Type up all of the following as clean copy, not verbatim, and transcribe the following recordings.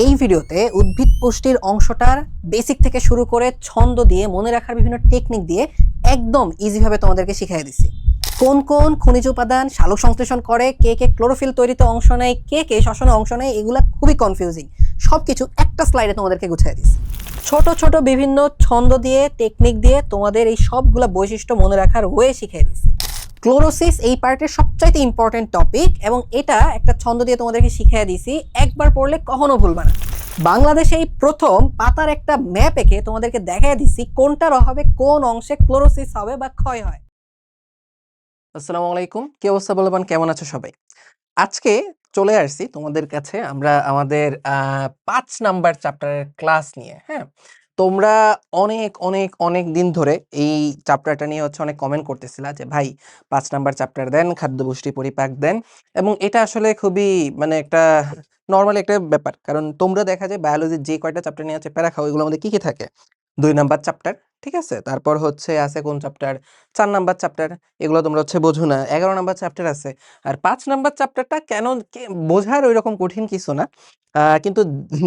এই ভিডিওতে উদ্ভিদ পুষ্টির অংশটার বেসিক থেকে শুরু করে ছন্দ দিয়ে মনে রাখার বিভিন্ন টেকনিক দিয়ে একদম ইজিভাবে তোমাদেরকে শিখিয়ে দিচ্ছি। কোন কোন খনিজ উপাদান সালোক সংশ্লেষণ করে, কে কে ক্লোরোফিল তৈরিতে অংশ নেয়, কে কে শ্বসনে অংশ নেয়, এগুলা খুবই কনফিউজিং। সবকিছু একটা স্লাইডে তোমাদেরকে গুছিয়ে দিচ্ছি। ছোট ছোট বিভিন্ন ছন্দ দিয়ে টেকনিক দিয়ে তোমাদের এই সবগুলা বৈশিষ্ট্য মনে রাখার ওয়ে শিখিয়ে দিচ্ছি। ক্লোরোসিস এই পার্টের সবচাইতে ইম্পর্টেন্ট টপিক এবং এটা একটা ছন্দ দিয়ে তোমাদেরকে শিখিয়ে দিছি, একবার পড়লে কখনো ভুলবা না। বাংলাদেশে এই প্রথম পাতার একটা ম্যাপ এঁকে তোমাদেরকে দেখাই দিছি কোনটার অভাবে কোন অংশে ক্লোরোসিস হবে বা ক্ষয় হয়। আসসালামু আলাইকুম, কি অবস্থা বলবান, কেমন আছো সবাই? আজকে চলে আসছি তোমাদের কাছে আমরা আমাদের ৫ নাম্বার চ্যাপ্টারের ক্লাস নিয়ে। হ্যাঁ, তোমরা অনেক অনেক অনেক দিন ধরে এই চ্যাপ্টারটা নিয়ে অনেক কমেন্ট করতেছিলা যে ভাই ৫ নাম্বার চ্যাপ্টার দেন, খাদ্য পুষ্টি পরিপাক দেন। এবং এটা আসলে খুবই একটা নরমালি একটা ব্যাপার, কারণ তোমরা দেখা যায় বায়োলজির যে কয়টা চ্যাপ্টার নিয়ে আছে প্যারা খাও, এগুলোর মধ্যে কি কি থাকে? ২ নাম্বার চ্যাপ্টার, ঠিক আছে, তারপর আছে কোন চ্যাপ্টার, ৪ নাম্বার চ্যাপ্টার, এগুলো তোমরা বোঝো না। ১১ নাম্বার চ্যাপ্টার আছে। আর ৫ নাম্বার চ্যাপ্টারটা কেন বোঝার ওইরকম কঠিন কিছু না, কিন্তু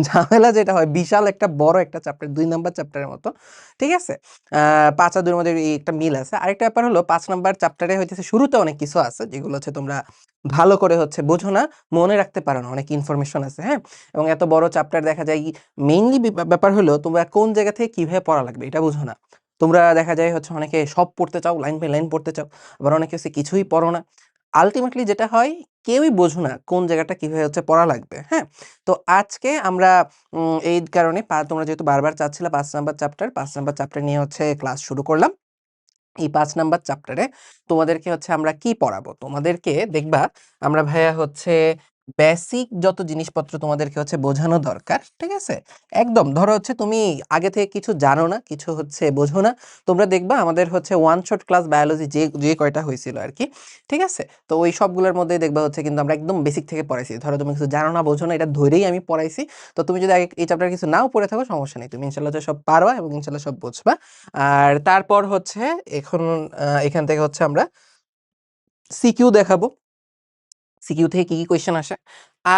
ঝামেলা যেটা হয়, বিশাল একটা বড় একটা চ্যাপ্টার, ২ নাম্বার চ্যাপ্টারের মতো, ঠিক আছে। ৫ আর ২ এর মধ্যে এই একটা মিল আছে। আরেকটা ব্যাপার হলো ৫ নাম্বার চ্যাপ্টারে হইতেছে শুরুতে অনেক কিছু আছে যেগুলো তোমরা ভালো করে বোঝো না, মনে রাখতে পারো না, অনেক ইনফরমেশন আছে। হ্যাঁ, এবং এত বড় চ্যাপ্টার দেখা যায় মেইনলি ব্যাপার হলো তোমরা কোন জায়গা থেকে কিভাবে পড়া লাগবে এটা বুঝো না। তোমরা দেখা যায় অনেকে সব পড়তে চাও, লাইন বাই লাইন পড়তে চাও, আবার অনেকে কিছুই পড়ো না। আল্টিমেটলি যেটা হয়, কেউই বোঝো না কোন জায়গাটা কিভাবে পড়া লাগবে। হ্যাঁ, তো আজকে আমরা এই কারণে তোমরা যেহেতু বারবার চাচ্ছিলা ৫ নাম্বার চ্যাপ্টার নিয়ে ক্লাস শুরু করলাম। এই ৫ নাম্বার চ্যাপ্টারে তোমাদেরকে আমরা কি পড়াবো? তোমাদেরকে দেখবা আমরা ভাইয়া বেসিক যত জিনিসপত্র তোমাদেরকে বোঝানো দরকার, ঠিক আছে? একদম ধরো তুমি আগে থেকে কিছু জানো না, কিছু বোঝো না। তোমরা দেখবা আমাদের ওয়ান শট ক্লাস বায়োলজি যে কয়টা হয়েছিল আরকি, ঠিক আছে? তো ওই সবগুলোর মধ্যেই দেখবা কিন্তু আমরা একদম বেসিক থেকে পড়াইছি। ধরো তুমি কিছু জানো না, বোঝো না, এটা ধরেই আমি পড়াইছি। তো তুমি যদি আগে এই চ্যাপ্টারে কিছু নাও পড়ে থাকো, সমস্যা নেই। তুমি ইনশাআল্লাহ সব পারবা এবং ইনশাআল্লাহ সব বুঝবা। আর তারপর এখন এখান থেকে আমরা সিকিউ দেখাবো। সিকিউ থেকে কি কি কোয়েশ্চেন আসে,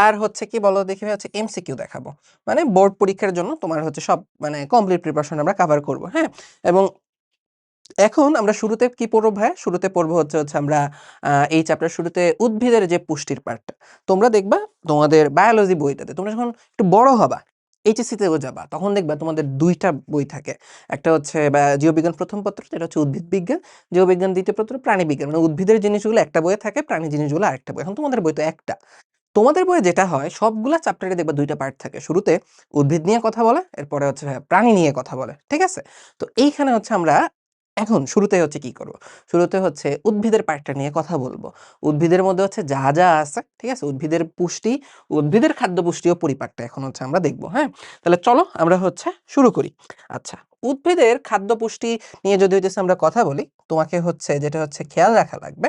আর কি বলো দেখি ভাই, এমসিকিউ দেখাবো। মানে বোর্ড পরীক্ষার জন্য তোমার সব কমপ্লিট প্রিপারেশন আমরা কভার করব। হ্যাঁ, এবং এখন আমরা শুরুতে কি পড়বো ভাই? শুরুতে পড়বো আমরা এই চ্যাপ্টার শুরুতে উদ্ভিদের যে পুষ্টির পার্টটা। তোমরা দেখবা তোমাদের বায়োলজি বইটাতে তোমরা যখন একটু বড় হবা, এইচএসসি তেও যাবা, তখন দেখবা তোমাদের ২টা বই থাকে। একটা জীববিজ্ঞান প্রথম পত্র, যেটা উদ্ভিদ বিজ্ঞান, জীববিজ্ঞান দ্বিতীয় পত্র, প্রাণী বিজ্ঞান। মানে উদ্ভিদের জিনিসগুলো একটা বইয়ে থাকে, প্রাণী জিনিসগুলো আরেকটা বই। এখন তোমাদের বই তো একটা। তোমাদের বইয়ে যেটা হয়, সবগুলা চ্যাপ্টারে দেখবা ২টা পার্ট থাকে। শুরুতে উদ্ভিদ নিয়ে কথা বলে, এরপরে প্রাণী নিয়ে কথা বলে, ঠিক আছে? তো এইখানে আমরা এখন শুরুতে কি করব? শুরুতে উদ্ভিদের পার্টটা নিয়ে কথা বলবো। উদ্ভিদের মধ্যে যা যা আছে, ঠিক আছে? উদ্ভিদের পুষ্টি, উদ্ভিদের খাদ্য পুষ্টি ও পরিপাকটা এখন আমরা দেখব। হ্যাঁ, তাহলে চলো আমরা শুরু করি। আচ্ছা, উদ্ভিদের খাদ্য পুষ্টি নিয়ে যদি আমরা কথা বলি, তোমাকে যেটা খেয়াল রাখা লাগবে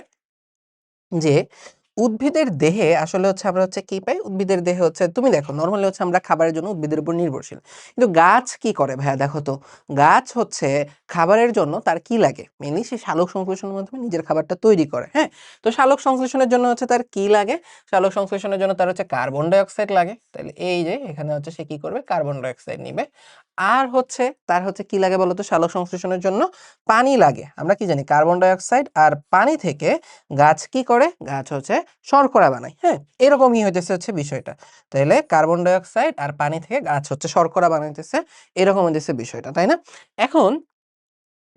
যে উদ্ভিদের দেহে আসলে আমরা কি পাই? উদ্ভিদের দেহে তুমি দেখো নরমালি আমরা খাবারের জন্য উদ্ভিদের উপর নির্ভরশীল। কিন্তু গাছ কি করে ভাইয়া? দেখো তো, গাছ খাবারের জন্য তার কি লাগে? মেইনলি সে সালোক সংশ্লেষণের মাধ্যমে নিজের খাবারটা তৈরি করে। হ্যাঁ, তো সালোক সংশ্লেষণের জন্য তার কি লাগে? সালোক সংশ্লেষণের জন্য তার কার্বন ডাই অক্সাইড লাগে। তাহলে এই যে এখানে সে কি করবে? কার্বন ডাই অক্সাইড নিবে। আর তার কি লাগে বলতো? সালোক সংশ্লেষণের জন্য পানি লাগে। আমরা কি জানি? কার্বন ডাই অক্সাইড আর পানি থেকে গাছ কি করে? গাছ শর্করা বানায়। হ্যাঁ, এরকমই হইতেছে বিষয়টা। তাহলে কার্বন ডাই অক্সাইড আর পানি থেকে গাছ শর্করা বানাইতেছে, এরকম হইতেছে বিষয়টা, তাই না? এখন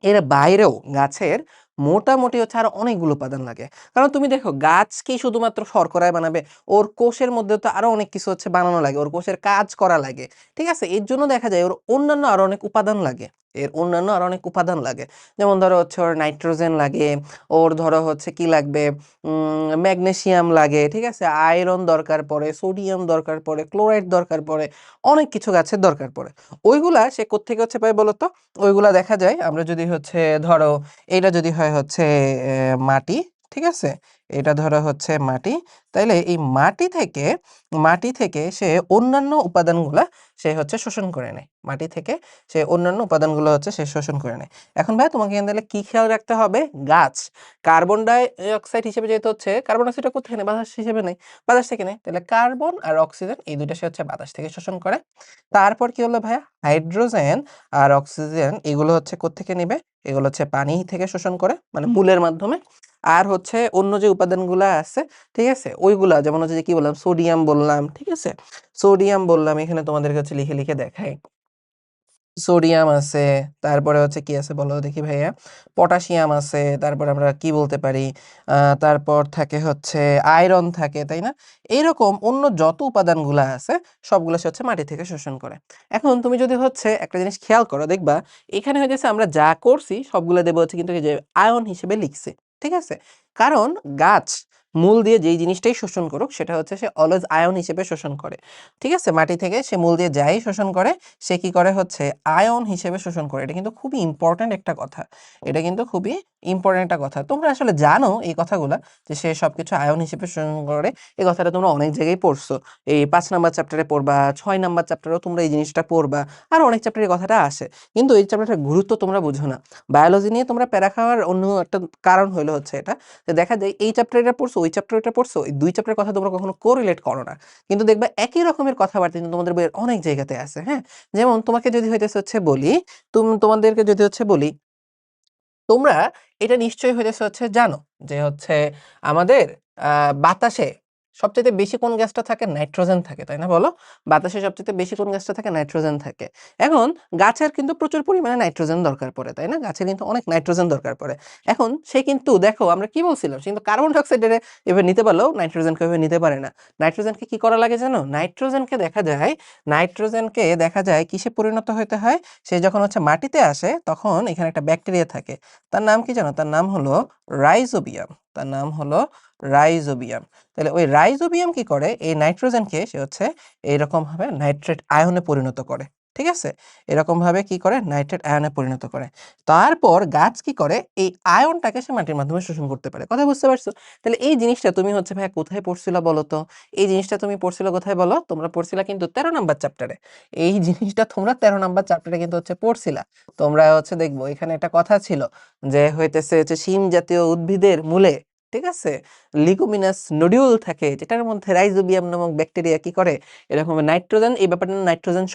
এর বাইরেও গাছের মোটামুটি আরো অনেকগুলো উপাদান লাগে। কারণ তুমি দেখো, গাছ কি শুধুমাত্র শর্করায় বানাবে? ওর কোষের মধ্যে তো আরো অনেক কিছু বানানো লাগে, ওর কোষের কাজ করা লাগে, ঠিক আছে? এর জন্য দেখা যায় ওর অন্যান্য আরো অনেক উপাদান লাগে। এর অন্যান্য আরো অনেক উপাদান লাগে, যেমন ধরো ওর নাইট্রোজেন লাগে, ওর ধরো কি লাগবে, ম্যাগনেসিয়াম লাগে, ঠিক আছে? আয়রন দরকার পড়ে, সোডিয়াম দরকার পড়ে, ক্লোরাইড দরকার পড়ে, অনেক কিছু গাছের দরকার পড়ে। ওইগুলা সে কোত্থেকে পায় বলতো? ওইগুলা দেখা যায় আমরা যদি ধরো এটা যদি হয় মাটি, ঠিক আছে? এটা ধরো হচ্ছে মাটি। তাইলে এই মাটি থেকে সে অন্যান্য উপাদানগুলা সে হচ্ছে শোষণ করে নেয়, মাটি থেকে সে অন্যান্য উপাদানগুলো হচ্ছে সে শোষণ করে নেয়। এখন ভাই তোমাকে এখানে তাহলে কি খেয়াল রাখতে হবে, গাছ কার্বন ডাই অক্সাইড হিসেবে যেহেতু হচ্ছে, কার্বন ডাইঅক্সাইডটা কোথা থেকে নেয়, বাতাস হিসেবে নেয়, বাতাস থেকে নেয়, তাহলে কার্বন আর অক্সিজেন এই দুইটা সে হচ্ছে বাতাস থেকে শোষণ করে। তারপর কি হলো ভাইয়া, হাইড্রোজেন আর অক্সিজেন এগুলো হচ্ছে কোত্থেকে নেবে, এগুলো হচ্ছে পানি থেকে শোষণ করে, মানে মূলের মাধ্যমে। আর হচ্ছে অন্য যে উপাদানগুলা আছে, ঠিক আছে, ওইগুলা যেমন হচ্ছে যে কি বললাম, সোডিয়াম বললাম, ঠিক আছে, সোডিয়াম বললাম, এখানে তোমাদেরকে হচ্ছে লিখে লিখে দেখাই। সোডিয়াম আছে, তারপরে হচ্ছে কি আছে বলো দেখি ভাইয়া, পটাশিয়াম আছে, তারপর আমরা কি বলতে পারি, তারপর থাকে হচ্ছে আয়রন থাকে, তাই না? এইরকম অন্য যত উপাদানগুলো আছে সবগুলো সে হচ্ছে মাটি থেকে শোষণ করে। এখন তুমি যদি হচ্ছে একটা জিনিস খেয়াল করো, দেখবা এখানে হয়েছে আমরা যা করছি সবগুলো দেবো হচ্ছে কিন্তু এই যে আয়ন হিসেবে লিখছে, ঠিক আছে, কারণ গাছ মূল দিয়ে যেই জিনিসটাই শোষণ করুক সেটা হচ্ছে সে অলওয়েজ আয়ন হিসেবে শোষণ করে, ঠিক আছে, মাটি থেকে সে মূল দিয়ে যাই শোষণ করে সে কি করে হচ্ছে আয়ন হিসেবে শোষণ করে। এটা কিন্তু খুবই ইম্পর্ট্যান্ট একটা কথা, এটা কিন্তু খুবই ইম্পর্ট্যান্ট একটা কথা, তোমরা আসলে জানো এই কথাগুলা যে সে সবকিছু আয়ন হিসেবে শোষণ করে। এই কথাটা তোমরা অনেক জায়গায় পড়ছো, এই 5 নাম্বার চ্যাপ্টারে পড়বা, 6 নাম্বার চ্যাপ্টারেও তোমরা এই জিনিসটা পড়বা, আর অনেক চ্যাপ্টারে এই কথাটা আসে, কিন্তু এই চ্যাপ্টারটার গুরুত্ব তোমরা বুঝো না। বায়োলজি নিয়ে তোমরা প্যারা খাওয়ার অন্য একটা কারণ হলো হচ্ছে এটা, যে দেখা যায় এই চ্যাপ্টারে এটা পড়ছো, ওই চ্যাপ্টারে এটা পড়ছো, এই দুই চ্যাপ্টারের কথা তোমরা কখনো কোরিলেট করো না, কিন্তু দেখবা একই রকমের কথাবার্তা কিন্তু তোমাদের বইয়ের অনেক জায়গাতে আছে। হ্যাঁ, যেমন তোমাকে যদি হইতেছে হচ্ছে বলি, তোমাদেরকে যদি হচ্ছে বলি, তোমরা এটা নিশ্চয়ই হইতেছে হচ্ছে জানো যে হচ্ছে আমাদের বাতাসে সবচেয়ে বেশি কোন গ্যাসটা থাকে, নাইট্রোজেন থাকে, তাই না বলো? বাতাসে সবচেয়ে বেশি কোন গ্যাসটা থাকে, নাইট্রোজেন থাকে। এখন গাছের কিন্তু প্রচুর পরিমাণে নাইট্রোজেন দরকার পড়ে, তাই না? গাছের কিন্তু অনেক নাইট্রোজেন দরকার পড়ে। এখন সে কিন্তু দেখো আমরা কি বলছিলাম, সে কিন্তু কার্বন ডাইঅক্সাইডের এভাবে নিতে পারলেও নাইট্রোজেনকে এভাবে নিতে পারে না। নাইট্রোজেনকে কি করা লাগে জানো? নাইট্রোজেনকে দেখা যায় কিসে পরিণত হতে হয়, সে যখন হচ্ছে মাটিতে আসে তখন এখানে একটা ব্যাকটেরিয়া থাকে, তার নাম কি জানো? তার নাম হলো রাইজোবিয়াম, তার নাম হলো রাইজোবিয়াম। তাহলে ওই রাইজোবিয়াম কি করে, এই নাইট্রোজেনকে সে হচ্ছে এইরকম ভাবে নাইট্রেট আয়নে পরিণত করে, ঠিক আছে, এরকম ভাবে কি করে নাইট্রেট আয়নে পরিণত করে। তারপর গাছ কি করে, এই আয়নটাকে সে মাটির মাধ্যমে শোষণ করতে পারে। কথা বুঝতে পারছো? তাহলে এই জিনিসটা তুমি হচ্ছে ভাই কোথায় পড়ছিলা বলো তো? এই জিনিসটা তুমি পড়ছিলা কোথায় বলো? তোমরা পড়ছিলা কিন্তু 13 নাম্বার চ্যাপ্টারে। এই জিনিসটা তোমরা 13 নাম্বার চ্যাপ্টারে কিন্তু হচ্ছে পড়ছিলা। তোমরা হচ্ছে দেখবো এখানে একটা কথা ছিল যে হইতেছে হচ্ছে শিম জাতীয় উদ্ভিদের মূলে, ঠিক আছে, লিগুমিনাস নডিউল থাকে, যেটার মধ্যে রাইজোবিয়াম নামক ব্যাকটেরিয়া কি করে, এরকম নাইট্রোজেন, এই ব্যাপারটা নাইট্রোজেন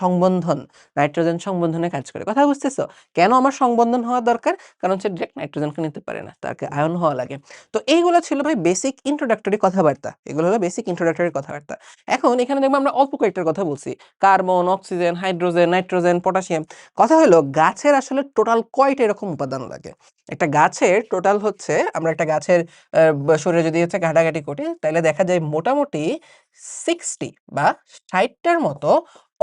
সংবন্ধনে কাজ করে। কথা বুঝতেছো? কেন আমার সংবন্ধন হওয়া দরকার? কারণ হচ্ছে ডিরেক্ট নাইট্রোজেনকে নিতে পারে না, তাকে আয়ন হওয়া লাগে। তো এইগুলো ছিল ভাই বেসিক ইন্ট্রোডাক্টরি কথাবার্তা, এগুলো হলো বেসিক ইন্ট্রোডাক্টরি কথাবার্তা। এখন এখানে দেখবো আমরা অল্প কয়েকটার কথা বলছি, carbon, oxygen, hydrogen, nitrogen, potassium. কথা হলো গাছের আসলে টোটাল কয়টা এরকম উপাদান লাগে? একটা গাছের টোটাল হচ্ছে, আমরা একটা গাছের শরীরে যদি হচ্ছে ঘাটাঘাটি করি তাহলে দেখা যায় মোটামুটি 60 বা 60টার মতো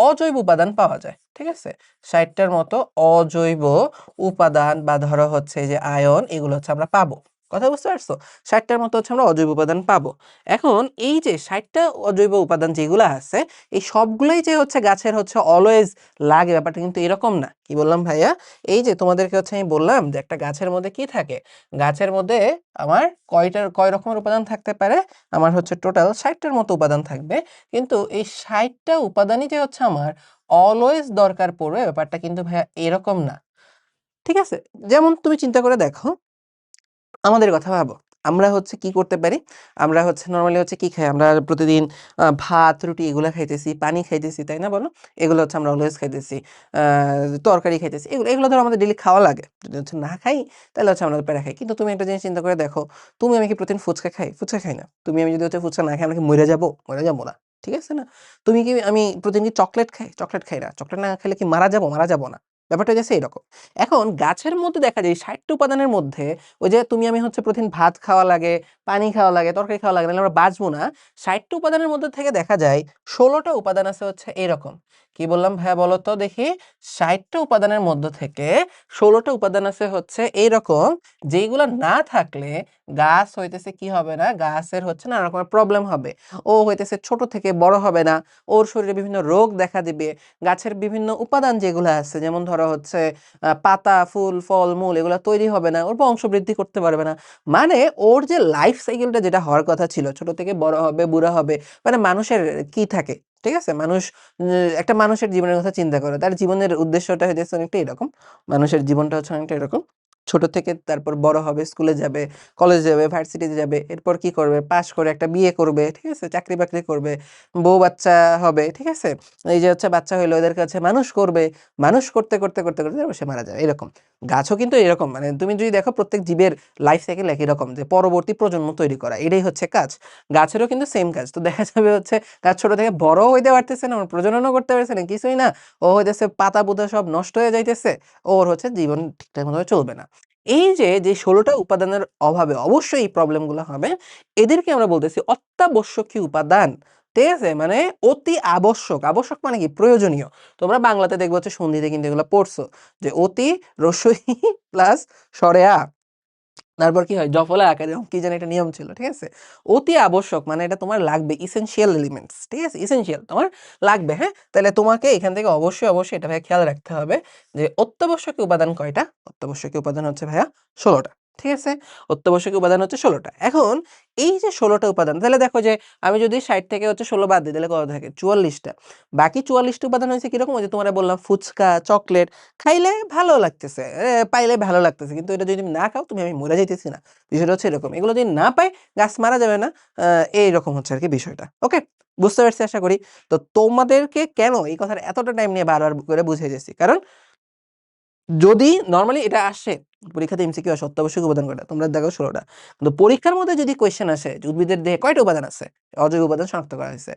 অজৈব উপাদান পাওয়া যায়, ঠিক আছে, 60টার মতো অজৈব উপাদান বা ধরো হচ্ছে যে আয়ন, এগুলো হচ্ছে আমরা পাবো। কথা বুঝতে পারছো? 60টার মতো হচ্ছে আমরা অজৈব উপাদান পাবো। এখন এই যে 60টা অজৈব উপাদান যেগুলো আছে, এই সবগুলোই যে হচ্ছে গাছের হচ্ছে অলওয়েজ লাগে, ব্যাপারটা কিন্তু এরকম না। কি বললাম ভাইয়া? এই যে তোমাদেরকে হচ্ছে আমি বললাম যে একটা গাছের মধ্যে কি থাকে, গাছের মধ্যে আমার কয় রকমের উপাদান থাকতে পারে, আমার হচ্ছে টোটাল 60টার মতো উপাদান থাকবে, কিন্তু এই 60টা উপাদানই যে হচ্ছে আমার অলওয়েজ দরকার পড়বে, ব্যাপারটা কিন্তু ভাইয়া এরকম না, ঠিক আছে। যেমন তুমি চিন্তা করে দেখো, আমাদের কথা ভাবো, আমরা হচ্ছে কি করতে পারি, আমরা হচ্ছে নরমালি হচ্ছে কি খাই, আমরা প্রতিদিন ভাত রুটি এগুলো খাইতেছি, পানি খাইতেছি, তাই না বলো? এগুলো হচ্ছে আমরা অলওয়েজ খাইতেছি, তরকারি খাইতেছি, এগুলো এগুলো ধরো আমাদের ডেইলি খাওয়া লাগে। যদি হচ্ছে না খাই তাহলে হচ্ছে আমরা প্যারা খাই। কিন্তু তুমি একটা জিনিস চিন্তা করে দেখো, তুমি আমি কি প্রতিদিন ফুচকা খাই? ফুচকা খাই না। তুমি আমি যদি হচ্ছে ফুচকা না খাই, আমরা কি মরে যাবো? মরে যাবো না, ঠিক আছে না? তুমি কি আমি প্রতিদিন কি চকলেট খাই? চকলেট খাই না। চকলেট না খেলে কি মারা যাবো? মারা যাবো না। ব্যাপারটা হচ্ছে এরকম। এখন গাছের মধ্যে দেখা যায় 60টা উপাদানের মধ্যে, ওই যে তুমি আমি হচ্ছে প্রতিদিন ভাত খাওয়া লাগে, পানি খাওয়া লাগে, তরকারি খাওয়া লাগে, নাহলে আমরা বাঁচবো না। 60টা উপাদানের মধ্যে থেকে দেখা যায় 16টা উপাদান আছে হচ্ছে এরকম। কি বললাম ভাইয়া বলো তো দেখি? 60টা উপাদানের মধ্য থেকে 16টা উপাদান আছে হচ্ছে এইরকম, যেগুলো না থাকলে গাছ হইতেছে কি হবে না, গাছের হচ্ছে নানা রকমের প্রবলেম হবে, ও হইতেছে ছোট থেকে বড় হবে না, ওর শরীরে বিভিন্ন রোগ দেখা দিবে, গাছের বিভিন্ন উপাদান যেগুলো আছে যেমন ধরো হচ্ছে পাতা, ফুল, ফল, মূল এগুলো তৈরি হবে না, ওর বংশ বৃদ্ধি করতে পারবে না। মানে ওর যে লাইফ সাইকেলটা যেটা হওয়ার কথা ছিল, ছোট থেকে বড় হবে, বুড়া হবে, মানে মানুষের কি থাকে, ঠিক আছে, মানুষ একটা মানুষের জীবনের কথা চিন্তা করো, তার জীবনের উদ্দেশ্যটা হচ্ছে অনেকটা এরকম, মানুষের জীবনটা হচ্ছে অনেকটা এরকম, ছোট থেকে তারপর বড় হবে, স্কুলে যাবে, কলেজ যাবে, ভার্সিটিতে যাবে, এরপর কি করবে, পাশ করে একটা বিয়ে করবে, ঠিক আছে, চাকরি বাকরি করবে, বউ বাচ্চা হবে, ঠিক আছে, এই যে হচ্ছে বাচ্চা হইলো এদের কাছে মানুষ করবে, মানুষ করতে করতে করতে করতে তারপর সে মারা যাবে, এরকম। গাছও কিন্তু এরকম, মানে তুমি যদি দেখো প্রত্যেক জীবের লাইফ সাইকেল একই রকম, যে পরবর্তী প্রজন্ম তৈরি করা, এটাই হচ্ছে কাজ। গাছেরও কিন্তু সেম কাজ। তো দেখা যাবে হচ্ছে গাছ ছোট থেকে বড় হইতে পারতেছে না, ওর প্রজননও করতে পারতেছে না, কিছুই না, ও হইতেছে পাতা পুতা সব নষ্ট হয়ে যাইতেছে, ওর হচ্ছে জীবন ঠিকঠাক মতো চলবে না। এই যে যে 16টা উপাদানের অভাবে অবশ্যই এই প্রবলেমগুলো হবে, এদেরকে আমরা বলতেছি অত্যাবশ্যকীয় উপাদান, ঠিক আছে, মানে অতি আবশ্যক। আবশ্যক মানে কি, প্রয়োজনীয়। তোমরা বাংলাতে দেখবো হচ্ছে সন্ধিতে কিন্তু এগুলো পড়ছো, যে অতি রস্বই প্লাস স্বরে আ, তারপর কি হয় জফলা আকারে, কি জানি একটা নিয়ম ছিল, ঠিক আছে। অতি আবশ্যক মানে এটা তোমার লাগবে, ইসেনশিয়াল এলিমেন্টস, ঠিক আছে, ইসেনশিয়াল তোমার লাগবে। হ্যাঁ, তাহলে তোমাকে এখান থেকে অবশ্যই অবশ্যই এটা ভাইয়া খেয়াল রাখতে হবে যে অত্যাবশ্যকীয় উপাদান কয়টা। অত্যাবশ্যকীয় উপাদান হচ্ছে ভাইয়া 16টা, ঠিক আছে, অত্যাবশ্যকীয় উপাদান হচ্ছে 16টা। এখন এই যে 16টা উপাদান, তাহলে দেখো যে আমি যদি 60 থেকে হচ্ছে 16 বাদ দিই, তাহলে কত থাকে, 44টা। বাকি 44টা উপাদান হয়েছে কিরকম, ওই যে তোমার বললাম ফুচকা, চকলেট খাইলে ভালো লাগতেছে, পাইলে ভালো লাগতেছে, কিন্তু এটা যদি তুমি না খাও তুমি আমি মরে যাইতেছি না, বিষয়টা হচ্ছে এরকম। এগুলো যদি না পাই গাছ মারা যাবে না, এইরকম হচ্ছে আর কি বিষয়টা। ওকে, বুঝতে পারছি আশা করি। তো তোমাদেরকে কেন এই কথাটা এতটা টাইম নিয়ে বারবার করে বুঝিয়ে দিচ্ছি, কারণ যদি নরমালি এটা আসে পরীক্ষাতে এমসিকিউ আসে অত্যাবশ্যক উপাদান কয়টা, তোমরা দেখো 16টা, কিন্তু পরীক্ষার মধ্যে যদি কোয়েশ্চেন আসে যে উদ্ভিদের দেহে কয়টা উপাদান আছে, অজৈব উপাদান শনাক্ত করা হয়েছে,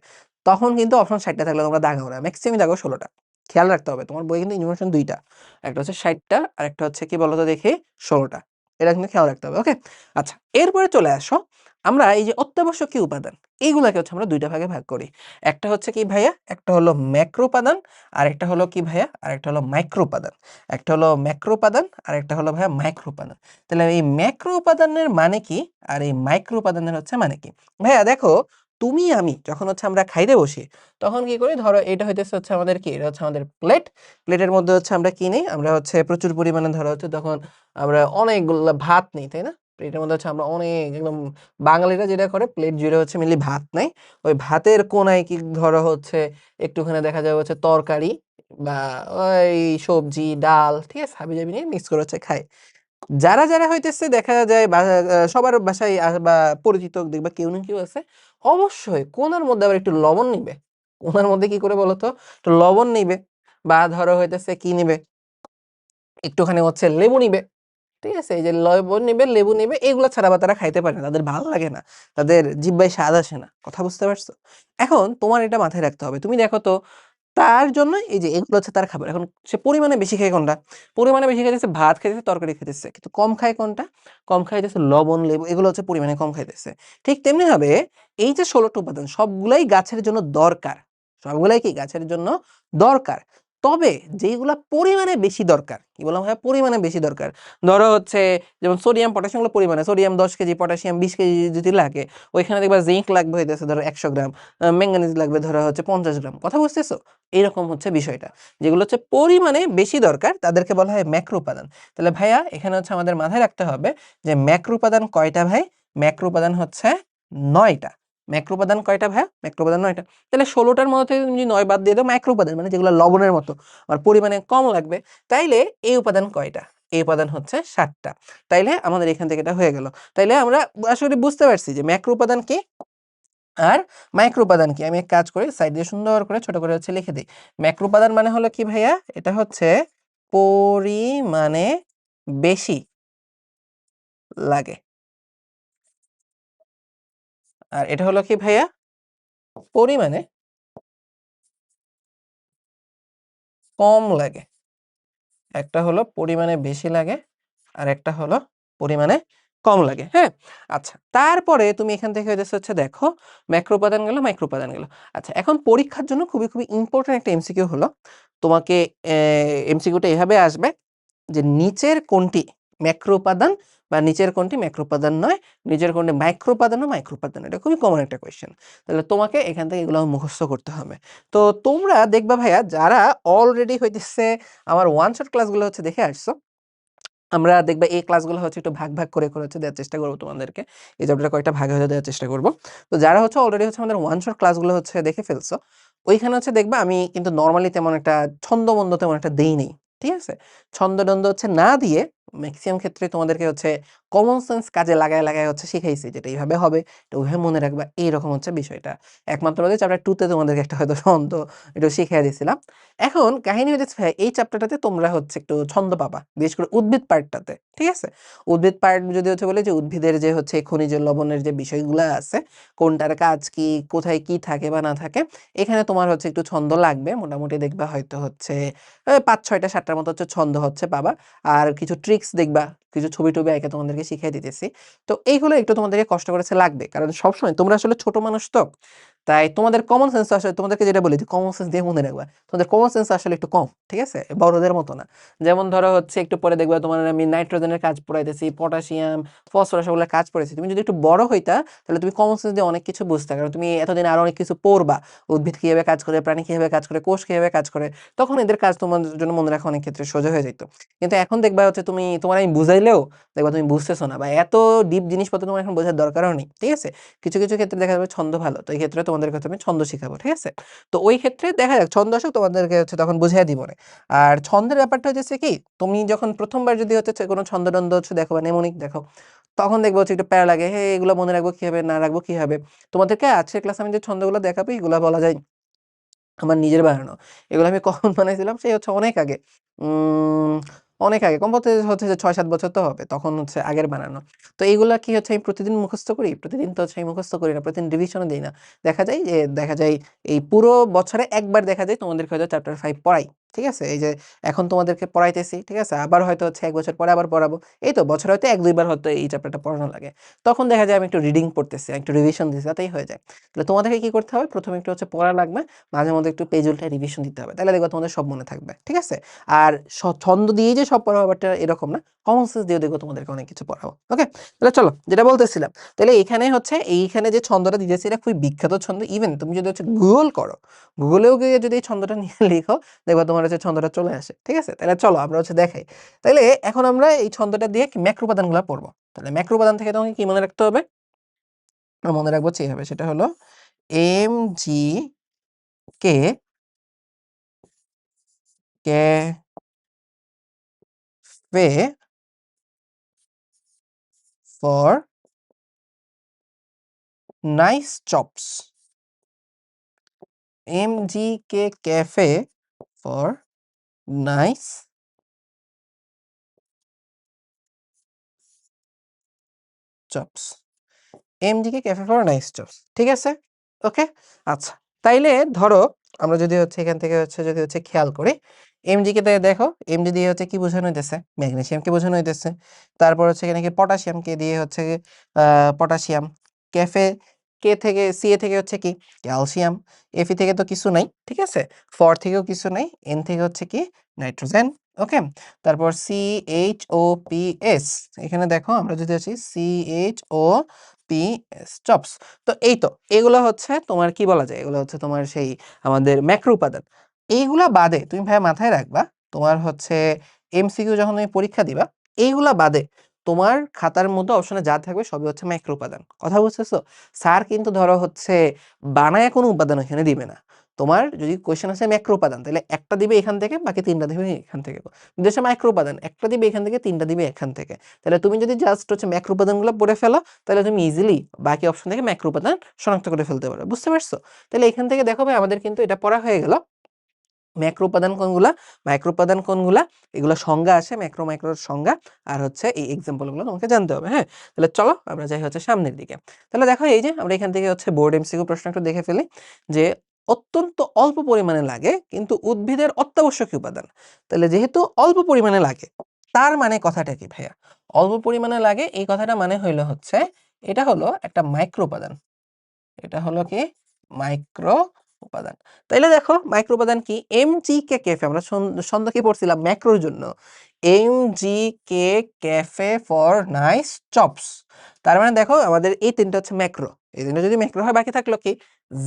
তখন কিন্তু অপশন 60টা থাকলে তোমরা দাগাও না, ম্যাক্সিমাম দাগাও 16টা। খেয়াল রাখতে হবে, তোমার বই কিন্তু ইনফরমেশন দুইটা, একটা হচ্ছে 60টা আর একটা হচ্ছে কি বলতো দেখি 16টা, এটা কিন্তু খেয়াল রাখতে হবে। ওকে, আচ্ছা, এরপরে চলে আসো, আমরা এই যে অত্যাবশ্যকীয় উপাদান এইগুলাকে হচ্ছে আমরা দুইটা ভাগে ভাগ করি। একটা হচ্ছে কি ভাইয়া, একটা হলো ম্যাক্রো উপাদান, আর একটা হলো কি ভাইয়া, আর একটা হলো মাইক্রো উপাদান। একটা হলো ম্যাক্রো উপাদান আর একটা হলো ভাইয়া মাইক্রো উপাদান। তাহলে এই ম্যাক্রো উপাদানের মানে কি আর এই মাইক্রো উপাদানের হচ্ছে মানে কি? ভাইয়া দেখো, তুমি আমি যখন হচ্ছে আমরা খাইতে বসি, তখন কি করি, ধরো এটা হইতেছে হচ্ছে আমাদের কি, এটা হচ্ছে আমাদের প্লেট, প্লেটের মধ্যে হচ্ছে আমরা কি নিই, আমরা হচ্ছে প্রচুর পরিমাণে ধরো হচ্ছে তখন আমরা অনেকগুলা ভাত নিই, তাই না? প্লেটের মধ্যে হচ্ছে আমরা অনেক একদম, বাঙালিরা যেটা করে প্লেট জুড়ে হচ্ছে মিলি ভাত নাই, ওই ভাতের কোনায় কি ধরো হচ্ছে একটুখানি দেখা যাবে হচ্ছে তরকারি বা ওই সবজি, ডাল, ঠিক আছে, হাবিজাবি নিয়ে মিক্স করে হচ্ছে খায়। যারা যারা হইতেছে দেখা যায় সবার বাসায় বা পরিচিত দেখবা কেউ না কেউ আছে, অবশ্যই কোনার মধ্যে আবার একটু লবণ নিবে। কোনার মধ্যে কি করে বলতো, একটু লবণ নিবে, বা ধরো হইতেছে কি নিবে, একটুখানি হচ্ছে লেবু নিবে, ঠিক আছে, এই যে লবণ নিবে, লেবু নিবে, এগুলো ছাড়া বা তারা খাইতে পারে না, তাদের ভালো লাগে না, তাদের জিহ্বায় স্বাদ আসে না। কথা বুঝতে পারছো? এখন তোমার এটা মাথায় রাখতে হবে, তুমি দেখো তো, তার জন্য এই যে এগুলো হচ্ছে তার খাবার। এখন সে পরিমাণে বেশি খায় কোনটা, পরিমাণে বেশি খাইতেছে ভাত খাইতেছে, তরকারি খাইতেছে, কিন্তু কম খায় কোনটা, কম খাইতেছে লবণ, লেবু, এগুলো হচ্ছে পরিমাণে কম খাইতেছে। ঠিক তেমনি হবে এই যে 16টা উপাদান সবগুলাই গাছের জন্য দরকার, সবগুলাই কি গাছের জন্য দরকার, তবে যেগুলা পরিমাণে বেশি দরকার, কি বললাম ভাই, পরিমাণে বেশি দরকার, ধরো হচ্ছে যেমন সোডিয়াম পটাশিয়াম গুলো পরিমাণে, সোডিয়াম 10 কেজি, পটাশিয়াম 20 কেজি যদি লাগে, ওইখানে দেখবা জিঙ্ক লাগবে হইতেছে ধরো 100 গ্রাম, ম্যাঙ্গানিজ লাগবে ধরো হচ্ছে 50 গ্রাম। কথা বুঝতেছো? এরকম হচ্ছে বিষয়টা, যেগুলো হচ্ছে পরিমাণে বেশি দরকার তাদেরকে বলা হয় ম্যাক্রো উপাদান। তাহলে ভাইয়া এখানে হচ্ছে আমাদের মাথায় রাখতে হবে যে ম্যাক্রো উপাদান কয়টা ভাই, ম্যাক্রো উপাদান হচ্ছে 9টা। ম্যাক্রো উপাদান কয়টা ভাইয়া, ম্যাক্রো উপাদান 9টা। তাহলে 16টার মধ্যে থেকে তুমি যদি 9 বাদ দিয়ে দাও, ম্যাক্রো উপাদান মানে যেগুলো লবণের মতো আর পরিমাণে কম লাগবে, তাইলে এই উপাদান কয়টা, এই উপাদান হচ্ছে 7টা। তাইলে আমাদের এখান থেকে এটা হয়ে গেল। তাইলে আমরা আসলে বুঝতে পারছি যে ম্যাক্রো উপাদান কি আর মাইক্রো উপাদান কি। আমি এক কাজ করি, সাইড দিয়ে সুন্দর করে ছোট করে হচ্ছে লিখে দিই। ম্যাক্রো উপাদান মানে হলো কি ভাইয়া, এটা হচ্ছে পরিমাণে বেশি লাগে, আর এটা হলো কি ভাইয়া, পরিমাণে কম লাগে। একটা হলো পরিমাণে বেশি লাগে আর একটা হলো পরিমাণে কম লাগে। হ্যাঁ, আচ্ছা, তারপরে তুমি এখান থেকে হচ্ছে দেখো ম্যাক্রো উপাদান গেল, মাইক্রো উপাদান গেল। আচ্ছা, এখন পরীক্ষার জন্য খুবই খুবই ইম্পর্টেন্ট একটা এমসিকিউ হলো, তোমাকে এমসিকিউটা এভাবে আসবে যে নিচের কোনটি, ম্যাক্রো উপাদান বা নিচের কোনটি ম্যাক্রো উপাদান নয়, নিচের কোনটি মাইক্রো উপাদান ও মাইক্রো উপাদান। এটা খুবই কমন একটা কোয়েশ্চেন। তাহলে তোমাকে এখান থেকে এগুলো মুখস্থ করতে হবে। তো তোমরা দেখবা ভাইয়া যারা অলরেডি হইতেছে আমার ওয়ান শট ক্লাসগুলো হচ্ছে দেখে আসছো, আমরা দেখবা এই ক্লাসগুলো হচ্ছে একটু ভাগ ভাগ করে করে হচ্ছে দেওয়ার চেষ্টা করবো তোমাদেরকে। এই চ্যাপ্টারটা কয়েকটা ভাগে হয়ে দেওয়ার চেষ্টা করবো। তো যারা হচ্ছে অলরেডি হচ্ছে আমাদের ওয়ান শট ক্লাসগুলো হচ্ছে দেখে ফেলছো, ওইখানে হচ্ছে দেখবা আমি কিন্তু নর্মালি তেমন একটা ছন্দবন্ধ তেমন একটা দেই নেই, ঠিক আছে? ছন্দটন্দ হচ্ছে না দিয়ে ম্যাক্সিমাম ক্ষেত্রে তোমাদেরকে হচ্ছে কমন সেন্স কাজে লাগায় লাগায় হচ্ছে শিখাইছি, যেটা এইভাবে হবে এটা ওইভাবে মনে রাখবা, এইরকম হচ্ছে বিষয়টা। একমাত্র যে চ্যাপ্টার 2 তে তোমাদেরকে একটা হয়তো ছন্দ একটু শিখিয়ে দিয়েছিলাম। এখন কাহিনী হয়েছে ভাই, এই চ্যাপ্টারটাতে তোমরা হচ্ছে একটু ছন্দ পাবা, বিশেষ করে উদ্ভিদ পার্টটাতে, ঠিক আছে? উদ্ভিদ পার্ট যদি হচ্ছে বলে যে উদ্ভিদের যে হচ্ছে খনিজ লবণের যে বিষয়গুলো আছে, কোনটার কাজ কি, কোথায় কি থাকে বা না থাকে, এখানে তোমার হচ্ছে একটু ছন্দ লাগবে। মোটামুটি দেখবা হয়তো হচ্ছে 5, 6, 7টার মতো হচ্ছে ছন্দ হচ্ছে পাবা। আর কিছু ট্রিক্স দেখবা, কিছু ছবি টবি এঁকে তোমাদেরকে শিখিয়ে দিতেছি। তো এইগুলো একটু তোমাদেরকে কষ্ট করেছে লাগবে, কারণ সবসময় তোমরা আসলে ছোট মানুষ তো, তাই তোমাদের কমন সেন্স আসলে, তোমাদেরকে যেটা বলি যে কমন সেন্স দিয়ে মনে রাখবা, তোমাদের কমন সেন্স আসলে একটু কম, ঠিক আছে? বড়দের মতো না। যেমন ধরো হচ্ছে একটু পরে দেখবা তোমার আমি নাইট্রোজেনের কাজ পড়াইতেছি, পটাশিয়াম, ফসফরাস, ওগুলো কাজ পড়েছি। তুমি যদি একটু বড় হইতা তাহলে তুমি কমন সেন্স দিয়ে অনেক কিছু বুঝতে, কারণ তুমি এতদিন আরো অনেক কিছু পড়বা, উদ্ভিদ কিভাবে কাজ করে, প্রাণী কিভাবে কাজ করে, কোষ কিভাবে কাজ করে, তখন এদের কাজ তোমার জন্য মনে রাখা অনেক ক্ষেত্রে সোজা হয়ে যেত। কিন্তু এখন দেখবা হচ্ছে তুমি, তোমার আমি বুঝাইলেও দেখবা তুমি বুঝতেছো না, বা এত ডিপ জিনিসপত্র তোমার এখন বোঝার দরকারও নেই, ঠিক আছে? কিছু কিছু ক্ষেত্রে দেখা যাবে ছন্দ ভালো, তো এই ক্ষেত্রে তোমাদের কাছে আমি ছন্দ শিখাবো, ঠিক আছে? তো ওই ক্ষেত্রে দেখা যাক ছন্দ আসুক, তোমাদেরকে হচ্ছে তখন বুঝিয়ে দিব না। আর ছন্দের ব্যাপারটা হচ্ছে কি, তুমি যখন প্রথমবার যদি হচ্ছে কোনো ছন্দটন্দ হচ্ছে দেখো বা নেমোনিক দেখো, তখন দেখবো হচ্ছে একটু প্যারা লাগে, হ্যাঁ এগুলো মনে রাখবো কিভাবে, না রাখবো কিভাবে। তোমাদেরকে আজকের ক্লাসে আমি যে ছন্দগুলো দেখাবো, এগুলো বলা যায় আমার নিজের বানানো। এগুলো আমি কখন বানাইছিলাম, সেই হচ্ছে অনেক আগে। উম অনেক আগে, কমপক্ষে হচ্ছে যে ৬-৭ বছর তো হবে। তখন হচ্ছে আগের বানানো। তো এইগুলা কি হচ্ছে আমি প্রতিদিন মুখস্থ করি? প্রতিদিন তো হচ্ছে আমি মুখস্থ করি না। প্রতিদিন রিভিশনও দেই না। দেখা যায় এই পুরো বছরে একবার দেখা যায় তোমাদেরকে হয়তো চ্যাপ্টার 5 পড়াই। ঠিক আছে? এই যে এখন তোমাদেরকে পড়াইতেছি, ঠিক আছে? আবার হয়তো হচ্ছে ১ বছর পরে আবার পড়াবো। এই তো বছরে হয়তো ১-২ বার হয়তো এই চ্যাপ্টারটা পড়ানো লাগে। তখন দেখা যায় আমি একটু রিডিং পড়তেছি, একটু রিভিশন দিতেছি, তাতেই হয়ে যায়। তাহলে তোমাদেরকে কি করতে হবে? ১ম এ একটু হচ্ছে পড়া লাগবে। মাঝে মধ্যে একটু পেজ উল্টায় রিভিশন দিতে হবে। তাহলে দেখবা তোমাদের সব মনে থাকবে। ঠিক আছে? আর ছন্দ দিয়েই যে সব পড়াবো ব্যাপারটা এরকম না। কমন সেন্স দিয়েও দেখবো তোমাদেরকে অনেক কিছু পড়াবো। ওকে? তাহলে চলো, যেটা বলতেছিলাম। তাহলে এখানে হচ্ছে এইখানে যে ছন্দটা দিতেছি এটা খুবই বিখ্যাত ছন্দ। ইভেন তুমি যদি হচ্ছে গুগল করো, গুগলেও গিয়ে যদি এই ছন্দটা নিয়ে লিখো, দেখবা তোমার হচ্ছে ছন্দটা চলে আসে। ঠিক আছে? তাহলে চলো আমরা হচ্ছে দেখাই। তাইলে এখন আমরা এই ছন্দটা দিয়ে ম্যাক্রো উপাদানগুলো পড়বো। তাহলে ম্যাক্রো উপাদান থেকে তোমাকে কি মনে রাখতে হবে? আমরা মনে রাখবো হচ্ছে এভাবে, সেটা হলো MgK cafe for nice chops. MgK cafe for nice chops. MgK cafe for nice chops. ঠিক আছে? ওকে? আচ্ছা। তাইলে ধরো আমরা যদি হচ্ছে এখান থেকে হচ্ছে যদি হচ্ছে খেয়াল করি, MgK তে দেখো, Mg দিয়ে হচ্ছে কি বোঝানো হইতেছে? ম্যাগনেসিয়ামকে বোঝানো হইতেছে। তারপর হচ্ছে এখানে কি পটাশিয়ামকে দিয়ে হচ্ছে পটাশিয়াম। ক্যাফে কে থেকে Ca থেকে হচ্ছে কি? ক্যালসিয়াম। Fe থেকে তো কিছু নাই। ঠিক আছে? ফর থেকেও কিছু নাই। N থেকে হচ্ছে কি? নাইট্রোজেন। ওকে? তারপর CHOPS, এখানে দেখো আমরা যদি আছি CHOPS, চপস। তো এই তো এগুলো হচ্ছে তোমার কি বলা যায়, এগুলো হচ্ছে তোমার সেই আমাদের ম্যাক্রো উপাদান। এইগুলা বাদে তুমি ভাই মাথায় রাখবা, তোমার হচ্ছে এমসিকিউ যখন তুমি পরীক্ষা দিবা, এইগুলা বাদে তোমার খাতার মধ্যে অপশনে যা থাকবে সবই হচ্ছে ম্যাক্রো উপাদান। কথা বুঝতেছো? স্যার কিন্তু ধরো হচ্ছে বানায়া কোনো উপাদান এখানে দিবে না। তোমার যদি কোয়েশ্চেন আছে ম্যাক্রো উপাদান, তাহলে একটা দিবে এখান থেকে, বাকি 3টা দিবে এখান থেকে। যদি আসে মাইক্রো উপাদান, একটা দিবে এখান থেকে, 3টা দিবে এখান থেকে। তাহলে তুমি যদি জাস্ট হচ্ছে ম্যাক্রো উপাদানগুলো পড়ে ফেলো, তাহলে তুমি ইজিলি বাকি অপশন থেকে ম্যাক্রো উপাদান শনাক্ত করে ফেলতে পারো। বুঝতে পারছো? তাহলে এখান থেকে দেখো ভাই আমাদের কিন্তু এটা পড়া হয়ে গেল। ম্যাক্রো উপাদান কোনগুলা, মাইক্রো উপাদান কোনগুলা, এগুলো সংজ্ঞা আছে, মাইক্রোর সংজ্ঞা, আর হচ্ছে এই এক্সাম্পল গুলো তোমাকে জানতে হবে। হ্যাঁ? তাহলে চলো আমরা যাই হচ্ছে সামনের দিকে। তাহলে দেখো এই যে আমরা এখান থেকে হচ্ছে বোর্ড এমসিকিউ প্রশ্ন একটু দেখে ফেলি, যে অত্যন্ত অল্প পরিমাণে লাগে কিন্তু উদ্ভিদের অত্যাবশ্যকীয় উপাদান। তাহলে যেহেতু অল্প পরিমাণে লাগে, তার মানে কথাটা কি ভাইয়া? অল্প পরিমাণে লাগে এই কথাটা মানে হইলো হচ্ছে এটা হলো একটা মাইক্রো উপাদান। এটা হলো কি? মাইক্রো উপাদান। তাইলে দেখো মাইক্রো উপাদান কি? MgK ক্যাফে, আমরা ছন্দ কি পড়ছিলাম ম্যাক্রোর জন্য। MGK cafe for nice chops. তার মানে দেখো আমাদের এই তিনটা হচ্ছে ম্যাক্রো, এই তিনটা যদি ম্যাক্রো হয় বাকি থাকলো কি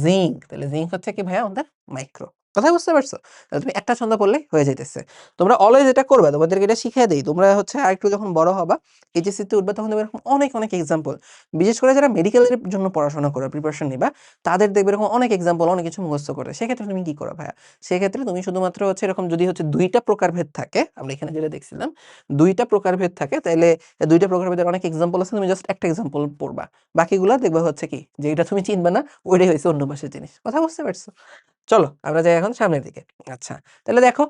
জিঙ্ক, তাহলে জিঙ্ক হচ্ছে কি ভাইয়া আমাদের মাইক্রো। কথা বুঝতে পারছো? তাহলে তুমি একটা ছন্দ পড়লেই হয়ে যাইতেছে। তোমরা অলওয়েজ এটা করবা, তোমাদেরকে এটা শিখিয়ে দেই। তোমরা হচ্ছে আরেকটু যখন বড় হবা, এইচএসসি তে উঠবে, তখন দেখবে এরকম অনেক অনেক এক্সাম্পল, বিশেষ করে যারা মেডিকেলের জন্য পড়াশোনা করবে, প্রিপারেশন নিবা, তাদের দেখবে এরকম অনেক এক্সাম্পল, অনেক কিছু মুখস্থ করে। সেক্ষেত্রে তুমি কি করো ভাইয়া? সেক্ষেত্রে তুমি শুধুমাত্র হচ্ছে এরকম যদি হচ্ছে 2টা প্রকারভেদ থাকে, আমরা এখানে যেটা দেখছিলাম 2টা প্রকারভেদ থাকে, তাইলে 2টা প্রকারভেদের অনেক এক্সাম্পল আছে, তুমি জাস্ট একটা এক্সাম্পল পড়বা, বাকিগুলা দেখবা হচ্ছে কি যে এটা তুমি চিনবা না, ওইটাই হয়েছে অন্য ভাষার জিনিস। কথা বুঝতে পারছো? চলো আমরা যাই এখন সামনের দিকে। আচ্ছা, তাহলে দেখো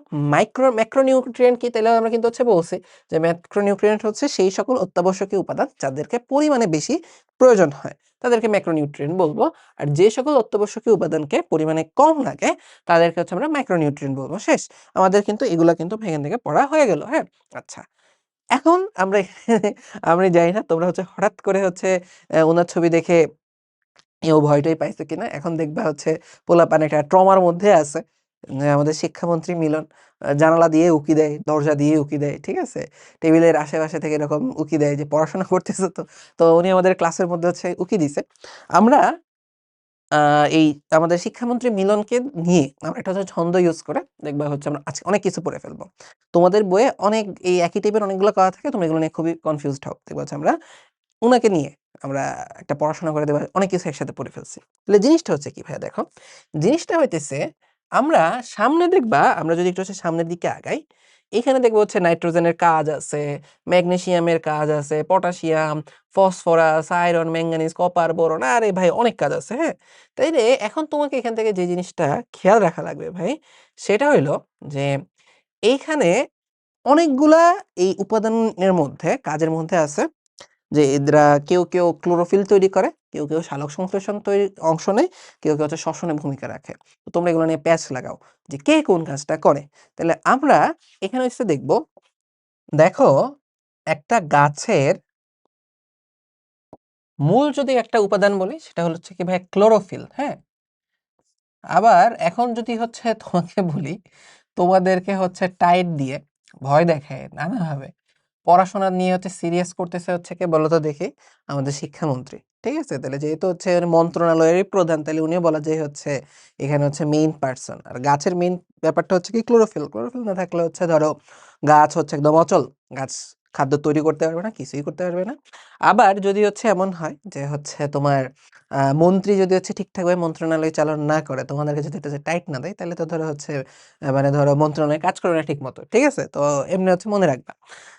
ম্যাক্রোনিউট্রিয়েন্ট কি? তাহলে আমরা কিন্তু হচ্ছে বলছি যে ম্যাক্রোনিউট্রিয়েন্ট হচ্ছে সেই সকল অত্যাবশ্যকীয় উপাদান যাদেরকে পরিমাণে বেশি প্রয়োজন হয়, তাদেরকে ম্যাক্রোনিউট্রিয়েন্ট বলবো। আর যে সকল অত্যাবশ্যকীয় উপাদানকে পরিমাণে কম লাগে, তাদেরকে হচ্ছে আমরা মাইক্রোনিউট্রিয়েন্ট বলবো। শেষ। আমাদের কিন্তু এগুলা কিন্তু এখান থেকে পড়া হয়ে গেল। হ্যাঁ, আচ্ছা, এখন আমরা আমি জানি না তোমরা হচ্ছে হঠাৎ করে হচ্ছে ওনার ছবি দেখে এও ভয়টাই পাইছে কিনা। এখন দেখবা হচ্ছে পোলাপান একটা ট্রমার মধ্যে আছে। আমাদের শিক্ষামন্ত্রী মিলন জানালা দিয়ে উকি দেয়, দরজা দিয়ে উকি দেয়। ঠিক আছে? টেবিলের আশেপাশে থেকে এরকম উকি দেয় যে পড়াশোনা করতেছো তো? তো উনি আমাদের ক্লাসের মধ্যে হচ্ছে উকি দিছে। আমরা আ এই আমাদের শিক্ষামন্ত্রী মিলনকে নিয়ে আমরা একটা হচ্ছে ছন্দ ইউজ করে দেখবা হচ্ছে আমরা আজকে অনেক কিছু পড়ে ফেলবো। তোমাদের বইয়ে অনেক এই একই টাইপের অনেকগুলো করা থাকে। তোমরা এগুলো নিয়ে খুবই কনফিউজড হও। দেখবা হচ্ছে আমরা উনাকে নিয়ে আমরা একটা পড়াশোনা করে দেবা, অনেক কিছু একসাথে পড়ে ফেলছি। তাহলে জিনিসটা হচ্ছে কি ভাইয়া দেখো, জিনিসটা হইতেছে আমরা সামনে দেখবা, আমরা যদি একটু হচ্ছে সামনের দিকে আগাই, এখানে দেখবো হচ্ছে নাইট্রোজেনের কাজ আছে, ম্যাগনেসিয়ামের কাজ আছে, potassium, phosphorus, iron, manganese, copper, boron, আরে ভাই অনেক কাজ আছে, হ্যাঁ? তাইলে এখন তোমাকে এখান থেকে যে জিনিসটা খেয়াল রাখা লাগবে ভাই, সেটা হইলো যে এইখানে অনেকগুলা এই উপাদানের মধ্যে কাজের মধ্যে আছে যে এরা কেউ ক্লোরোফিল তৈরি করে, কেউ সালোক সংশ্লেষণ তৈরি অংশ নেয়, কেউ হচ্ছে শ্বসনে ভূমিকা রাখে। তো তোমরা এগুলো নিয়ে প্যাচ লাগাও যে কে কোন কাজটা করে। তাহলে আমরা এখানে হচ্ছে দেখব, দেখো একটা গাছের মূল যদি একটা উপাদান বলি সেটা হচ্ছে কি ভাই ক্লোরোফিল, হ্যাঁ? আবার এখন যদি হচ্ছে তোমাকে বলি, তোমাদেরকে হচ্ছে টাইট দিয়ে ভয় দেখায় নানাভাবে পড়াশোনা নিয়ে হচ্ছে সিরিয়াস করতেছে হচ্ছে কে বলো তো দেখি? আমাদের শিক্ষামন্ত্রী। ঠিক আছে? তাহলে যেহেতু হচ্ছে মন্ত্রণালয়েরই প্রধান, তাহলে উনিও বলা যায় হচ্ছে এখানে হচ্ছে মেইন পারসন। আর গাছের মেইন ব্যাপারটা হচ্ছে কি ক্লোরোফিল। ক্লোরোফিল না থাকলে হচ্ছে ধরো গাছ হচ্ছে একদম অচল। গাছ খাদ্য তৈরি করতে পারবে না, কিছুই করতে পারবে না। আবার যদি হচ্ছে এমন হয় যে হচ্ছে তোমার মন্ত্রী যদি হচ্ছে ঠিকঠাকভাবে মন্ত্রণালয় চালনা না করে, তোমাদেরকে যদি এটা টাইট না দেয়, তাহলে তো ধরো হচ্ছে মানে ধরো মন্ত্রণালয় কাজ করে না ঠিকমতো। ঠিক আছে? তো এমনি হচ্ছে মনে রাখবা।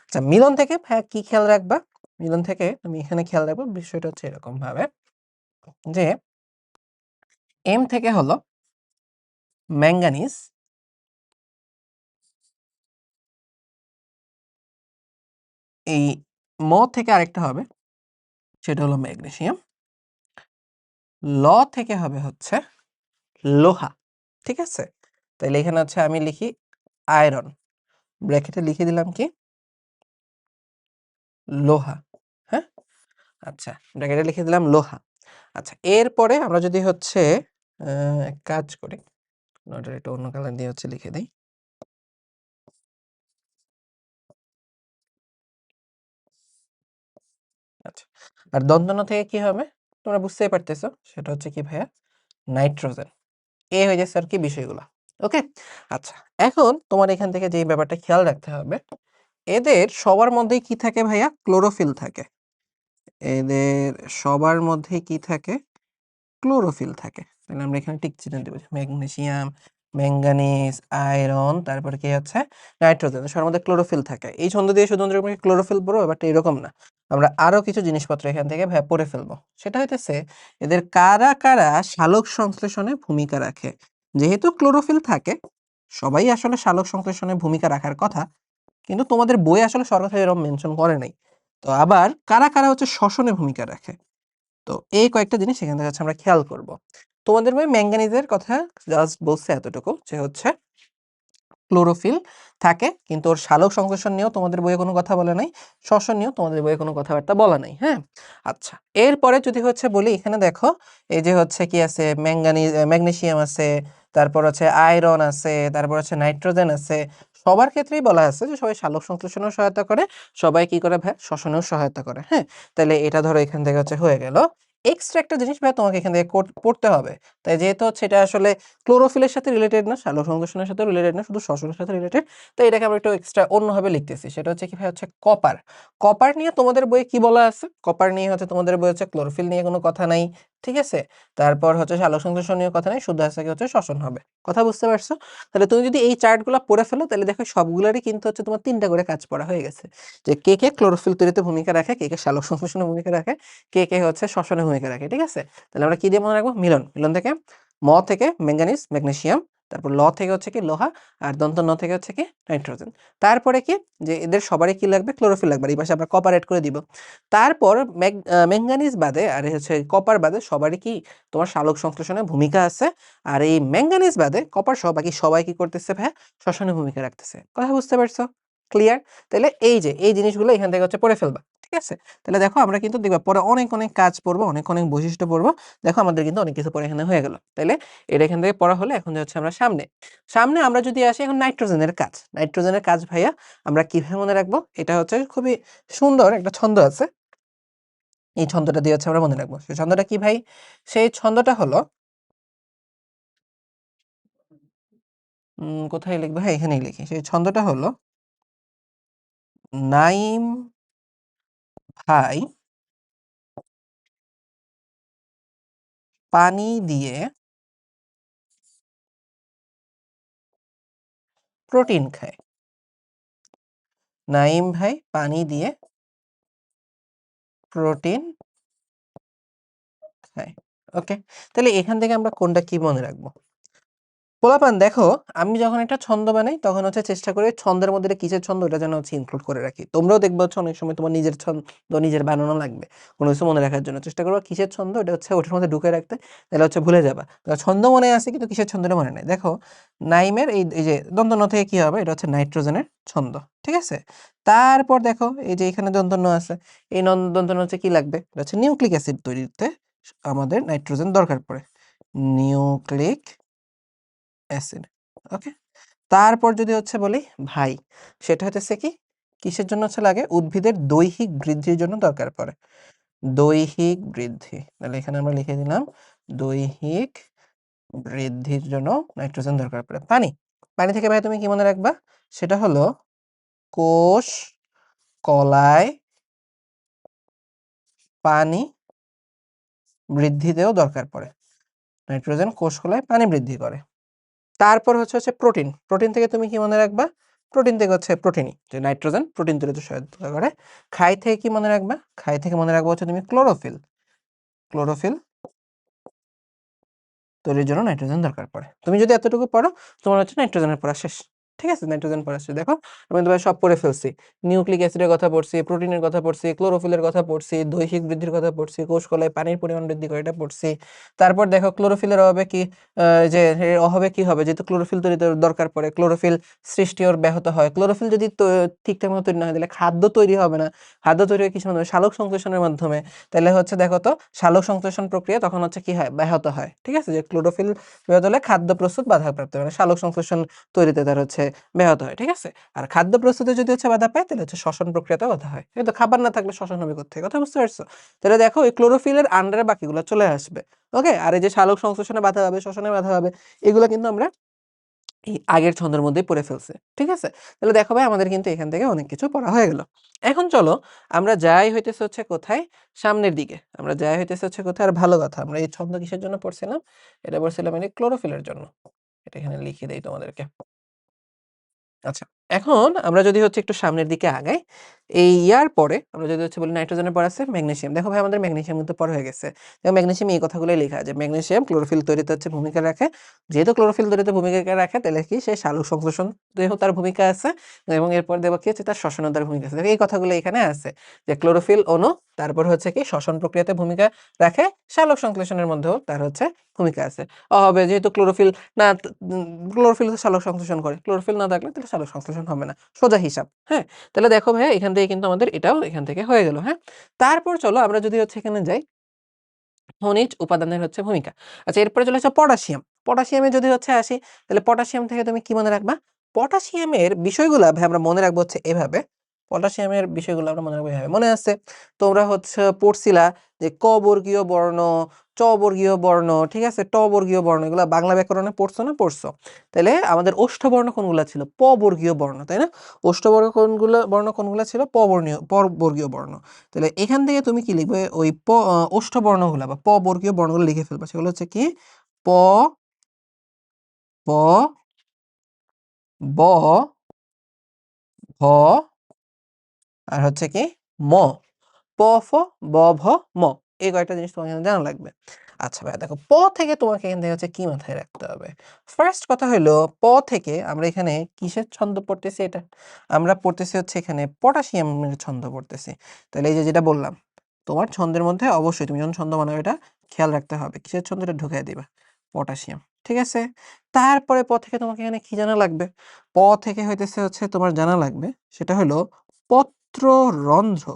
আচ্ছা, মিলন থেকে ভাইয়া কি খেয়াল রাখবা? মিলন থেকে তুমি এখানে খেয়াল রাখবা, বিষয়টা হচ্ছে এরকম ভাবে যে এম থেকে হলো ম্যাঙ্গানিজ, এই ম থেকে আরেকটা হবে, সেটা হলো ম্যাগনেসিয়াম, ল থেকে হবে হচ্ছে লোহা। ঠিক আছে? তাহলে এখানে হচ্ছে আমি লিখি আয়রন, ব্র্যাকেটে লিখে দিলাম কি লোহা। হ্যাঁ, আচ্ছা, ব্র্যাকেটে লিখে দিলাম লোহা। আচ্ছা, এরপরে আমরা যদি হচ্ছে এক কাজ করি, নয়টা একটু অন্য কালার দিয়ে হচ্ছে লিখে দিই। আচ্ছা, আর দন্তন্য থেকে কি হবে তোমরা বুঝতেই পারতেছো, সেটা হচ্ছে কি ভাইয়া নাইট্রোজেন। এ হয়ে যাচ্ছে আর কি বিষয়গুলো। ওকে, আচ্ছা, এখন তোমার এখান থেকে যে ব্যাপারটা খেয়াল রাখতে হবে, এদের সবার মধ্যেই কি থাকে ভাইয়া? ক্লোরোফিল থাকে। এদের সবার মধ্যেই কি থাকে? ক্লোরোফিল থাকে। তাহলে আমরা এখানে টিক চিহ্ন দেব। ম্যাগনেসিয়াম, ম্যাঙ্গানিজ, আয়রন, তারপরে কি হচ্ছে নাইট্রোজেন, সবার মধ্যে ক্লোরোফিল থাকে। এই ছন্দ দিয়ে শুধুমাত্র আমরা ক্লোরোফিল পড়বো, ব্যাপারটা এরকম না। আমরা আরো কিছু জিনিসপত্র এখান থেকে পড়ে ফেলবো। সেটা হইতেছে এদের কারা কারা সালোক সংশ্লেষণে ভূমিকা রাখে। যেহেতু ক্লোরোফিল থাকে, সবাই আসলে সালোক সংশ্লেষণে ভূমিকা রাখার কথা, কিন্তু তোমাদের বই আসলে সরাসরি এরকম মেনশন করে নাই। তো আবার কারা কারা হচ্ছে শ্বসনে ভূমিকা রাখে, তো এই কয়েকটা জিনিস এখান থেকে হচ্ছে আমরা খেয়াল করব। তোমাদের বই ম্যাঙ্গানিজের কথা জাস্ট বলছে এতটুকু যে হচ্ছে ক্লোরোফিল থাকে, কিন্তু ওর সালোক সংশ্লেষণ নিয়েও তোমাদের বইয়ে কোনো কথা বলা নাই, শ্বসন নিয়েও তোমাদের বইয়ে কোনো কথাবার্তা বলা নাই। হ্যাঁ, আচ্ছা, এরপরে যদি হচ্ছে বলি, এখানে দেখো এই যে হচ্ছে কি আছে, ম্যাগনেসিয়াম আছে, তারপর হচ্ছে আয়রন আছে, তারপর হচ্ছে নাইট্রোজেন আছে, সবার ক্ষেত্রেই বলা আছে যে সবাই সালোক সংশ্লেষণেও সহায়তা করে, সবাই কি করে ভাই শ্বসনেও সহায়তা করে। হ্যাঁ, তাহলে এটা ধরো এখান থেকে হচ্ছে হয়ে গেল। এক্সট্রা একটা জিনিস ভাই তোমাকে এখান থেকে পড়তে হবে। তাই যেহেতু হচ্ছে এটা আসলে ক্লোরোফিলের সাথে রিলেটেড না, সালোক সংশ্লেষণের সাথে রিলেটেড না, শুধু শ্বসনের সাথে রিলেটেড, তো এটাকে আমরা একটু এক্সট্রা অন্যভাবে লিখতেছি। সেটা হচ্ছে কি ভাই হচ্ছে কপার। কপার নিয়ে তোমাদের বইয়ে কি বলা আছে? কপার নিয়ে হচ্ছে তোমাদের বইয়ে হচ্ছে ক্লোরোফিল নিয়ে কোনো কথা নাই, ঠিক আছে? তারপর হচ্ছে সালোক সংশ্লেষণ নিয়ে কথা নাই, শুধু আছে কি হচ্ছে শ্বসন হবে। কথা বুঝতে পারছো? তাহলে তুমি যদি এই চার্টগুলো পড়ে ফেলো তাহলে দেখো সবগুলোরই কিন্তু হচ্ছে তোমার 3টা করে কাজ পড়া হয়ে গেছে। যে কে কে ক্লোরোফিল তৈরিতে ভূমিকা রাখে, কে কে সালোক সংশ্লেষণে ভূমিকা রাখে, কে কে হচ্ছে শ্বসনে ভূমিকা রাখে, ঠিক আছে? তাহলে আমরা কি দিয়ে মনে রাখবো? মিলন। মিলন থেকে ম থেকে ম্যাঙ্গানিজ ম্যাগনেসিয়াম, তারপর ল থেকে হচ্ছে কি লোহা, আর দন্ত ন থেকে হচ্ছে কি নাইট্রোজেন। তারপরে কি যে এদের সবারই কি লাগবে? ক্লোরোফিল লাগবে। এই পাশে আমরা কপার এড করে দিব। তারপর ম্যাঙ্গানিজ বাদে আর হচ্ছে কপার বাদে সবারই কি তোমার সালোক সংশ্লেষণে ভূমিকা আছে। আর এই ম্যাঙ্গানিজ বাদে কপার সহ বাকি সবাই কি করতেছে ভাই? শ্বসনে ভূমিকা রাখতেছে। কথা বুঝতে পারছো? ক্লিয়ার? তাহলে এই যে এই জিনিসগুলো এখান থেকে হচ্ছে পড়ে ফেলবা। ঠিক আছে? তাহলে দেখো আমরা কিন্তু দেখবা পরে অনেক অনেক কাজ পড়বো, অনেক অনেক বৈশিষ্ট্য পড়বো। দেখো আমাদের কিন্তু অনেক কিছু পরে এখানে হয়ে গেল। তাইলে এটা এখান থেকে পড়া হলে এখন যাচ্ছে আমরা সামনে। সামনে আমরা যদি আসি এখন নাইট্রোজেনের কাজ। নাইট্রোজেনের কাজ ভাইয়া আমরা কিভাবে মনে রাখবো? এটা হচ্ছে খুবই সুন্দর একটা ছন্দ আছে। এই ছন্দটা দিয়ে হচ্ছে আমরা মনে রাখবো। সেই ছন্দটা কি ভাই? সেই ছন্দটা হলো কোথায় লিখবো? হ্যাঁ, এখানেই লিখি। সেই ছন্দটা হলো নাইম ভাই পানি দিয়ে প্রোটিন খায়। নাইম ভাই পানি দিয়ে প্রোটিন খায়। ওকে? তাহলে এখান থেকে আমরা কোনটা কি মনে রাখবো? পোলাপান দেখো, আমি যখন একটা ছন্দ বানাই তখন হচ্ছে চেষ্টা করি ছন্দের মধ্যে এটা কিসের ছন্দ ওটা যেন হচ্ছে ইনক্লুড করে রাখি। তোমরাও দেখবে হচ্ছে অনেক সময় তোমার নিজের ছন্দ নিজের বানানো লাগবে। কোনো কিছু মনে রাখার জন্য চেষ্টা করবা কিসের ছন্দ ওটা হচ্ছে ওটার মধ্যে ঢুকে রাখতে, তাহলে হচ্ছে ভুলে যাবা। ছন্দ মনে আছে কিন্তু কিসের ছন্দটা মনে নাই। দেখো নাইমের এই যে দন্ত ন থেকে কি হবে? এটা হচ্ছে নাইট্রোজেনের ছন্দ। ঠিক আছে? তারপর দেখো এই যে এখানে দন্ত ন আছে। এই দন্ত ন হচ্ছে কি লাগবে? এটা হচ্ছে নিউক্লিক অ্যাসিড তৈরিতে আমাদের নাইট্রোজেন দরকার পড়ে। Nucleic acid. ওকে? তারপর যদি হচ্ছে বলি ভাই, সেটা হচ্ছে কি? কিসের জন্য হচ্ছে লাগে? উদ্ভিদের দৈহিক বৃদ্ধির জন্য দরকার পড়ে। দৈহিক বৃদ্ধি। তাহলে এখানে আমরা লিখে দিলাম দৈহিক বৃদ্ধির জন্য নাইট্রোজেন দরকার পড়ে। পানি। পানি থেকে ভাই তুমি কি মনে রাখবা? সেটা হলো কোষ কলায় পানি বৃদ্ধিতেও দরকার পড়ে। নাইট্রোজেন কোষ কলায় পানি বৃদ্ধি করে। তারপর হচ্ছে প্রোটিন। প্রোটিন থেকে তুমি কি মনে রাখবা? প্রোটিন থেকে হচ্ছে প্রোটিনই। যে নাইট্রোজেন প্রোটিন তৈরিতে সহায়তা করে। ক্ষার থেকে কি মনে রাখবা? ক্ষার থেকে মনে রাখবা হচ্ছে তুমি ক্লোরোফিল। ক্লোরোফিল তৈরির জন্য নাইট্রোজেন দরকার পড়ে। তুমি যদি এতটুকু পড়ো তোমার হচ্ছে নাইট্রোজেনের পড়া শেষ। ঠিক আছে? নাইট্রোজেন পড়া শেষ। দেখো আমি তোমায় সব পড়ে ফেলছি। নিউক্লিক অ্যাসিডের কথা পড়ছি, প্রোটিনের কথা পড়ছি, ক্লোরোফিলের কথা পড়ছি, দৈহিক বৃদ্ধির কথা পড়ছি, কোষ কলায় পানির পরিমাণ বৃদ্ধি করে এটা পড়ছি। তারপর দেখো ক্লোরোফিলের অভাবে কি যে এর অভাবে কি হবে? যেহেতু ক্লোরোফিল তৈরিতে দরকার পড়ে, ক্লোরোফিল সৃষ্টি ওর ব্যাহত হয়। ক্লোরোফিল যদি ঠিকঠাক মতো তৈরি না হয় তাহলে খাদ্য তৈরি হবে না। খাদ্য তৈরি হয় কিসের মাধ্যমে? সালোক সংশ্লেষণের মাধ্যমে। তাহলে হচ্ছে দেখো তো সালোক সংশ্লেষণ প্রক্রিয়া তখন হচ্ছে কি হয়? ব্যাহত হয়। ঠিক আছে? যে ক্লোরোফিল ব্যাহত হলে খাদ্য প্রস্তুত বাধাপ্রাপ্ত হয়। মানে সালোক সংশ্লেষণ তৈরিতে তার হচ্ছে ব্যাহত হয়। ঠিক আছে? আর খাদ্য প্রস্তুতে যদি হচ্ছে বাধা পায় তাহলে হচ্ছে শ্বসন প্রক্রিয়াতেও বাধা হয়। কিন্তু খাবার না থাকলে শ্বসন হবে কোত্থেকে? কথা বুঝতে পারছো? তাহলে দেখো এই ক্লোরোফিলের আন্ডারে বাকিগুলো চলে আসবে। ওকে? আর এই যে সালোক সংশ্লেষণে বাধা হবে, শ্বসনে বাধা হবে, এগুলো কিন্তু আমরা এই আগের ছন্দের মধ্যেই পড়ে ফেলছি। ঠিক আছে? তাহলে দেখো ভাই আমাদের কিন্তু এখান থেকে অনেক কিছু পড়া হয়ে গেল। এখন চলো আমরা যাই হইতেছে হচ্ছে কোথায়? সামনের দিকে। আমরা যাই হইতেছে হচ্ছে কোথায়? আর ভালো কথা আমরা এই ছন্দ কিসের জন্য পড়ছিলাম? এটা পড়ছিলাম এই ক্লোরোফিলের জন্য। এটা এখানে লিখে দেই তোমাদেরকে। আচ্ছা। এখন আমরা যদি হচ্ছে একটু সামনের দিকে আগাই, এই ইয়ার পরে আমরা যদি হচ্ছে বলি নাইট্রোজেনের পর আছে ম্যাগনেসিয়াম। দেখো ভাই আমাদের ম্যাগনেসিয়াম কিন্তু পরে হয়ে গেছে। এবং ম্যাগনেসিয়াম এই কথাগুলোই লেখা যে ম্যাগনেসিয়াম ক্লোরোফিল তৈরিতে হচ্ছে ভূমিকা রাখে। যেহেতু ক্লোরোফিল তৈরিতে ভূমিকা রাখে তাহলে কি সে সালোক সংশ্লেষণেও তার ভূমিকা আছে এবং এরপর দেখো কি হচ্ছে তার শ্বসনেও তার ভূমিকা আছে। দেখো এই কথাগুলো এখানে আছে যে ক্লোরোফিল অণু তারপর হচ্ছে কি শ্বসন প্রক্রিয়াতে ভূমিকা রাখে, সালোক সংশ্লেষণের মধ্যেও তার হচ্ছে ভূমিকা আছে। হবে যেহেতু ক্লোরোফিল না ক্লোরোফিল তো সালোক সংশ্লেষণ করে। ক্লোরোফিল না থাকলে তাহলে সালোক সংশ্লেষণ হবে না। সোজা হিসাব। হ্যাঁ? তাহলে দেখো ভাইয়া এখান থেকে কিন্তু আমাদের এটাও এখান থেকে হয়ে গেল। হ্যাঁ? তারপর চলো আমরা যদি হচ্ছে এখানে যাই খনিজ উপাদানের হচ্ছে ভূমিকা। আচ্ছা এরপরে চলে আসছে পটাশিয়াম। পটাশিয়ামে যদি হচ্ছে আসি তাহলে পটাশিয়াম থেকে তুমি কি মনে রাখবা? পটাশিয়ামের বিষয়গুলা ভাই আমরা মনে রাখবো হচ্ছে এভাবে। পটাশিয়ামের বিষয়গুলো আমরা মনে রাখবো এভাবে। মনে আছে তোমরা হচ্ছে পড়ছিলা যে ক বর্গীয় বর্ণ, চ বর্গীয় বর্ণ, ঠিক আছে, ট বর্গীয় বর্ণ, এগুলো বাংলা ব্যাকরণে পড়ছো না? পড়ছো। তাহলে আমাদের ওষ্ঠবর্ণ কোনগুলা ছিল? প বর্গীয় বর্ণ, তাই না? ওষ্ঠবর্গ বর্ণ কোনগুলা ছিল? প বর্গীয় বর্ণ। তাহলে এখান থেকে তুমি কি লিখবে? ওই ওষ্ঠবর্ণগুলা বা প বর্গীয় বর্ণগুলো লিখে ফেলবা। সেগুলো হচ্ছে কি? প, প, ব, ভ, আর হচ্ছে কি ম। প, ফ, ব, ভ, ম। এই কয়েকটা জিনিস তোমাকে এখানে জানা লাগবে। আচ্ছা ভাই দেখো, প থেকে তোমাকে এখান থেকে হচ্ছে কি মাথায় রাখতে হবে? ফার্স্ট কথা হলো, প থেকে আমরা এখানে কিসের ছন্দ পড়তেছি? এটা আমরা পড়তেছি হচ্ছে এখানে পটাশিয়ামের ছন্দ পড়তেছি। তাহলে এই যে যেটা বললাম, তোমার ছন্দের মধ্যে অবশ্যই তুমি যখন ছন্দ বানাবে এটা খেয়াল রাখতে হবে কিসের ছন্দটা ঢুকাই দিবা? পটাশিয়াম, ঠিক আছে। তারপরে প থেকে তোমাকে এখানে কি জানা লাগবে? প থেকে হইতেছে হচ্ছে তোমার জানা লাগবে, সেটা হলো পত্ররন্ধ্র।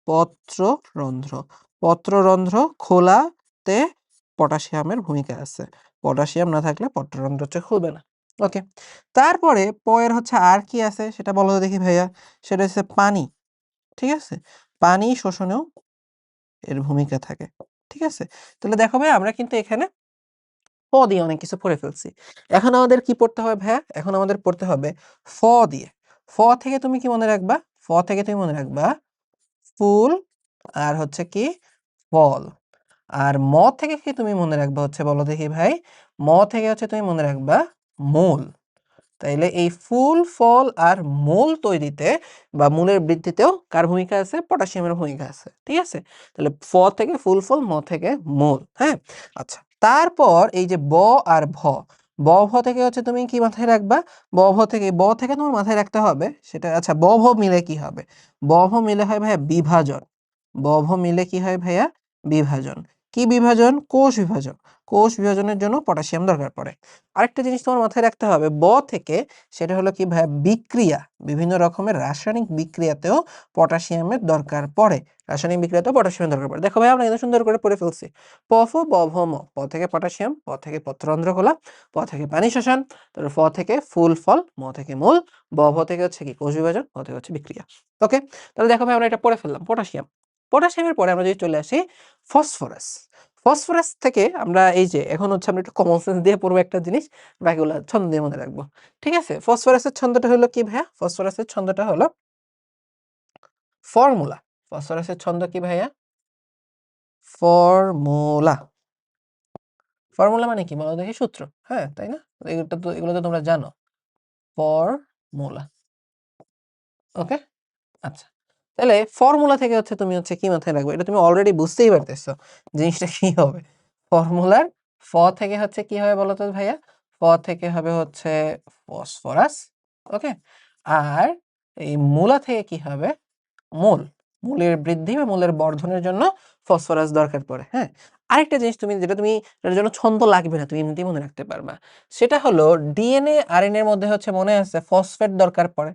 পত্ররন্ধ্র, পত্ররন্ধ্র খোলাতে পটাশিয়ামের ভূমিকা আছে। পটাশিয়াম না থাকলে পত্ররন্ধ্র হচ্ছে খুলবে না। ওকে, তারপরে প এর হচ্ছে আর কি আছে সেটা বলো তো দেখি ভাইয়া। সেটা হচ্ছে পানি, ঠিক আছে। পানি শোষণেও এর ভূমিকা থাকে, ঠিক আছে। তাহলে দেখো ভাই আমরা কিন্তু এখানে প দিয়ে অনেক কিছু পড়ে ফেলছি। এখন আমাদের কি পড়তে হবে ভাইয়া? এখন আমাদের পড়তে হবে ফ দিয়ে। ফ থেকে তুমি কি মনে রাখবা? ফ থেকে তুমি মনে রাখবা ফুল, আর হচ্ছে কি ফল। আর ম থেকে কি তুমি মনে রাখবা হচ্ছে বলো দেখি ভাই? ম থেকে হচ্ছে তুমি মনে রাখবা মূল। তাইলে এই ফুল, ফল আর মূল তৈরিতে বা মূলের বৃদ্ধিতেও কার ভূমিকা আছে? পটাশিয়ামের ভূমিকা আছে, ঠিক আছে। তাহলে ফ থেকে ফুল, ফল, ম থেকে মূল। হ্যাঁ, আচ্ছা। তারপর এই যে ব আর ভ, ব ভ থেকে হচ্ছে তুমি কি মাথায় রাখবা? ব থেকে তোমার মাথায় রাখতে হবে সেটা, আচ্ছা ব ভ মিলে কি হবে? ব ভ মিলে হয় ভাইয়া বিভাজন। ব ভ মিলে কি হয় ভাইয়া? বিভাজন। কি বিভাজন? কোষ বিভাজন। কোষ বিভাজনের জন্য পটাশিয়াম দরকার পড়ে। আরেকটা জিনিস তোমার মাথায় রাখতে হবে, ব থেকে, সেটা হলো কি ভাইয়া? বিক্রিয়া। বিভিন্ন রকমের রাসায়নিক বিক্রিয়াতেও পটাশিয়ামের দরকার পড়ে। রাসায়নিক বিক্রিয়াতেও পটাশিয়ামের দরকার পড়ে। দেখো ভাই আমরা কিন্তু সুন্দর করে পড়ে ফেলছি। প, ফ, ব, ভ, ম। প থেকে পটাশিয়াম, প থেকে পত্ররন্ধ্র খোলা, প থেকে পানি শোষণ, তারপর ফ থেকে ফুল, ফল, ম থেকে মূল, ব, ভ থেকে হচ্ছে কি কোষ বিভাজন, ম থেকে হচ্ছে বিক্রিয়া। ওকে, তাহলে দেখো ভাই আমরা এটা পড়ে ফেললাম পটাশিয়াম। পটাশিয়ামের পরে আমরা যদি চলে আসি ফসফরাস। ফসফরাস থেকে আমরা এই যে এখন হচ্ছে আমরা একটু কমন সেন্স দিয়ে পড়বো একটা জিনিস, বাকিগুলো ছন্দ দিয়ে মনে রাখবো, ঠিক আছে। ফসফরাসের ছন্দটা হলো কি ভাইয়া? ফসফরাসের ছন্দটা হলো ফর্মুলা। ফসফরাসের ছন্দ কি ভাইয়া? ফর্মুলা। ফর্মুলা মানে কি বলো দেখি? সূত্র, হ্যাঁ তাই না? এগুলো তো তোমরা জানো। ফর্মুলা, ওকে, আচ্ছা। তাহলে ফর্মুলা থেকে হচ্ছে তুমি হচ্ছে কি মাথায় রাখবে? এটা তুমি অলরেডি বুঝতেই পারতেছো জিনিসটা কি হবে। ফর্মুলার ফ থেকে হচ্ছে কি হবে বলো তো ভাইয়া? ফ থেকে হবে হচ্ছে ফসফরাস, ওকে। আর এই মূলা থেকে কি হবে? মূল। মূলের বৃদ্ধি বা মূলের বর্ধনের জন্য ফসফরাস দরকার পড়ে। হ্যাঁ, আরেকটা জিনিস তুমি যেটা তুমি এটার জন্য ছন্দ লাগবে না, তুমি এমনিতেই মনে রাখতে পারবা। সেটা হলো ডিএনএ আরএনএ এর মধ্যে হচ্ছে মনে আছে ফসফেট দরকার পড়ে।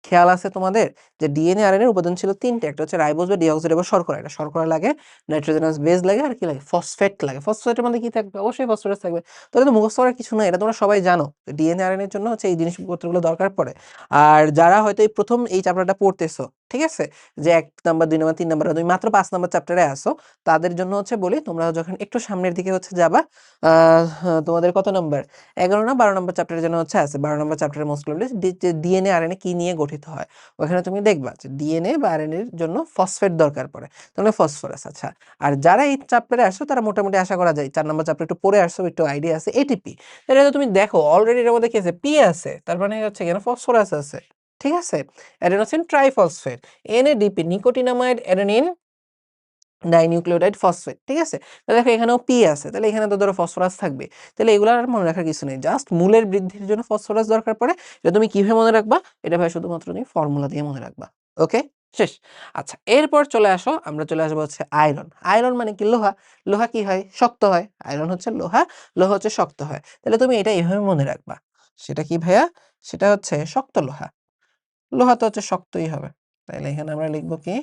খেয়াল আছে তোমাদের যে ডিএনএ আরএনএ এর উপাদান ছিল তিনটে, একটা হচ্ছে রাইবোজ বা ডিঅক্সিরাইবোজ শর্করা, এটা শর্করা লাগে, নাইট্রোজেনাস বেস লাগে, আর কি লাগে? ফসফেট লাগে। ফসফেটের মধ্যে কি থাকবে? অবশ্যই ফসফরাস থাকবে। তাহলে তো মুখস্থ করার কিছু না, এটা তোমরা সবাই জানো। ডিএনএ আরএনএ এর জন্য হচ্ছে এই জিনিসপত্রগুলো দরকার পড়ে। আর যারা হয়তো এই প্রথম এই চ্যাপ্টারটা পড়তেছো, ঠিক আছে, যে ১ নাম্বার ২ নাম্বার ৩ নাম্বার, তুমি মাত্র ৫ নাম্বার চ্যাপ্টারে আসো, তাদের জন্য হচ্ছে বলি তোমরা যখন একটু সামনের দিকে হচ্ছে যাবা, তোমাদের কত নাম্বার? ১১ না ১২ নাম্বার চ্যাপ্টারের জন্য হচ্ছে আছে। ১২ নাম্বার চ্যাপ্টারে মোস্ট প্রবাবলি ডিএনএ আরএনএ কি নিয়ে গঠিত হয়, ওখানে তুমি দেখবা যে ডিএনএ বা আরএনএ এর জন্য ফসফেট দরকার পড়ে, তাহলে ফসফরাস। আচ্ছা, আর যারা এই চ্যাপ্টারে আসো তারা মোটামুটি আশা করা যায় ৪ নাম্বার চ্যাপ্টার একটু পড়ে আসছো, একটু আইডিয়া আছে এটিপি। এটা তো তুমি দেখো অলরেডি এর মধ্যে কি আছে? পি আছে, তার মানে হচ্ছে কেন ফসফরাস আছে, ঠিক আছে। Adenosine triphosphate, NADP, nicotinamide adenine dinucleotide phosphate, ঠিক আছে। তাহলে দেখো এখানেও পি আছে, তাহলে এখানে তো ধরো ফসফরাস থাকবে। তাহলে এগুলো আর মনে রাখার কিছু নেই, জাস্ট মূলের বৃদ্ধির জন্য ফসফরাস দরকার পড়ে। এটা তুমি কিভাবে মনে রাখবা? এটা ভাই শুধুমাত্র তুমি ফর্মুলা দিয়ে মনে রাখবা। ওকে, শেষ। আচ্ছা, এরপর চলে আসো, আমরা চলে আসবো হচ্ছে আয়রন। আয়রন মানে কি? লোহা। লোহা কি হয়? শক্ত হয়। আয়রন হচ্ছে লোহা, লোহা হচ্ছে শক্ত হয়। তাহলে তুমি এটা এভাবে মনে রাখবা। সেটা কি ভাইয়া? সেটা হচ্ছে শক্ত লোহা। লোহা তো হচ্ছে শক্তই হবে। তাইলে এখানে আমরা লিখবো কি?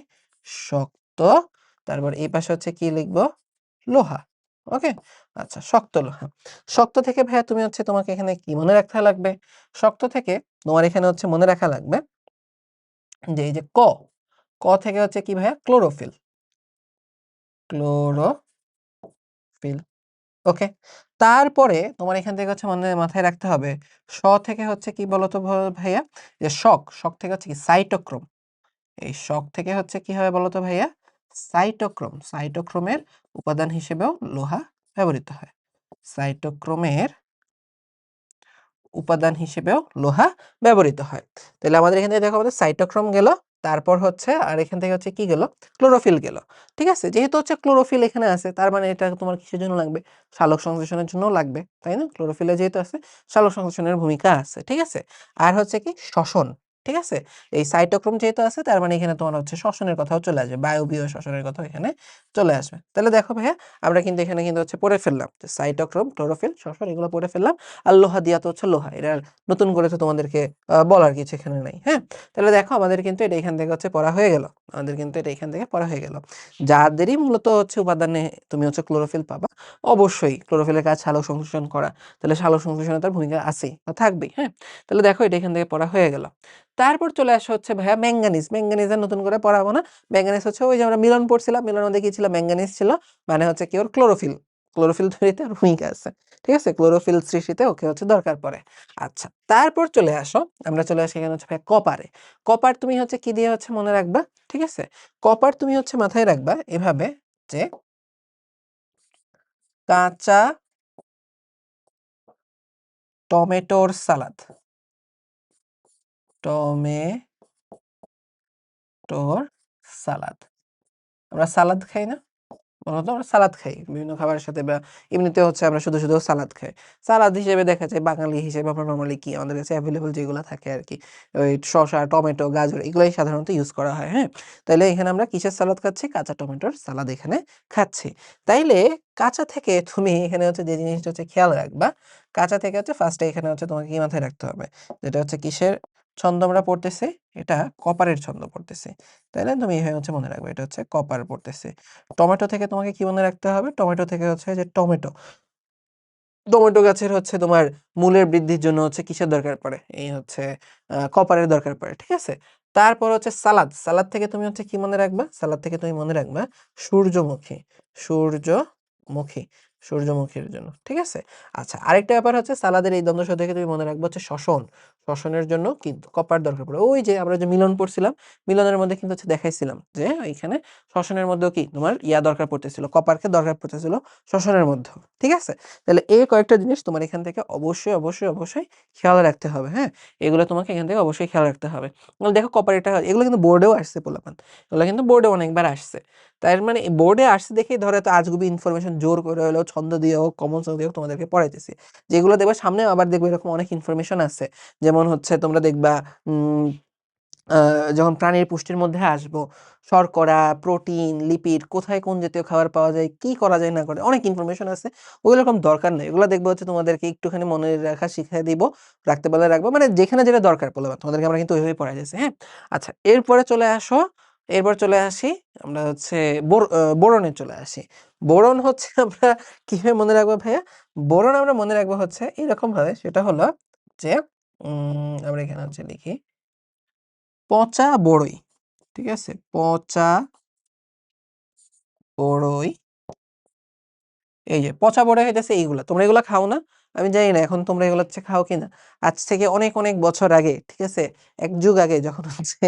শক্ত। তারপর এই পাশে হচ্ছে কি লিখবো? লোহা। ওকে? আচ্ছা, শক্ত লোহা। শক্ত থেকে ভাইয়া তুমি হচ্ছে তোমাকে এখানে কি মনে রাখতে লাগবে? শক্ত থেকে তোমার এখানে হচ্ছে মনে রাখা লাগবে যে এই যে ক থেকে হচ্ছে কি ভাইয়া? ক্লোরোফিল। ক্লোরোফিল। ওকে? তারপরে তোমার এখান থেকে হচ্ছে মাথায় রাখতে হবে থেকে হচ্ছে কি বলতো ভাইয়া? যে শক থেকে হচ্ছে কি? সাইটোক্রোম। এই শক থেকে হচ্ছে কি হবে বলতো ভাইয়া? সাইটোক্রোম। সাইটোক্রোমের উপাদান হিসেবেও লোহা ব্যবহৃত হয়। সাইটোক্রোমের উপাদান হিসেবেও লোহা ব্যবহৃত হয়। তাহলে আমাদের এখান থেকে দেখো আমাদের সাইটোক্রোম গেল, তারপর হচ্ছে আর এখান থেকে হচ্ছে কি গেল? ক্লোরোফিল গেল। ঠিক আছে? যেহেতু হচ্ছে ক্লোরোফিল এখানে আছে তার মানে এটা তোমার কিসের জন্য লাগবে? সালোক সংশ্লেষণের জন্যও লাগবে। তাই না? ক্লোরোফিলে যেহেতু আছে সালোক সংশ্লেষণের ভূমিকা আছে। ঠিক আছে? আর হচ্ছে কি? শ্বসন। ঠিক আছে? এই সাইটোক্রোম যেহেতু আছে তার মানে এখানে তোমার হচ্ছে শ্বসনের কথাও চলে আসবে। বায়বীয় শ্বসনের কথাও এখানে চলে আসবে। তাহলে দেখো ভাইয়া আমরা কিন্তু এখানে কিন্তু হচ্ছে পড়ে ফেললাম যে সাইটোক্রোম, ক্লোরোফিল, শ্বসন এগুলো পড়ে ফেললাম। আর লোহা দিয়া তো হচ্ছে লোহা। এটা নতুন করে তো তোমাদেরকে বলার কিছু এখানে নাই। হ্যাঁ? তাহলে দেখো আমাদের কিন্তু এটা এখান থেকে হচ্ছে পড়া হয়ে গেল। আমাদের কিন্তু এটা এখান থেকে পড়া হয়ে গেল। যাদেরই মূলত হচ্ছে উপাদানে তুমি হচ্ছে ক্লোরোফিল পাবা, অবশ্যই ক্লোরোফিলের কাজ সালোক সংশ্লেষণ করা। তাহলে সালোক সংশ্লেষণে তার ভূমিকা আছেই বা থাকবেই। হ্যাঁ? তাহলে দেখো এটা এখান থেকে পড়া হয়ে গেল। তারপর চলে আসা হচ্ছে ভাইয়া ম্যাঙ্গানিজ। ম্যাঙ্গানিজ আর নতুন করে পড়াবো না। ম্যাঙ্গানিজ হচ্ছে ওই যে আমরা মিলন পড়ছিলাম, মিলনের মধ্যে কি ছিল? ম্যাঙ্গানিজ ছিল। মানে হচ্ছে কি ওর ক্লোরোফিল। ক্লোরোফিল তৈরিতে ওর ভূমিকা আছে। ঠিক আছে? ক্লোরোফিল সৃষ্টিতে ওকে হচ্ছে দরকার পড়ে। আচ্ছা, তারপর চলে আসো, আমরা চলে আসি এখানে হচ্ছে ভাই কপারে। কপার তুমি হচ্ছে কি দিয়ে হচ্ছে মনে রাখবা? ঠিক আছে? কপার তুমি হচ্ছে মাথায় রাখবা এভাবে যে কাঁচা টমেটোর সালাদ। টমেটোর সালাদ। আমরা সালাদ খাই না? মূলত আমরা সালাদ খাই বিভিন্ন খাবারের সাথে বা এমনিতে হচ্ছে আমরা শুধু সালাদ খাই। সালাদ হিসেবে দেখা যায় বাঙালি হিসেবে আমরা নরমালি কি আমাদের কাছে এভেইলেবল যেগুলো থাকে আরকি। ওই শসা, টমেটো, গাজর এগুলাই সাধারণত ইউজ করা হয়, হ্যাঁ? তাইলে এখানে আমরা কিসের সালাদ খাচ্ছি? কাঁচা টমেটোর সালাদ এখানে খাচ্ছি। তাইলে কাঁচা থেকে তুমি এখানে হচ্ছে যে জিনিসটা হচ্ছে খেয়াল রাখবা, কাঁচা থেকে হচ্ছে ফার্স্টে এখানে হচ্ছে তোমাকে কি মাথায় রাখতে হবে? যেটা হচ্ছে কিসের ছন্দ আমরা পড়তেছি? এটা কপারের ছন্দ পড়তেছি। তাইলে তুমি এভাবে হচ্ছে মনে রাখবে এটা হচ্ছে কপার পড়তেছি। টমেটো থেকে তোমাকে কি মনে রাখতে হবে? টমেটো থেকে হচ্ছে যে টমেটো। টমেটো গাছের হচ্ছে তোমার মূলের বৃদ্ধির জন্য হচ্ছে কিসের দরকার পড়ে? এই হচ্ছে কপারের দরকার পড়ে। ঠিক আছে? তারপর হচ্ছে সালাদ। সালাদ থেকে তুমি হচ্ছে কি মনে রাখবা? সালাদ থেকে তুমি মনে রাখবা সূর্যমুখী। সূর্যমুখী। সূর্যমুখীর জন্য। ঠিক আছে? আচ্ছা, আরেকটা ব্যাপার হচ্ছে সালাদের এই দ্বন্দ্ব থেকে তুমি মনে রাখবা হচ্ছে শ্বসন। শ্বসনের জন্য কিন্তু কপার দরকার পড়ে। ওই যে আমরা যে মিলন পড়ছিলাম, মিলনের মধ্যে কিন্তু হচ্ছে দেখাইছিলাম যে এইখানে শ্বসনের মধ্যেও কি তোমার দরকার পড়তেছিল। কপারকে দরকার পড়তেছিল শ্বসনের মধ্যেও। ঠিক আছে? তাহলে এই কয়েকটা জিনিস তোমার এখান থেকে অবশ্যই খেয়াল রাখতে হবে। হ্যাঁ? এগুলো তোমাকে এখান থেকে অবশ্যই খেয়াল রাখতে হবে। দেখো কপার এটা এগুলো কিন্তু বোর্ডেও আসছে পোলাপান। এগুলো কিন্তু বোর্ডে অনেকবার আসছে। তার মানে বোর্ডে আসছে দেখেই ধরো এত আজগুবি ইনফরমেশন জোর করে হলেও ছন্দ দিয়ে হোক, কমন সেন্স দিয়ে হোক তোমাদেরকে পড়াইতেছি। যেগুলো দেখবে সামনে আবার দেখবে এরকম অনেক ইনফরমেশন আছে। যেমন হচ্ছে তোমরা দেখবা উম আ যখন প্রাণীর পুষ্টির মধ্যে আসবো, শর্করা, প্রোটিন, লিপিড কোথায় কোন জাতীয় খাবার পাওয়া যায়, কি করা যায় না করা অনেক ইনফরমেশন আছে। ওগুলো এরকম দরকার নেই। ওগুলো দেখবা হচ্ছে তোমাদেরকে একটুখানি মনে রাখা শিখায় দিব। রাখতে পারলে রাখবা। মানে যেখানে যেটা দরকার পড়বে তোমাদেরকে আমরা কিন্তু ওইভাবেই পড়াইতেছি, হ্যাঁ? আচ্ছা, এরপরে চলে আসো, এরপর চলে আসি আমরা হচ্ছে বোরনে চলে আসি। বোরন হচ্ছে আমরা কিভাবে মনে রাখবো ভাইয়া? বোরন আমরা মনে রাখবো হচ্ছে এরকমভাবে সেটা হলো যে আমরা এখানে হচ্ছে লিখি পচা বড়ই। ঠিক আছে? পচা বড়ই। এই যে পচা বড়ই হইতেছে এইগুলা। তোমরা এগুলা খাও না? আমি জানি না এখন তোমরা এগুলা হচ্ছে খাও কিনা? আজ থেকে অনেক বছর আগে, ঠিক আছে? এক যুগ আগে যখন হচ্ছে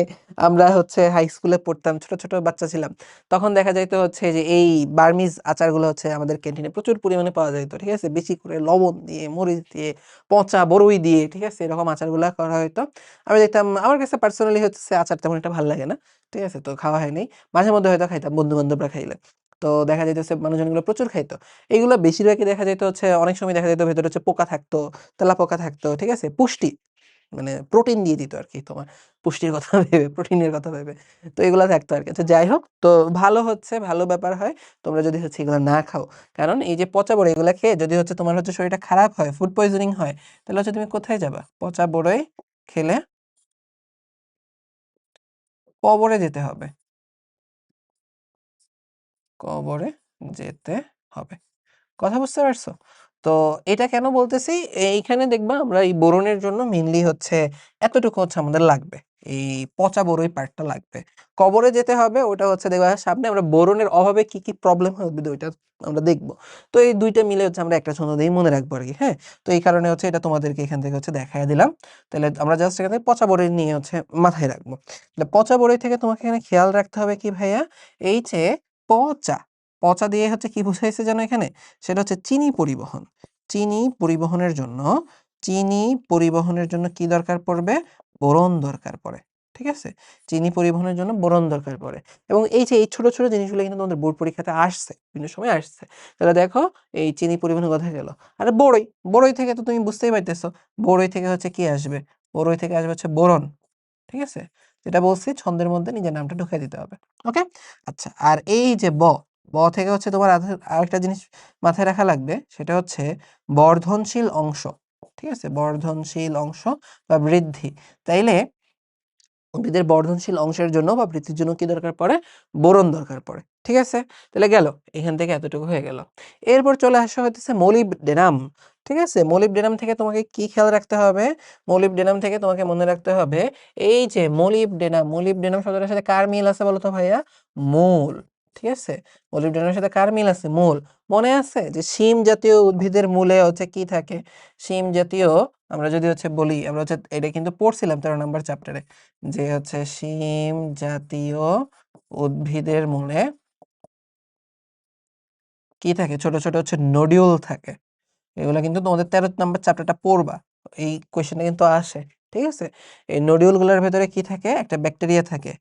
আমরা হচ্ছে হাই স্কুলে পড়তাম, ছোট বাচ্চা ছিলাম। তখন দেখা যাইত হচ্ছে যে এই বার্মিজ আচারগুলো হচ্ছে আমাদের ক্যান্টিনে প্রচুর পরিমাণে পাওয়া যাইত। ঠিক আছে? বেশি করে লবণ দিয়ে, মরিচ দিয়ে, পচা বড়ই দিয়ে, ঠিক আছে? এরকম আচারগুলা করা হইতো। আমি দেখতাম আমার কাছে পার্সোনালি হচ্ছে আচার তেমন একটা ভাল লাগে না। ঠিক আছে? তো খাওয়া হয় নাই। মাঝে মধ্যে হয়তো খাইতাম বন্ধু-বান্ধবরা খাইলে। তো দেখা যাইতেছে মানুষজনগুলো প্রচুর খাইতো। এগুলা বেশিরভাগই দেখা যাইত হচ্ছে অনেক সময় দেখা যাইত ভেতরে হচ্ছে পোকা থাকতো, তেলাপোকা থাকতো। ঠিক আছে? পুষ্টি মানে প্রোটিন দিয়ে দিত আরকি তোমার। পুষ্টির কথা ভেবে, প্রোটিনের কথা ভেবে। তো এগুলা থাকতো আরকি। আচ্ছা যাই হোক, তো ভালো হচ্ছে ভালো ব্যাপার হয় তোমরা যদি হচ্ছে এগুলা না খাও। কারণ এই যে পচা বড়ি এগুলা খেয়ে যদি হচ্ছে তোমার হচ্ছে শরীরটা খারাপ হয়, ফুড পয়জনিং হয়, তাহলে হচ্ছে তুমি কোথায় যাবা? পচা বড়ই খেলে কবরে যেতে হবে। কবরে যেতে হবে। কথা বুঝতে পারছো? তো এটা কেন বলতেছি, এইখানে দেখবা আমরা এই বোরনের জন্য মেইনলি হচ্ছে এতটুকু হচ্ছে আমাদের লাগবে, এই পচা বড়ই পার্টটা লাগবে। কবরে যেতে হবে, ওটা হচ্ছে দেখবা সামনে আমরা বোরনের অভাবে কি কি প্রবলেম হয় উদ্ভিদে ওইটা আমরা দেখবো। তো এই দুইটা মিলে হচ্ছে আমরা একটা ছন্দ দিয়ে মনে রাখবো আর কি। হ্যাঁ, তো এই কারণে হচ্ছে এটা তোমাদেরকে এখান থেকে হচ্ছে দেখায় দিলাম। তাহলে আমরা জাস্ট এখান থেকে পচা বড়ই নিয়ে হচ্ছে মাথায় রাখবো। তাহলে পচা বড়ই থেকে তোমাকে এখানে খেয়াল রাখতে হবে কি ভাইয়া, এই যে পচা, পচা দিয়ে হচ্ছে কি বুঝাইছে যেন এখানে, সেটা হচ্ছে চিনি পরিবহন। চিনি পরিবহনের জন্য, চিনি পরিবহনের জন্য কি দরকার পড়বে, বোরন দরকার পড়ে। ঠিক আছে, চিনি পরিবহনের জন্য বোরন দরকার পড়ে। এবং এই যে এই ছোট ছোট জিনিসগুলো কিন্তু তোমাদের বোর্ড পরীক্ষাতে আসছে, বিভিন্ন সময় আসছে। তাহলে দেখো এই চিনি পরিবহনের কথা গেল। আর বড়ই, বড়ই থেকে তো তুমি বুঝতেই পারতেছো, বড়ই থেকে হচ্ছে কি আসবে, বড়ই থেকে আসবে হচ্ছে বোরন। ঠিক আছে, যেটা বলছি ছন্দের মধ্যে নিজের নামটা ঢুকিয়ে দিতে হবে। ওকে, আচ্ছা। আর এই যে ব, ব থেকে হচ্ছে তোমার আরেকটা জিনিস মাথায় রাখা লাগবে, সেটা হচ্ছে বর্ধনশীল অংশ। ঠিক আছে, বর্ধনশীল অংশ বা বৃদ্ধি। তাইলে উদ্ভিদের বর্ধনশীল অংশের জন্য বা বৃদ্ধির জন্য কি দরকার পড়ে, বোরন দরকার পড়ে। ঠিক আছে, তাহলে গেল, এখান থেকে এতটুকু হয়ে গেল। এরপর চলে আসা হইতেছে মলিবডেনাম। ঠিক আছে, মলিবডেনাম থেকে তোমাকে কি খেয়াল রাখতে হবে, মলিবডেনাম থেকে তোমাকে মনে রাখতে হবে এই যে মলিবডেনাম, মলিবডেনাম শব্দটার সাথে কার মিল আছে বলো তো ভাইয়া, মূল। ঠিক আছে, মলিবডেনামের সাথে কার মিল আছে, মূল। মনে আছে যে শিম জাতীয় উদ্ভিদের মূলে হচ্ছে কি থাকে, শিম জাতীয়, আমরা যদি হচ্ছে বলি, আমরা হচ্ছে এটা কিন্তু পড়ছিলাম 13 নম্বর চ্যাপ্টারে, যে হচ্ছে শিম জাতীয় উদ্ভিদের মূলে কি থাকে, ছোট ছোট হচ্ছে নডিউল থাকে। এগুলো কিন্তু তোমাদের 13 নম্বর চ্যাপ্টারটা পড়বা, এই কোয়েশ্চেনটা কিন্তু আসে। ঠিক আছে, এই নডিউল গুলোর ভেতরে কি থাকে, একটা ব্যাকটেরিয়া থাকে,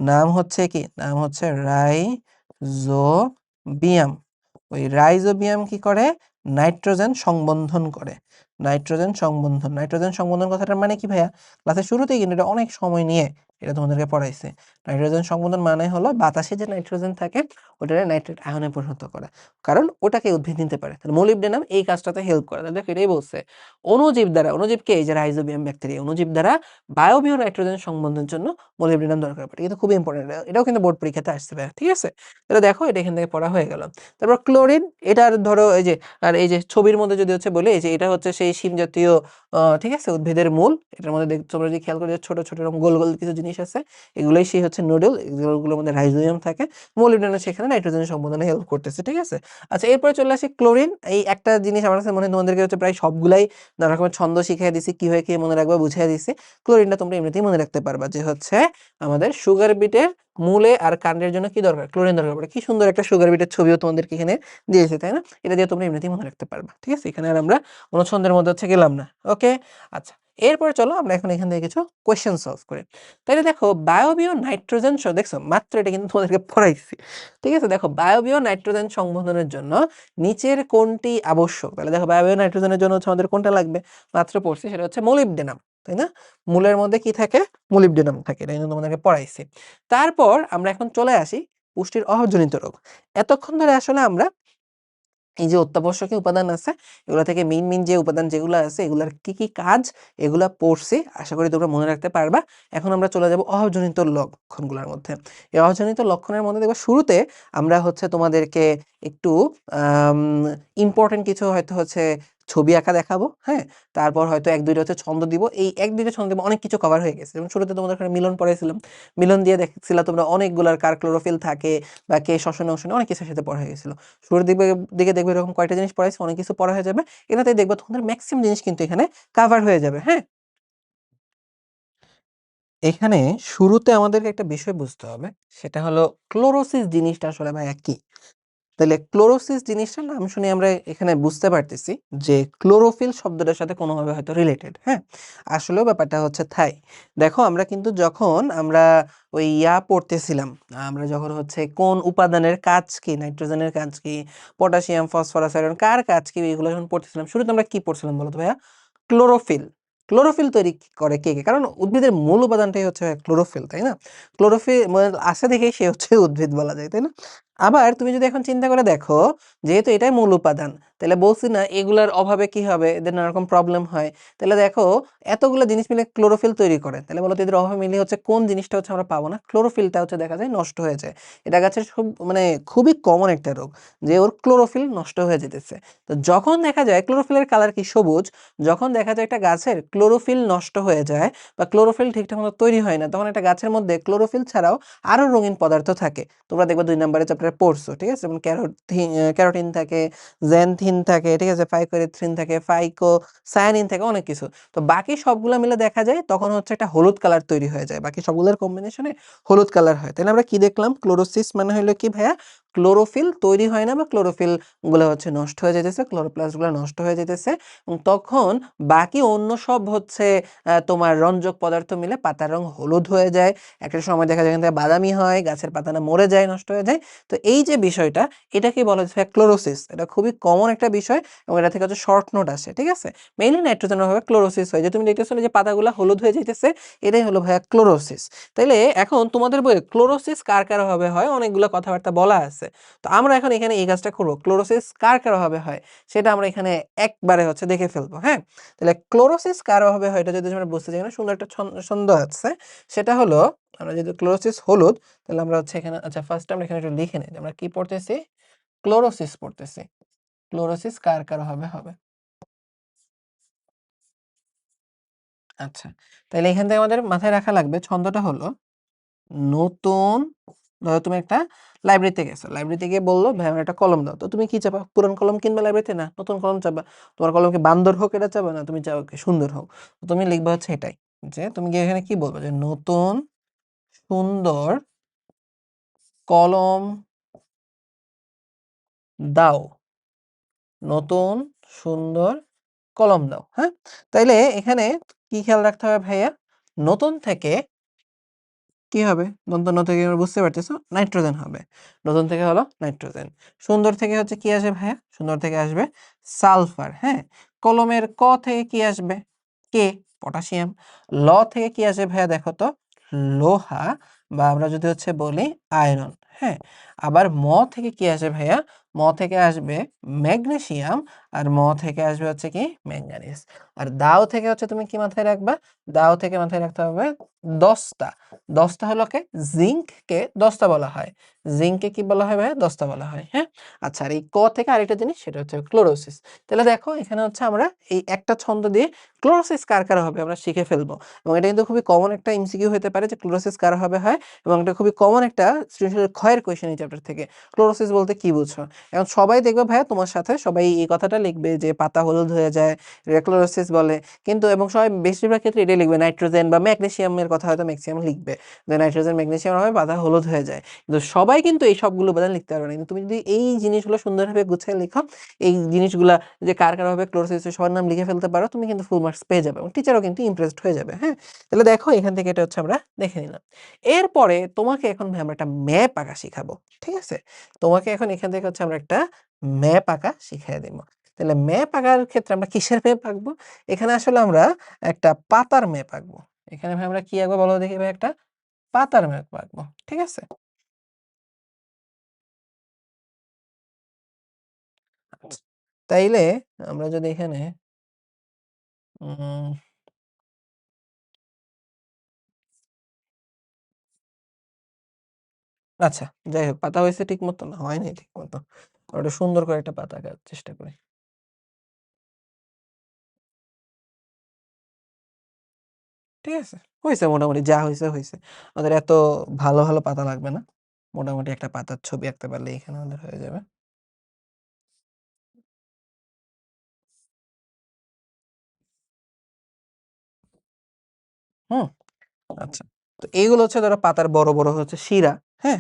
নাম হচ্ছে কি, নাম হচ্ছে রাইজোবিয়াম। ওই রাইজোবিয়াম কি করে, নাইট্রোজেন সংবন্ধন করে। নাইট্রোজেন সংবন্ধন, নাইট্রোজেন সংবন্ধন কথাটার মানে কি ভাইয়া, ক্লাসের শুরুতেই কিন্তু এটা অনেক সময় নিয়ে এটা তোমাদেরকে পড়াইছে। নাইট্রোজেন সংবন্ধন মানে হলো বাতাসে যে নাইট্রোজেন থাকে ওটাকে নাইট্রেট আয়নে পরিণত করা, কারণ ওটাকে উদ্ভিদ নিতে পারে। তাহলে মলিবডেনাম এই কাজটাতে হেল্প করে। তাহলে দেখো এটাই বলছে, অণুজীব দ্বারা, অণুজীবকে এই যে রাইজোবিয়াম ব্যাকটেরিয়া, অণুজীব দ্বারা বায়বীয় নাইট্রোজেন সংবন্ধনের জন্য মলিবডেনাম দরকার পড়ে। কিন্তু খুব ইম্পর্টেন্ট, এটাও কিন্তু বোর্ড পরীক্ষাতে আসছে ভাইয়া। ঠিক আছে, তাহলে দেখো এটা এখান থেকে পড়া হয়ে গেল। তারপর ক্লোরিন, এটার ধরো এই যে, আর এই যে ছবির মধ্যে যদি হচ্ছে বলি, এই যে এটা হচ্ছে সেই শিম জাতীয় ঠিক আছে উদ্ভিদের মূল। এটার মধ্যে তোমরা যদি খেয়াল করে ছোট ছোট এরকম গোল গোল কিছু জিনিস আছে, এগুলোই সেই হচ্ছে নুডল, এগুলোর মধ্যে রাইজোবিয়াম থাকে। মলিবডেনাম সেখানে নাইট্রোজেন সংবন্ধনে হেল্প করতেছে। ঠিক আছে, আচ্ছা এরপরে চলে আসি ক্লোরিন। এই একটা জিনিস আমার কাছে মনে হয় তোমাদেরকে হচ্ছে প্রায় সবগুলাই নানা রকমের ছন্দ শিখিয়ে দিছি, কি হয়ে কি মনে রাখবা বুঝিয়ে দিছি। ক্লোরিনটা তোমরা এমনিতেই মনে রাখতে পারবা, যে হচ্ছে আমাদের সুগার বিটের মূলে আর কাণ্ডের জন্য কি দরকার, ক্লোরিন দরকার পড়ে। কি সুন্দর একটা সুগার বিটের ছবিও তোমাদেরকে এখানে দিয়েছে, তাই না? এটা দিয়ে তোমরা এমনিতেই মনে রাখতে পারবা। ঠিক আছে, এখানে আর আমরা কোনো ছন্দের মধ্যে হচ্ছে গেলাম না। ওকে, আচ্ছা এরপরে চলো আমরা এখন এখান থেকে কিছু কোয়েশ্চেন সলভ করি। তাহলে দেখো বায়বীয় নাইট্রোজেন, দেখছো মাত্র এটা কিন্তু তোমাদেরকে পড়াইছি। ঠিক আছে, দেখো বায়বীয় নাইট্রোজেন সংবন্ধনের জন্য নিচের কোনটি আবশ্যক। তাহলে দেখো বায়বীয় নাইট্রোজেনের জন্য হচ্ছে আমাদের কোনটা লাগবে, মাত্র পড়ছি, সেটা হচ্ছে মলিবডেনাম, তাই না? মূলের মধ্যে কি থাকে, মলিবডেনাম থাকে, এটা কিন্তু তোমাদেরকে পড়াইছি। তারপর আমরা এখন চলে আসি পুষ্টির অভাবজনিত রোগ। এতক্ষণ ধরে আসলে আমরা এই যে অত্যাবশ্যকীয় উপাদান আছে, এগুলা থেকে মেইন মেইন যে উপাদান যেগুলো আছে, এগুলার কি কি কাজ, এগুলা পড়ছি, আশা করি তোমরা মনে রাখতে পারবা। এখন আমরা চলে যাব অভাবজনিত লক্ষণগুলোর মধ্যে। এই অভাবজনিত লক্ষণের মধ্যে দেখবা শুরুতে আমরা হচ্ছে তোমাদেরকে একটু ইম্পর্টেন্ট কিছু হয়তো হচ্ছে ছবি আঁকা দেখাবো। হ্যাঁ, তারপর হয়তো এক দুইটা হচ্ছে ছন্দ দিব। এই এক দুইটা ছন্দ দিব অনেক কিছু কভার হয়ে গেছে। যেমন শুরুতে তোমাদের ওখানে মিলন পড়াইছিলাম, মিলন দিয়ে দেখছিলা তোমরা অনেকগুলার কার ক্লোরোফিল থাকে বা কে শ্বসনে অংশনে অনেক কিছুর সাথে পড়া হয়ে গেছিল। শুরুর দিকে দেখবে এরকম কয়টা জিনিস পড়াইছে, অনেক কিছু পড়া হয়ে যাবে। এটাতে দেখবে তোমাদের ম্যাক্সিমাম জিনিস কিন্তু এখানে কাভার হয়ে যাবে। হ্যাঁ, এখানে শুরুতে আমাদেরকে একটা বিষয় বুঝতে হবে, সেটা হলো ক্লোরোসিস জিনিসটা আসলে ভাইয়া কি। তাহলে ক্লোরোসিস জিনিসটার নাম শুনে আমরা এখানে বুঝতে পারতেছি যে ক্লোরোফিল শব্দটার সাথে কোনোভাবে হয়তো রিলেটেড। হ্যাঁ, আসলেও ব্যাপারটা হচ্ছে তাই। দেখো আমরা কিন্তু যখন আমরা ওই পড়তেছিলাম, আমরা যখন হচ্ছে কোন উপাদানের কাজ কি, নাইট্রোজেনের কাজ কি, পটাশিয়াম, ফসফরাস, আয়রন কার কাজ কি, এগুলো যখন পড়তেছিলাম, শুরুতে আমরা কি পড়ছিলাম বলতো ভাইয়া, ক্লোরোফিল। ক্লোরোফিল তৈরি করে কে কে, কারণ উদ্ভিদের মূল উপাদানটাই হচ্ছে ক্লোরোফিল, তাই না? ক্লোরোফিল আছে দেখেই সে হচ্ছে উদ্ভিদ বলা যায়, তাই না? আবার তুমি যদি এখন চিন্তা করে দেখো, যেহেতু এটাই মূল উপাদান, তাহলে বলছি না এগুলার অভাবে কি হবে, এদের নানা রকম প্রবলেম হয়। তাহলে দেখো এতগুলো জিনিস মিলে ক্লোরোফিল তৈরি করে, তাহলে বলো তো এদের অভাবে মিলে হচ্ছে কোন জিনিসটা হচ্ছে আমরা পাবো না, ক্লোরোফিলটা হচ্ছে দেখা যায় নষ্ট হয়ে যায়। এটা গাছের মানে খুবই কমন একটা রোগ, যে ওর ক্লোরোফিল নষ্ট হয়ে যেতেছে। তো যখন দেখা যায় ক্লোরোফিলের কালার কি সবুজ, যখন দেখা যায় একটা গাছের ক্লোরোফিল নষ্ট হয়ে যায় বা ক্লোরোফিল ঠিকঠাক মতো তৈরি হয় না, তখন একটা গাছের মধ্যে ক্লোরোফিল ছাড়াও আরো রঙিন পদার্থ থাকে। তোমরা দেখবে 2 নম্বরে চ্যাপ্টারে পড়ছো, ঠিক আছে? যেমন ক্যারোটিন থাকে, জ্যানথিন থাকে, ঠিক আছে, ফাইকোএরিথ্রিন থাকে, ফাইকোসায়ানিন থাকে, অনেক কিছু। তো বাকি সবগুলা মিলে দেখা যায় তখন হচ্ছে একটা হলুদ কালার তৈরি হয়ে যায়, বাকি সবগুলোর কম্বিনেশনে হলুদ কালার হয়। তাহলে আমরা কি দেখলাম, ক্লোরোসিস মানে হলো কি ভাইয়া, ক্লোরোফিল তৈরি হয় না বা ক্লোরোফিল গুলো হচ্ছে নষ্ট হয়ে যেতেছে, ক্লোরোপ্লাস্ট গুলো নষ্ট হয়ে যেতেছে, এবং তখন বাকি অন্য সব হচ্ছে তোমার রঞ্জক পদার্থ মিলে পাতার রং হলুদ হয়ে যায়। একটা সময় দেখা যায় এখান থেকে বাদামি হয়, গাছের পাতা না মরে যায়, নষ্ট হয়ে যায়। তো এই যে বিষয়টা, এটাকে বলা হচ্ছে ক্লোরোসিস। এটা খুবই কমন একটা বিষয় এবং এটা থেকে হচ্ছে শর্ট নোট আসে, ঠিক আছে? মেইনলি নাইট্রোজেনের অভাবে ক্লোরোসিস হয়, যে তুমি দেখতেছো না যে পাতাগুলো হলুদ হয়ে যাইতেছে, এটাই হলো ভাইয়া ক্লোরোসিস। তাইলে এখন তোমাদের বইয়ে ক্লোরোসিস কার কার অভাবে হয় অনেকগুলো কথাবার্তা বলা আছে। তো আমরা এখন এখানে এই কাজটা করবো, ক্লোরোসিস কার কার অভাবে হয় সেটা আমরা এখানে একবারে হচ্ছে দেখে ফেলবো। হ্যাঁ, তাহলে ক্লোরোসিস কার অভাবে হয় এটা যদি আমরা বুঝতে চাই, না সুন্দর একটা ছন্দ আছে, সেটা হলো, আমরা যদি ক্লোরোসিস হলুদ, তাহলে আমরা হচ্ছে এখানে, আচ্ছা ফার্স্ট আমরা এখানে একটু লিখে নিই, আমরা কি পড়তেছি, ক্লোরোসিস পড়তেছি। ক্লোরোসিস কার কার অভাবে হবে। আচ্ছা, তাহলে এখান থেকে আমাদের মাথায় রাখা লাগবে ছন্দটা হলো, নতুন, ধরো তুমি একটা লাইব্রেরিতে গেছো, লাইব্রেরিতে গিয়ে বললো ভাই আমার একটা কলম দাও, তো তুমি কি চাবা, পুরান কলম কিনবা লাইব্রেরিতে, না নতুন কলম চাবা। তোমার কলম কি বান্দর হোক এটা চাবা, না তুমি চাও কি সুন্দর হোক। তো তুমি লিখবা হচ্ছে এটাই, যে তুমি গিয়ে এখানে কি বলবো, যে নতুন সুন্দর কলম দাও, নতুন সুন্দর কলম দাও। হ্যাঁ, তাইলে এখানে কি খেয়াল রাখতে হবে ভাইয়া, নতুন থেকে কি হবে, দন্তন্য থেকে আমরা বুঝতে পারতেছো নাইট্রোজেন হবে, নতুন থেকে হলো নাইট্রোজেন। সুন্দর থেকে হচ্ছে কি আসবে ভাইয়া, সুন্দর থেকে আসবে সালফার। হ্যাঁ, কলমের ক থেকে কি আসবে, কে, পটাশিয়াম। ল থেকে কি আসবে ভাইয়া দেখো তো, লোহা, বা আমরা যদি হচ্ছে বলি আয়রন। হ্যাঁ, আবার ম থেকে কি আসে ভাইয়া, ম থেকে আসবে ম্যাগনেসিয়াম, আর ম থেকে আসবে হচ্ছে কি ম্যাঙ্গানিজ। আর দাও থেকে হচ্ছে তুমি কি মাথায় রাখবা, দাও থেকে মাথায় রাখতে হবে দস্তা। দস্তা হলো কে, জিঙ্ককে দস্তা বলা হয়, জিঙ্ককে কি বলা হয় ভাইয়া, দস্তা বলা হয়। হ্যাঁ, আচ্ছা, আর এই ক থেকে আরেকটা জিনিস, সেটা হচ্ছে ক্লোরোসিস। তাহলে দেখো এখানে হচ্ছে আমরা এই একটা ছন্দ দিয়ে ক্লোরোসিস কার কার হবে আমরা শিখে ফেলবো, এবং এটা কিন্তু খুবই কমন একটা এমসিকিউ হতে পারে, যে ক্লোরোসিস কার হবে হয়, এবং এটা খুবই কমন একটা সৃজনশীলের ক্ষয়ের কোয়েশ্চেন এই চ্যাপ্টার থেকে, ক্লোরোসিস বলতে কি বুঝছো। এখন সবাই দেখবে ভাইয়া তোমার সাথে সবাই এই কথাটা লিখবে যে পাতা হলুদ হয়ে যায়, এটা ক্লোরোসিস বলে, কিন্তু এবং সবাই বেশিরভাগ ক্ষেত্রে এটাই লিখবে, নাইট্রোজেন বা ম্যাগনেসিয়ামের কথা হয়তো ম্যাক্সিমাম লিখবে, যে নাইট্রোজেন ম্যাগনেসিয়াম হবে পাতা হলুদ হয়ে যায়। কিন্তু সবাই কিন্তু এই সবগুলো উপাদান লিখতে পারবে না, কিন্তু তুমি যদি এই জিনিসগুলো সুন্দরভাবে গুছিয়ে লিখো, এই জিনিসগুলা যে কার কার হবে ক্লোরোসিস সবার নাম লিখে ফেলতে পারো, তুমি কিন্তু ফুল মার্কস পেয়ে যাবে এবং টিচারও কিন্তু ইমপ্রেসড হয়ে যাবে। হ্যাঁ, তাহলে দেখো এখান থেকে এটা হচ্ছে আমরা দেখে নিলাম। এরপরে তোমাকে এখন ভাই আমরা একটা ম্যাপ আঁকা শিখাবো, ঠিক আছে? তোমাকে এখন এখান থেকে হচ্ছে আমরা একটা ম্যাপ আঁকা শিখিয়ে দিব। তাহলে ম্যাপ আঁকার ক্ষেত্রে আমরা কিসের ম্যাপ আঁকবো, এখানে আসলে আমরা একটা পাতার ম্যাপ আঁকবো। এখানে ভাই আমরা কি আঁকবো বলো দেখি ভাই, একটা পাতার ম্যাপ আঁকবো, ঠিক আছে? আচ্ছা, তাইলে আমরা যদি এখানে উম আচ্ছা, যাই হোক পাতা হয়েছে ঠিক মতো, না হয় নাই ঠিক মতো, ওটা সুন্দর করে একটা পাতা আঁকার চেষ্টা করি। ঠিক আছে? হইছে মোটামুটি, যা হইছে, হইছে। আমাদের এত ভালো, ভালো পাতা লাগবে না। মোটামুটি একটা পাতার ছবি আঁকতে পারলেই এখানে আমাদের হয়ে যাবে। হুম? আচ্ছা। তো এইগুলো হচ্ছে ধরো পাতার বড়, বড় হচ্ছে শিরা। হ্যাঁ?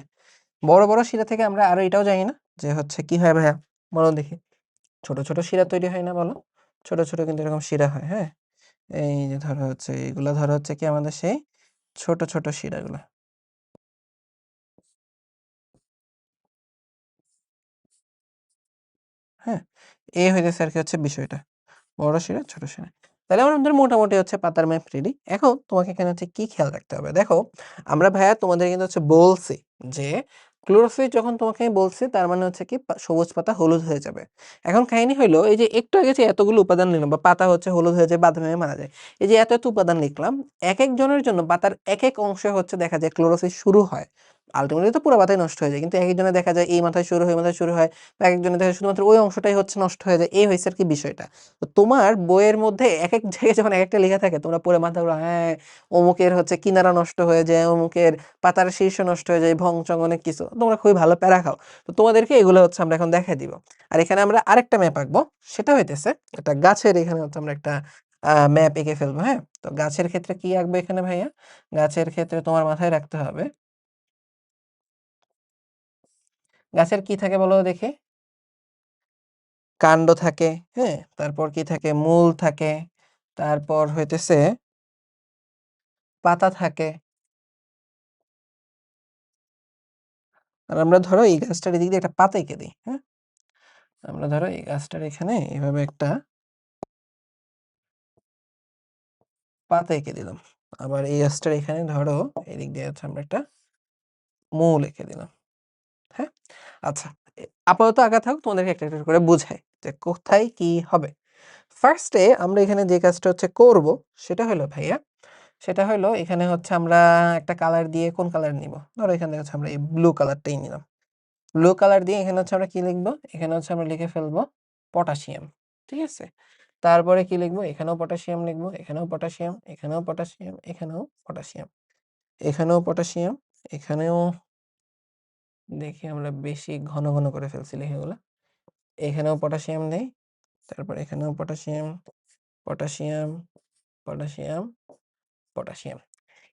বড়, বড় শিরা থেকে আমরা আরো এটাও জানি না যে হচ্ছে কি হয় ভাইয়া? বলো দেখি। ছোট, ছোট শিরা তৈরি হয় না বলো? ছোট, ছোট কিন্তু এরকম শিরা হয়। হ্যাঁ? এই যে ধরো হচ্ছে এগুলা ধরো হচ্ছে কি আমাদের সেই ছোট, ছোট শিরাগুলা। হ্যাঁ? এই হইতেছে আরকি হচ্ছে বিষয়টা। বড় শিরা, ছোট শিরা। তাহলে আমাদের মোটামুটি হচ্ছে পাতার ম্যাপ রেডি। এখন তোমাকে এখানে হচ্ছে কি খেয়াল রাখতে হবে? দেখো, আমরা ভাইয়া তোমাদের কিন্তু হচ্ছে বলছি যে ক্লোরোসিস যখন তোমাকে আমি বলছি তার মানে হচ্ছে কি সবুজ পাতা হলুদ হয়ে যাবে। এখন কাহিনী হলো এই যে একটু আগে যে এতগুলো উপাদান নিলাম বা পাতা হচ্ছে হলুদ হয়ে যায়, বাদামি হয়ে মারা যায়, এই যে এত এত উপাদান লিখলাম, এক একজনের জন্য পাতার এক এক অংশে হচ্ছে দেখা যায় ক্লোরোসিস শুরু হয়। আলটিমেটলি তো পুরো পাতাই নষ্ট হয়ে যায়, কিন্তু এক একজনে দেখা যায় এই মাথায় শুরু হয়, এই মাথায় শুরু হয়, বা এক একজনে দেখা যায় শুধুমাত্র ওই অংশটাই হচ্ছে নষ্ট হয়ে যায়। এই হয়েছে আর কি বিষয়টা। তো তোমার বইয়ের মধ্যে এক এক জায়গায় যখন এক একটা লেখা থাকে তোমরা পড়ে মাথা ঘুরাও, হ্যাঁ অমুকের হচ্ছে কিনারা নষ্ট হয়ে যায়, অমুকের পাতার শীর্ষ নষ্ট হয়ে যায়, ভং চং অনেক কিছু, তোমরা খুবই ভালো প্যারা খাও। তো তোমাদেরকে এগুলো হচ্ছে আমরা এখন দেখাই দিব। আর এখানে আমরা আরেকটা ম্যাপ আঁকবো, সেটা হইতেছে একটা গাছের, এখানে হচ্ছে আমরা একটা ম্যাপ এঁকে ফেলবো। হ্যাঁ, তো গাছের ক্ষেত্রে কি আঁকবো এখানে ভাইয়া? গাছের ক্ষেত্রে তোমার মাথায় রাখতে হবে গাছের কি থাকে বলো দেখি। কাণ্ড থাকে, হ্যাঁ, তারপর কি থাকে, মূল থাকে, তারপর হইতেছে পাতা থাকে। আর আমরা ধরো এই গাছটার এদিক দিয়ে একটা পাতা এঁকে দিই। হ্যাঁ, আমরা ধরো এই গাছটার এখানে এভাবে একটা পাতা এঁকে দিলাম। আবার এই গাছটার এখানে ধরো এদিক দিয়ে হচ্ছে আমরা একটা মূল এঁকে দিলাম। হ্যাঁ, আচ্ছা, আপাতত আঁকা থাক, তোমাদেরকে একটা একটা করে বুঝাই যে কোথায় কি হবে। ফার্স্টে আমরা এখানে যে কাজটা হচ্ছে করব সেটা হলো ভাইয়া, সেটা হলো এখানে হচ্ছে আমরা একটা কালার দিয়ে, কোন কালার নিব, ধরো এখানে হচ্ছে আমরা এই ব্লু কালারটাই নিলাম। ব্লু কালার দিয়ে এখানে হচ্ছে আমরা কি লিখবো, এখানে হচ্ছে আমরা লিখে ফেলবো পটাশিয়াম। ঠিক আছে, তারপরে কি লিখবো, এখানেও পটাশিয়াম লিখবো, এখানেও পটাশিয়াম, এখানেও পটাশিয়াম, এখানেও পটাশিয়াম, এখানেও পটাশিয়াম, এখানেও, দেখি আমরা বেশি ঘন ঘন করে ফেলছি লেখাগুলো, এখানেও পটাশিয়াম নেই, তারপর এখানেও পটাশিয়াম, পটাশিয়াম, পটাশিয়াম, পটাশিয়াম।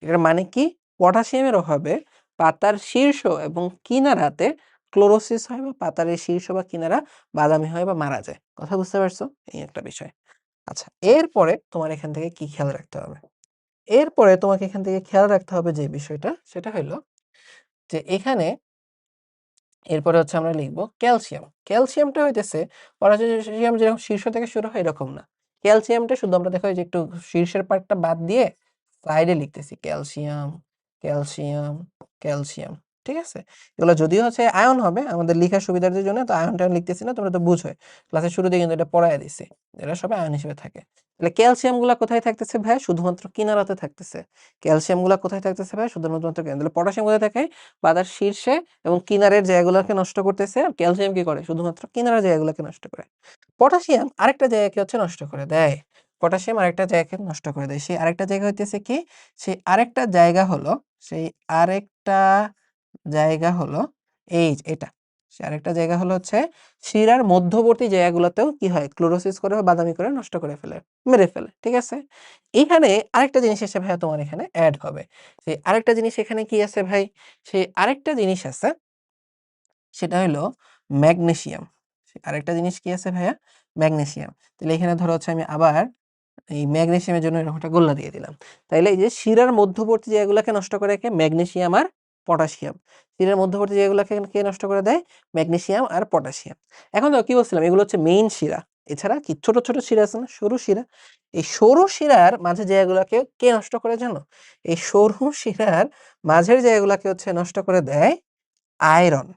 এটার মানে কি, পটাশিয়ামের অভাবে পাতার শীর্ষ এবং কিনারাতে ক্লোরোসিস হয়, বা পাতার এই শীর্ষ বা কিনারা বাদামি হয় বা মারা যায়। কথা বুঝতে পারছো? এই একটা বিষয়। আচ্ছা, এরপরে তোমার এখান থেকে কি খেয়াল রাখতে হবে? এরপরে তোমাকে এখান থেকে খেয়াল রাখতে হবে যে বিষয়টা, সেটা হলো যে এখানে এরপরে হচ্ছে আমরা লিখব ক্যালসিয়াম। ক্যালসিয়ামটা হইতেছে পটাশিয়াম যেরকম শীর্ষ থেকে শুরু হয় এরকম না। ক্যালসিয়ামটা শুধু আমরা দেখো এই যে একটু শীর্ষের পার্টটা বাদ দিয়ে সাইডে লিখতেছি ক্যালসিয়াম, ক্যালসিয়াম, ক্যালসিয়াম। ঠিক আছে? এগুলো যদিও হচ্ছে আয়ন হবে আমাদের লেখার সুবিধার জন্য, তো আয়ন টায়ন লিখতেছি না, তোমরা তো বুঝোই। ক্লাসের শুরুতে কিন্তু এটা পড়ায় দিছি। এরা সবাই আয়ন হিসেবে থাকে। তাহলে ক্যালসিয়াম গুলা কোথায় থাকতেছে ভাই? শুধুমাত্র কিনারাতে থাকতেছে। ক্যালসিয়াম গুলা কোথায় থাকতেছে ভাই? শুধুমাত্র কিনারাতে। তাহলে পটাশিয়াম কোথায় থাকে? পাতার শীর্ষে এবং কিনারের জায়গাগুলোকে নষ্ট করতেছে। আর ক্যালসিয়াম কি করে? শুধুমাত্র কিনারের জায়গাগুলোকে নষ্ট করে। পটাশিয়াম আরেকটা জায়গাকে হচ্ছে নষ্ট করে দেয়। পটাশিয়াম আরেকটা জায়গাকে নষ্ট করে দেয়। সেই আরেকটা জায়গা হইতেছে কি? সেই আরেকটা জায়গা হলো, সেই আরেকটা জায়গা হলো এই যে এটা। সে আরেকটা জায়গা হলো হচ্ছে শিরার মধ্যবর্তী জায়গাগুলোতেও কি হয়? ক্লোরোসিস করে বা বাদামি করে নষ্ট করে ফেলে, মেরে ফেলে। ঠিক আছে? এখানে আরেকটা জিনিস এসে ভাইয়া তোমার এখানে এড হবে। সেই আরেকটা জিনিস এখানে কি আছে ভাই? সেই আরেকটা জিনিস আছে, সেটা হলো ম্যাগনেসিয়াম। আরেকটা জিনিস কি আছে ভাইয়া? ম্যাগনেসিয়াম। তাহলে এখানে ধরো হচ্ছে আমি আবার এই ম্যাগনেসিয়ামের জন্য এরকম একটা গোল্লা দিয়ে দিলাম। তাইলে এই যে শিরার মধ্যবর্তী জায়গাগুলোকে নষ্ট করে কে? ম্যাগনেসিয়াম আর পটাশিয়াম। শিরার মধ্যবর্তী জায়গাগুলোকে কে নষ্ট করে দেয়? ম্যাগনেসিয়াম আর পটাশিয়াম। এখন দেখো কি বলছিলাম, এগুলো হচ্ছে মেইন শিরা। এছাড়া কি ছোট ছোট শিরা আছে না, সরু শিরা। এই সরু শিরার মাঝে জায়গাগুলোকে কে নষ্ট করে জানো? এই সরু শিরার মাঝের জায়গাগুলোকে হচ্ছে নষ্ট করে দেয় আয়রন।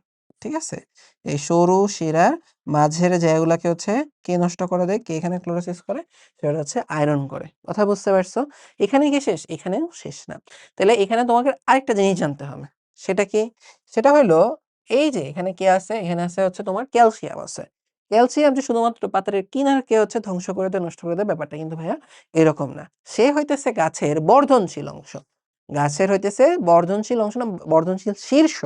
ঠিক আছে? এই সরু শিরার মাঝের জায়গাগুলাকে হচ্ছে কে নষ্ট করে দেয়? কে এখানে ক্লোরোসিস করে? সেটা হচ্ছে আয়রন করে। কথা বুঝতে পারছো? এখানে কি শেষ? এখানেও শেষ না। তাহলে এখানে তোমাকে আরেকটা জিনিস জানতে হবে। সেটা কি? সেটা হলো এই যে এখানে কি আছে? এখানে আছে হচ্ছে তোমার ক্যালসিয়াম আছে। ক্যালসিয়াম যে শুধুমাত্র পাতার কিনারকে হচ্ছে ধ্বংস করে দেয়, নষ্ট করে দেয়, ব্যাপারটা কিন্তু ভাইয়া এরকম না। সে হইতেছে গাছের বর্ধনশীল অংশ। গাছের হইতেছে বর্ধনশীল অংশ না, বর্ধনশীল শীর্ষ।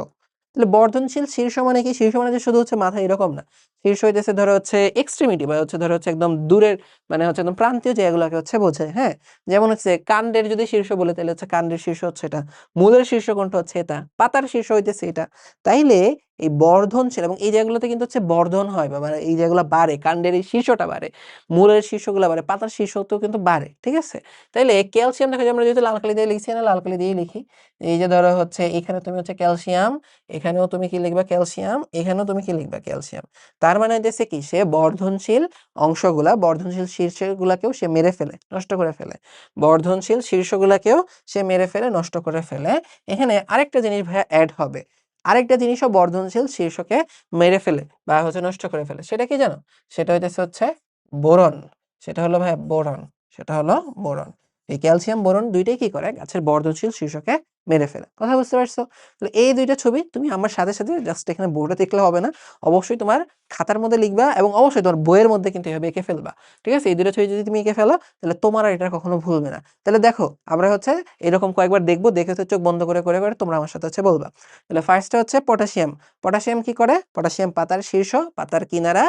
তাহলে বর্ধনশীল শীর্ষ মানে কি? শীর্ষ মানে যে শুধু হচ্ছে মাথা এরকম না। শীর্ষ হইতেছে ধরো হচ্ছে এক্সট্রিমিটি, বা হচ্ছে ধরো হচ্ছে একদম দূরের, মানে হচ্ছে একদম প্রান্তীয় জায়গাগুলোকে হচ্ছে বোঝায়। হ্যাঁ, যেমন হচ্ছে কাণ্ডের যদি শীর্ষ বলে তাহলে হচ্ছে কাণ্ডের শীর্ষ হচ্ছে এটা, মূলের শীর্ষ কোনটা হচ্ছে এটা, পাতার শীর্ষ হইতেছে এটা। তাইলে এই বর্ধনশীল এবং এই জায়গাগুলোতে কিন্তু হচ্ছে বর্ধন হয়, বা মানে এই জায়গাগুলো বাড়ে, কাণ্ডের এই শীর্ষটা বাড়ে, মূলের শীর্ষগুলো বাড়ে, পাতার শীর্ষতেও কিন্তু বাড়ে। ঠিক আছে? তাইলে ক্যালসিয়াম দেখা যায় আমরা যদি লাল কালি দিয়ে লিখছি না, লাল কালি দিয়েই লিখি। এই যে ধরো হচ্ছে এখানে তুমি হচ্ছে ক্যালসিয়াম, এখানেও তুমি কি লিখবা? ক্যালসিয়াম, এখানেও তুমি কি লিখবা? ক্যালসিয়াম। তার মানে হইতেছে কি, সে বর্ধনশীল অংশগুলা, বর্ধনশীল শীর্ষগুলাকেও সে মেরে ফেলে, নষ্ট করে ফেলে। বর্ধনশীল শীর্ষগুলাকেও সে মেরে ফেলে, নষ্ট করে ফেলে। এখানে আরেকটা জিনিস ভাইয়া অ্যাড হবে। আরেকটা জিনিসও বর্ধনশীল শীর্ষকে মেরে ফেলে বা হচ্ছে নষ্ট করে ফেলে, সেটা কি জানো? সেটা হচ্ছে বোরন। সেটা হলো ভাই বোরন। সেটা হলো বোরন। এই ক্যালসিয়াম বোরন দুইটাই কি করে? গাছের বর্ধনশীল শীর্ষকে মেরে ফেলে। কথা বুঝতে পারছো? তাহলে এই দুইটা ছবি তুমি আমার সাথে সাথে জাস্ট এখানে বোর্ডে দেখলে হবে না, অবশ্যই তোমার খাতার মধ্যে লিখবা এবং অবশ্যই তোমার বইয়ের মধ্যে কিন্তু এভাবে এঁকে ফেলবা। ঠিক আছে? এই দুটো ছবি যদি তুমি এঁকে ফেলো তাহলে তোমার আর এটা কখনো ভুলবে না। তাহলে দেখো আমরা হচ্ছে এরকম কয়েকবার দেখবো, দেখে হচ্ছে চোখ বন্ধ করে করে করে তোমরা আমার সাথে হচ্ছে বলবা। তাহলে ফার্স্টে হচ্ছে পটাশিয়াম। পটাশিয়াম কি করে? পটাশিয়াম পাতার শীর্ষ, পাতার কিনারা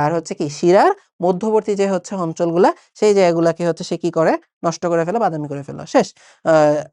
আর হচ্ছে কি শিরার মধ্যবর্তী যে হচ্ছে অঞ্চলগুলা, সেই জায়গাগুলাকে হচ্ছে সে কি করে? নষ্ট করে ফেলে, বাদামি করে ফেলে। শেষ।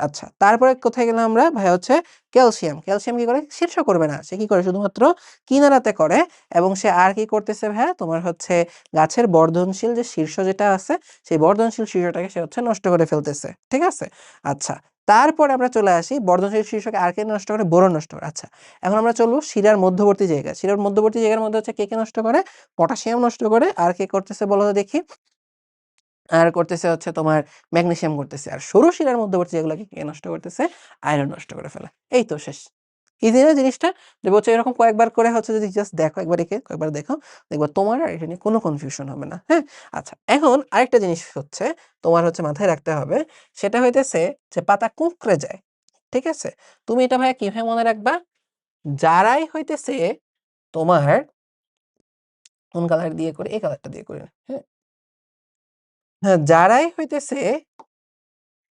আচ্ছা, তারপরে কোথায় গেলাম আমরা? ভাই হচ্ছে ক্যালসিয়াম। ক্যালসিয়াম কি করে? শীর্ষ করবে না, সে কি করে? শুধুমাত্র কিনারাতে করে। এবং সে আর কি করতেছে ভাইয়া? তোমার হচ্ছে গাছের বর্ধনশীল যে শীর্ষ যেটা আছে, সেই বর্ধনশীল শীর্ষটাকে সে হচ্ছে নষ্ট করে ফেলতেছে। ঠিক আছে? আচ্ছা, তারপরে আমরা চলে আসি বর্ধনশীল শীর্ষকে আর কে নষ্ট করে? বোরন নষ্ট করে। আচ্ছা, এখন আমরা চলবো শিরার মধ্যবর্তী জায়গা। শিরার মধ্যবর্তী জায়গার মধ্যে হচ্ছে কে কে নষ্ট করে? পটাশিয়াম নষ্ট করে। আর কে করতেছে বলো তো দেখি? আর করতেছে হচ্ছে তোমার ম্যাগনেসিয়াম করতেছে। আর সরু শিরার মধ্যবর্তী যেগুলোকে কে নষ্ট করতেছে? আয়রন নষ্ট করে ফেলে। এই তো শেষ। ইজি না জিনিসটা? যে বলছে এরকম কয়েকবার করে হচ্ছে যদি জাস্ট দেখো, একবার এঁকে কয়েকবার দেখো, দেখবা তোমার আর এটা নিয়ে কোনো কনফিউশন হবে না। হ্যাঁ? আচ্ছা, এখন আরেকটা জিনিস হচ্ছে তোমার হচ্ছে মাথায় রাখতে হবে, সেটা হইতেছে যে পাতা কুঁকড়ে যায়। ঠিক আছে? তুমি এটা ভাইয়া কিভাবে মনে রাখবা? যারাই হইতেছে তোমার কোন কালার দিয়ে করি? এই কালারটা দিয়ে করি। হ্যাঁ? হ্যাঁ, যারাই হইতেছে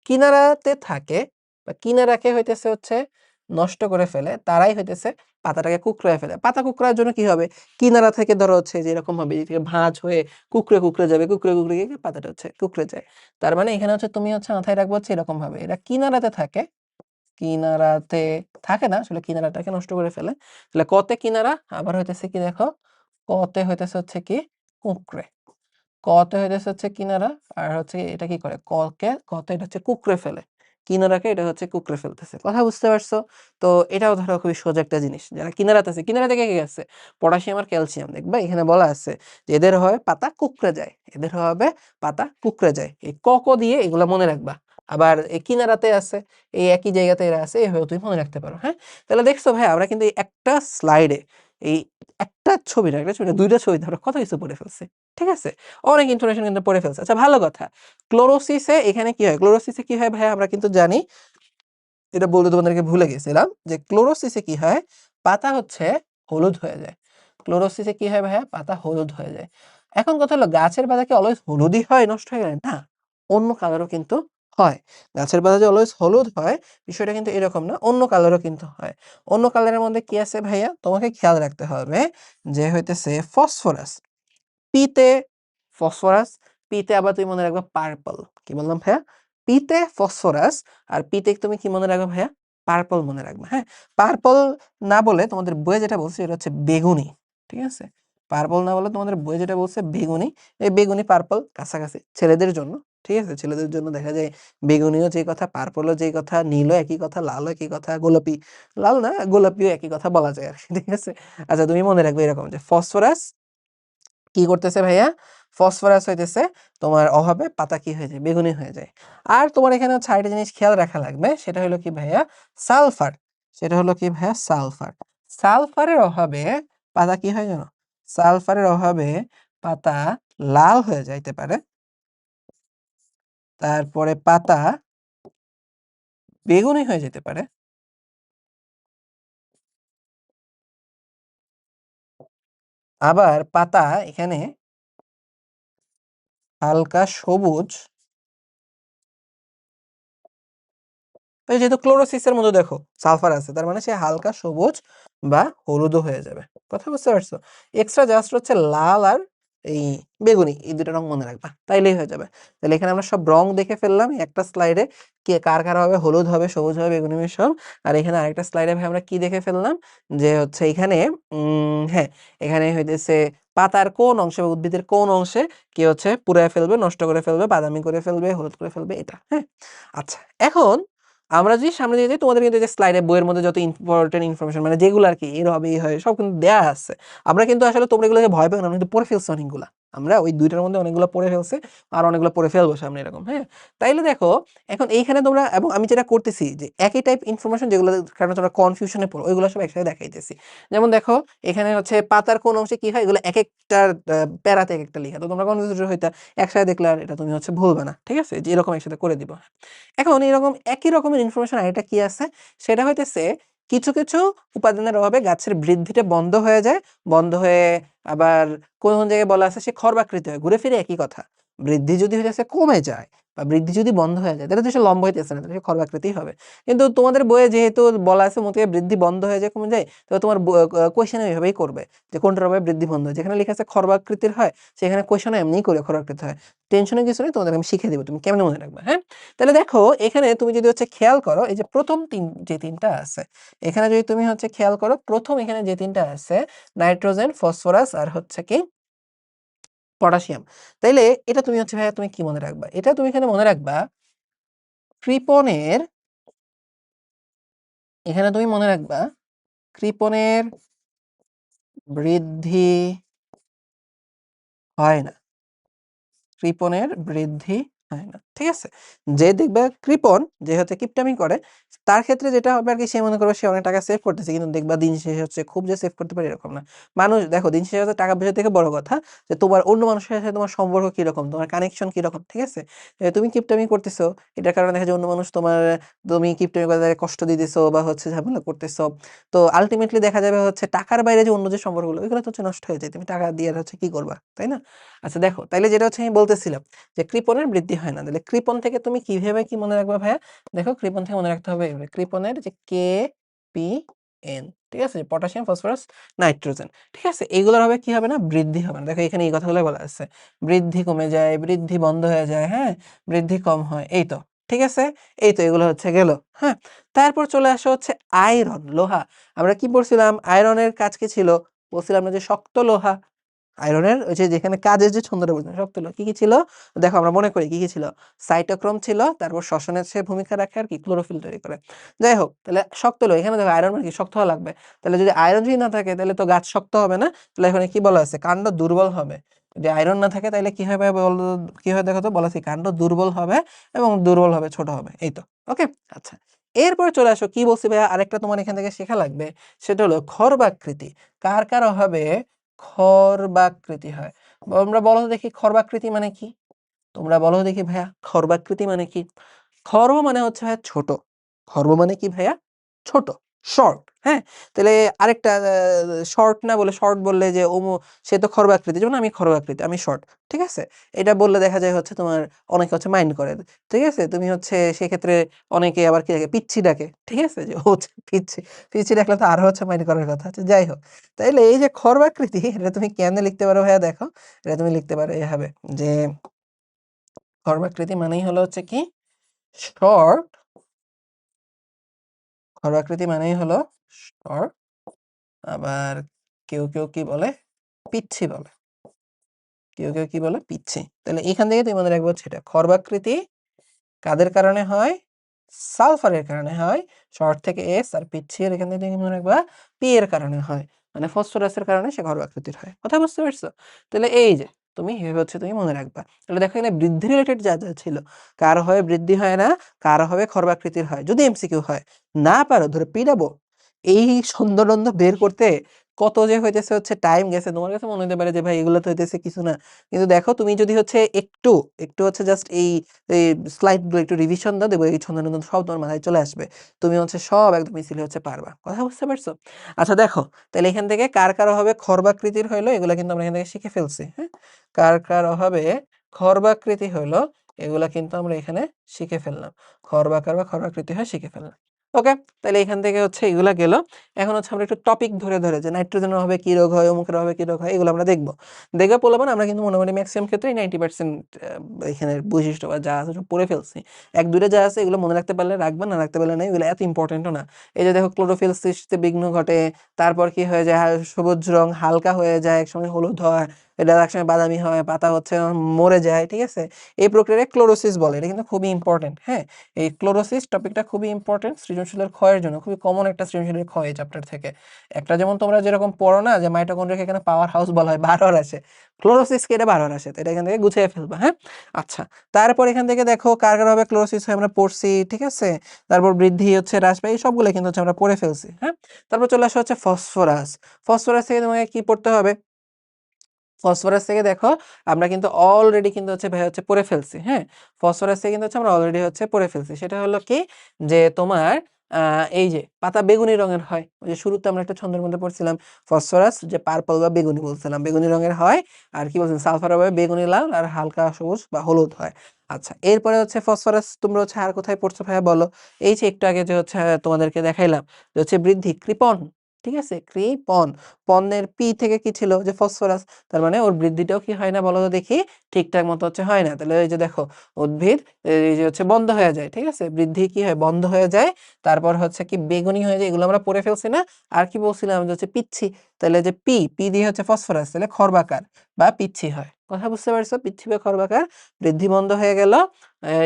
কিনারাতে থাকে বা কিনারাকে হইতেছে হচ্ছে নষ্ট করে ফেলে, তারাই হইতেছে পাতাটাকে কুঁকড়ায় ফেলে। পাতা কুঁকড়ার জন্য কি হবে? কিনারা থেকে ধরো হচ্ছে যে এরকম হবে, এদিকে ভাঁজ হয়ে কুঁকড়ে কুঁকড়ে যাবে, কুঁকড়ে কুঁকড়ে গিয়ে পাতাটা হচ্ছে কুঁকড়ে যায়। তার মানে এখানে হচ্ছে তুমি হচ্ছে মাথায় রাখবো হচ্ছে এরকম ভাবে, এরা কিনারাতে থাকে, কিনারাতে থাকে না, আসলে কিনারাটাকে নষ্ট করে ফেলে। তাহলে কতে কিনারা, আবার হইতেছে কি দেখো, কতে হইতেছে হচ্ছে কি কুঁকড়ে। কতে হইতেছে হচ্ছে কিনারা, আর হচ্ছে এটা কি করে? কতে এটা হচ্ছে কুঁকড়ে ফেলে। কিনারাকে এটা হচ্ছে কুঁকড়ে ফেলতেছে। কথা বুঝতে পারছো? তো এটাও ধরো খুবই সোজা একটা জিনিস। যারা কিনারাতে আছে, কিনারা থেকে কে গেছে? পটাশিয়াম আর ক্যালসিয়াম। দেখবা এখানে বলা আছে যে এদের হয় পাতা কুঁকড়ে যায়। এদের হবে পাতা কুঁকড়ে যায়। এই ক দিয়ে এগুলা মনে রাখবা। আবার এই কিনারাতে আছে, এই একই জায়গাতে এরা আছে, এভাবে তুমি মনে রাখতে পারো। হ্যাঁ? তাহলে দেখছো ভাই আমরা কিন্তু এই একটা স্লাইডে এই একটা ছবি না, একটা ছবি না, দুইটা ছবি ধরো কত কিছু পড়ে ফেলছে। ঠিক আছে? অনেক ইনফরমেশন কিন্তু পড়ে ফেলছে। আচ্ছা, ভালো কথা। ক্লোরোসিসে এখানে কি হয়? ক্লোরোসিসে কি হয় ভাই আমরা কিন্তু জানি, এটা বলতে তোমাদেরকে ভুলে গেছিলাম যে ক্লোরোসিসে কি হয়? পাতা হচ্ছে হলুদ হয়ে যায়। ক্লোরোসিসে কি হয় ভাইয়া? পাতা হলুদ হয়ে যায়। এখন কথা হলো গাছের পাতা কি অলওয়েজ হলুদই হয় নষ্ট হয়ে গেলে? না, অন্য কালারও কিন্তু হয়। গাছের পাতা যে অলওয়েজ হলুদ হয় বিষয়টা কিন্তু এরকম না, অন্য কালারও কিন্তু হয়। অন্য কালারের মধ্যে কি আছে ভাইয়া? তোমাকে খেয়াল রাখতে হবে যে হইতেছে ফসফরাস। পিতে ফসফরাস, পিতে আবার তুমি মনে রাখবা পার্পল। কি বললাম ভাইয়া? পিতে ফসফরাস, আর পিতে তুমি কি মনে রাখবা ভাইয়া? পার্পল মনে রাখবা। হ্যাঁ? পার্পল না বলে তোমাদের বইয়ে যেটা বলছে এটা হচ্ছে বেগুনি। ঠিক আছে? পার্পল না বলে তোমাদের বইয়ে যেটা বলছে বেগুনি। এই বেগুনি পার্পল কাছাকাছি ছেলেদের জন্য। ঠিক আছে? ছেলেদের জন্য দেখা যায় বেগুনিও যেই কথা, পার্পলও যেই কথা, নীলও একই কথা, লালও একই কথা, গোলাপি, লাল না গোলাপিও একই কথা বলা যায় আরকি। ঠিক আছে? আচ্ছা, তুমি মনে রাখবে এরকম যে ফসফরাস কি করতেছে ভাইয়া? ফসফরাস হইতেছে তোমার অভাবে পাতা কি হয়ে যায়? বেগুনি হয়ে যায়। আর তোমার এখানে হচ্ছে আরেকটা জিনিস খেয়াল রাখা লাগবে, সেটা হলো কি ভাইয়া? সালফার। সেটা হলো কি ভাইয়া? সালফার। সালফারের অভাবে পাতা কি হয় জানো? সালফারের অভাবে পাতা লাল হয়ে যাইতে পারে। তারপরে পাতা বেগুনি হয়ে যেতে পারে। আবার পাতা এখানে হালকা সবুজ, এই যেহেতু ক্লোরোসিসের মধ্যে দেখো সালফার আছে, তার মানে সে হালকা সবুজ বা হলুদও হয়ে যাবে। কথা বুঝতে পারছো? এক্সট্রা জাস্ট হচ্ছে লাল আর এই বেগুনি, এই দুটো রং মনে রাখবা, তাইলেই হয়ে যাবে। তাহলে এখানে আমরা সব রং দেখে ফেললাম এই একটা স্লাইডে, কে কার কার হবে, হলুদ হবে, সবুজ হবে, বেগুনি হবে সব। আর এখানে আরেকটা স্লাইডে ভাই আমরা কি দেখে ফেললাম, যে হচ্ছে এখানে হ্যাঁ, এখানে হইতেছে পাতার কোন অংশে বা উদ্ভিদের কোন অংশে কি হচ্ছে পুড়ায় ফেলবে, নষ্ট করে ফেলবে, বাদামি করে ফেলবে, হলুদ করে ফেলবে, এটা। হ্যাঁ? আচ্ছা, এখন আমরা যদি সামনে দিয়ে যাই, তোমাদের কিন্তু যে স্লাইডে বইয়ের মধ্যে যত ইম্পর্টেন্ট ইনফরমেশন মানে যেগুলো আর কি এর হবে এই হয় সব কিন্তু দেয়া আছে। আমরা কিন্তু আসলে তোমরা এগুলোকে ভয় পেও না, আমরা কিন্তু পড়ে ফেলছি অনেকগুলা। আমরা ওই দুইটার মধ্যে অনেকগুলো পড়ে ফেলছে আর অনেকগুলো পড়ে ফেলবো সামনে এরকম। হ্যাঁ, তাইলে দেখো এখন এইখানে তোমরা, এবং আমি যেটা করতেছি যে একই টাইপ ইনফরমেশন যেগুলো কারণে তোমরা কনফিউশনে পড়ো ওইগুলো সব একসাথে দেখাইতেছি। যেমন দেখো এখানে হচ্ছে পাতার কোন অংশে কি হয়, এগুলো এক একটা প্যারাতে এক একটা লেখা, তো তোমরা কনফিউজ হইতা একসাথে দেখলে আর এটা তুমি হচ্ছে ভুলবে না, ঠিক আছে, যে এরকম একসাথে করে দিব। এখন এরকম একই রকমের ইনফরমেশন আর এটা কি আছে, সেটা হইতেছে কিছু কিছু উপাদানের অভাবে গাছের বৃদ্ধিটা বন্ধ হয়ে যায়, বন্ধ হয়ে আবার কোন কোন জায়গায় বলা আছে সে খর্বাকৃতি হয়। ঘুরে ফিরে একই কথা, বৃদ্ধি যদি হইতেছে কমে যায় বা বৃদ্ধি যদি বন্ধ হয়ে যায় তাহলে তো সে লম্ব হইতেছে না, তাহলে সে খর্বাকৃতি হবে। কিন্তু তোমাদের বইয়ে যেহেতু বলা আছে মতে বৃদ্ধি বন্ধ হয়ে যায় কমে যায়, তো তোমার কোয়েশ্চেনে এইভাবেই করবে যে কোনটার ভাবে বৃদ্ধি বন্ধ হয়, যেখানে লেখা আছে খর্বাকৃতির হয় সেখানে কোয়েশ্চেনে এমনিই করে খর্বাকৃতি হয়। টেনশনের কিছু নেই, তোমাদের আমি শিখিয়ে দেবো তুমি কেমনে মনে রাখবে। হ্যাঁ, তাহলে দেখো এখানে তুমি যদি হচ্ছে খেয়াল করো এই যে প্রথম যে তিনটা আছে এখানে যদি তুমি হচ্ছে খেয়াল করো, প্রথম এখানে যে তিনটা আছে নাইট্রোজেন, ফসফরাস আর হচ্ছে কি পটাশিয়াম, তাইলে এটা তুমি হচ্ছে ভাইয়া তুমি কি মনে রাখবা, এটা তুমি এখানে মনে রাখবা কৃপণের, এখানে তুমি মনে রাখবা কৃপণের বৃদ্ধি হয় না, কৃপণের বৃদ্ধি হয় না, ঠিক আছে। যে দেখবে কৃপণ যে হচ্ছে কিপটামি করে তার ক্ষেত্রে যেটা হবে আর কি, সে মনে করবে সে অনেক টাকা সেভ করতেছে, কিন্তু দেখবা দিন শেষে হচ্ছে খুব যে সেভ করতে পারে এরকম না। মানুষ দেখো দিন শেষে হচ্ছে টাকা পয়সা থেকে বড় কথা যে তোমার অন্য মানুষের সাথে তোমার সম্পর্ক কিরকম, তোমার কানেকশন কিরকম, ঠিক আছে। তুমি কিপটামি করতেছো এটার কারণে দেখা যায় অন্য মানুষ তোমার, তুমি কিপটামি করে তাদের কষ্ট দিতেছো বা হচ্ছে ঝামেলা করতেছো, তো আলটিমেটলি দেখা যাবে হচ্ছে টাকার বাইরে যে অন্য যে সম্পর্কগুলো ওইগুলো তো হচ্ছে নষ্ট হয়ে যায়, তুমি টাকা দিয়ে আর হচ্ছে কি করবা, তাই না। আচ্ছা দেখো তাইলে যেটা হচ্ছে আমি বলতেছিলাম যে কৃপণের বৃদ্ধি হয় না, তাহলে কৃপণ থেকে তুমি কিভাবে কি মনে রাখবা ভাইয়া, দেখো কৃপণ থেকে মনে রাখতে হবে এইভাবে, কৃপণের যে কে পি এন, ঠিক আছে, পটাশিয়াম, ফসফরাস, নাইট্রোজেন, ঠিক আছে, এগুলোর হবে কি হবে না, বৃদ্ধি হবে না। দেখো এখানে এই কথাগুলো বলা আছে, বৃদ্ধি কমে যায়, বৃদ্ধি বন্ধ হয়ে যায়, হ্যাঁ, বৃদ্ধি কম হয়, এই তো, ঠিক আছে, এই তো এগুলো হচ্ছে গেল। হ্যাঁ, তারপর চলে আসা হচ্ছে আয়রন, লোহা। আমরা কি পড়ছিলাম, আয়রনের কাজ কি ছিল, বলছিলাম না যে শক্ত লোহা। আয়রনের ওই যে যেখানে কাজের যে ছন্দটা বুঝলাম শক্ত লোহা, কি কি ছিল দেখো আমরা মনে করি কি কি ছিল, সাইটোক্রোম ছিল, তারপর শ্বসনের সে ভূমিকা রাখে আর কি ক্লোরোফিল তৈরি করে। যাই হোক, তাহলে শক্ত লোহা, এখানে দেখো আয়রন মানে কি শক্ত হওয়া লাগবে, তাহলে যদি আয়রন যদি না থাকে তাহলে তো গাছ শক্ত হবে না, তাহলে এখানে কি বলা আছে, কাণ্ড দুর্বল হবে। যদি আয়রন না থাকে তাহলে কি হবে কি হয় দেখো তো, বলা আছে কাণ্ড দুর্বল হবে এবং দুর্বল হবে, ছোট হবে, এই তো। ওকে, আচ্ছা এরপর চলে আসো কি বলছি ভাইয়া, আরেকটা তোমার এখান থেকে শেখা লাগবে, সেটা হলো খর্বাকৃতি। কার কার অভাবে খর্বাকৃতি হয়, আমরা বলো তো দেখি খর্বাকৃতি মানে কি, তোমরা বলো দেখি ভাইয়া খর্বাকৃতি মানে কি। খর্ব মানে হচ্ছে ভাইয়া ছোট, খর্ব মানে কি ভাইয়া, ছোট, শর্ট। হ্যাঁ, তাহলে আরেকটা শর্ট না বলে, শর্ট বললে যে ও সে তো খর্বাকৃতি, যেমন আমি খর্বাকৃতি আমি শর্ট, ঠিক আছে, এটা বললে দেখা যায় হচ্ছে তোমার অনেকে হচ্ছে মাইন্ড করে, ঠিক আছে, তুমি হচ্ছে সেক্ষেত্রে অনেকে আবার কি ডাকে, পিচ্ছি ডাকে, ঠিক আছে, যে ও হচ্ছে পিচ্ছি, পিচ্ছি ডাকলে তো আরো হচ্ছে মাইন্ড করার কথা আছে। যাই হোক, তাইলে এই যে খর্বাকৃতি এটা তুমি কেমনে লিখতে পারো ভাইয়া, দেখো এটা তুমি লিখতে পারো এভাবে যে খর্বাকৃতি মানেই হলো হচ্ছে কি শর্ট, খর্বাকৃতি মানেই হলো শর্ট, আবার কেউ কেউ কি বলে পিচ্ছি বলে, কেউ কেউ কি বলে পিচ্ছি। তাহলে এখান থেকে তুমি মনে রাখবো হচ্ছে এটা খর্বাকৃতি কাদের কারণে হয়, সালফারের কারণে হয়, শর্ট থেকে এস, আর পিচ্ছি এর এখান থেকে তুমি মনে রাখবা পি এর কারণে হয়, মানে ফসফরাসের কারণে সে খর্বাকৃতির হয়। কথা বুঝতে পারছো, তাহলে এই যে তুমি এভাবে হচ্ছে তুমি মনে রাখবা। তাহলে দেখো এখানে বৃদ্ধি রিলেটেড যা যা ছিল, কার হবে বৃদ্ধি হয় না, কার হবে খর্বাকৃতির হয়, যদি এমসিকিউ হয়, না পারো ধরে পিটাবো, এই ছন্দটন্দ বের করতে কত যে হইতেছে হচ্ছে টাইম গেছে, তোমার কাছে মনে হতে পারে যে ভাই এগুলো তো হইতেছে কিছু না, কিন্তু দেখো তুমি যদি হচ্ছে একটু একটু হচ্ছে জাস্ট এই স্লাইড গুলো একটু রিভিশন দাও, দেখবো এই ছন্দটন্দ সব তোমার মাথায় চলে আসবে, তুমি হচ্ছে সব একদম ইজিলি হচ্ছে পারবা। কথা বুঝতে পারছো। আচ্ছা দেখো তাহলে এখান থেকে কার কার অভাবে খর্বাকৃতির হইলো, এগুলা কিন্তু আমরা এখান থেকে শিখে ফেলছি। হ্যাঁ, কার কার অভাবে খর্বাকৃতি হইলো এগুলা কিন্তু আমরা এখানে শিখে ফেললাম, খর্বাকার বা খর্বাকৃতি হয় শিখে ফেললাম। ওকে, তাহলে এখান থেকে হচ্ছে এগুলা গেল। এখন হচ্ছে আমরা একটু টপিক ধরে ধরে যে নাইট্রোজেনের অভাবে কি রোগ হয়, অমুকের অভাবে কি রোগ হয়, এগুলো আমরা দেখবো। দেখে বলবো না, আমরা কিন্তু মোটামুটি ম্যাক্সিমাম ক্ষেত্রেই 90% এখানের বৈশিষ্ট্য বা যা আছে সব পড়ে ফেলছি। এক দুইটা যা আছে এগুলো মনে রাখতে পারলে রাখবা, না রাখতে পারলে নাই, এগুলো এত ইম্পর্টেন্টও না। এই যে দেখো ক্লোরোফিল সৃষ্টিতে বিঘ্ন ঘটে, তারপর কি হয়ে যায়, সবুজ রং হালকা হয়ে যায়, একসময় হলুদ হয়, এটা একসময় বাদামি হয়, পাতা হচ্ছে মরে যায়, ঠিক আছে? এই প্রক্রিয়াকে ক্লোরোসিস বলে। এটা কিন্তু খুবই ইম্পর্টেন্ট, হ্যাঁ? এই ক্লোরোসিস টপিকটা খুবই ইম্পর্টেন্ট সৃজনশীলের ক্ষয়ের জন্য, খুবই কমন একটা সৃজনশীলের ক্ষয় এই চ্যাপ্টার থেকে। একটা যেমন তোমরা যেরকম পড়ো না যে মাইটোকন্ড্রিয়াকে এখানে পাওয়ার হাউস বলা হয়, বারবার আসে, ক্লোরোসিসকে এটা বারবার আসে, তো এটা এখান থেকে গুছিয়ে ফেলবা, হ্যাঁ? আচ্ছা, তারপর এখান থেকে দেখো কার কার ভাবে ক্লোরোসিস হয় আমরা পড়ছি, ঠিক আছে? তারপর বৃদ্ধি হচ্ছে হ্রাস পায়, এই সবগুলো কিন্তু হচ্ছে আমরা পড়ে ফেলছি, হ্যাঁ? তারপর চলে আসা হচ্ছে ফসফরাস। ফসফরাস থেকে তোমাকে কি পড়তে হবে? ফসফরাস থেকে দেখো আমরা কিন্তু অলরেডি কিন্তু হচ্ছে ভাই হচ্ছে পড়ে ফেলছি, হ্যাঁ? ফসফরাস থেকে কিন্তু হচ্ছে আমরা অলরেডি হচ্ছে পড়ে ফেলছি। সেটা হলো কি যে তোমার এই যে পাতা বেগুনি রঙের হয়। ওই যে শুরুতে আমরা একটা ছন্দের মধ্যে পড়ছিলাম ফসফরাস যে পার্পল বা বেগুনি বলছিলাম। বেগুনি রঙের হয়। আর কি বলছিলাম সালফার হবে বেগুনি লাল আর হালকা সবুজ বা হলুদ হয়। আচ্ছা, এরপরে হচ্ছে ফসফরাস তোমরা হচ্ছে আর কোথায় পড়ছো ভাইয়া বলো? এই যে একটু আগে যে হচ্ছে তোমাদেরকে দেখাইলাম যে হচ্ছে বৃদ্ধি কৃপণ, ঠিক আছে? কৃপণ। পণ্যের পি থেকে কি ছিল? যে ফসফরাস। তার মানে ওর বৃদ্ধিটাও কি হয় না বলো তো দেখি? ঠিকঠাক মতো হচ্ছে হয় না। তাহলে এই যে দেখো উদ্ভিদ এই যে হচ্ছে বন্ধ হয়ে যায়, ঠিক আছে? বৃদ্ধি কি হয়? বন্ধ হয়ে যায়। তারপর হচ্ছে কি বেগুনি হয়ে যায়, এগুলো আমরা পড়ে ফেলছি না? আর কি বলছিলাম যে হচ্ছে পিচ্ছি। তাহলে যে পি দিয়ে হচ্ছে ফসফরাস, তাহলে খর্বাকার বা পিচ্ছি হয়। কথা বুঝতে পারছো? পিচ্ছি বা খর্বাকার, বৃদ্ধি বন্ধ হয়ে গেল।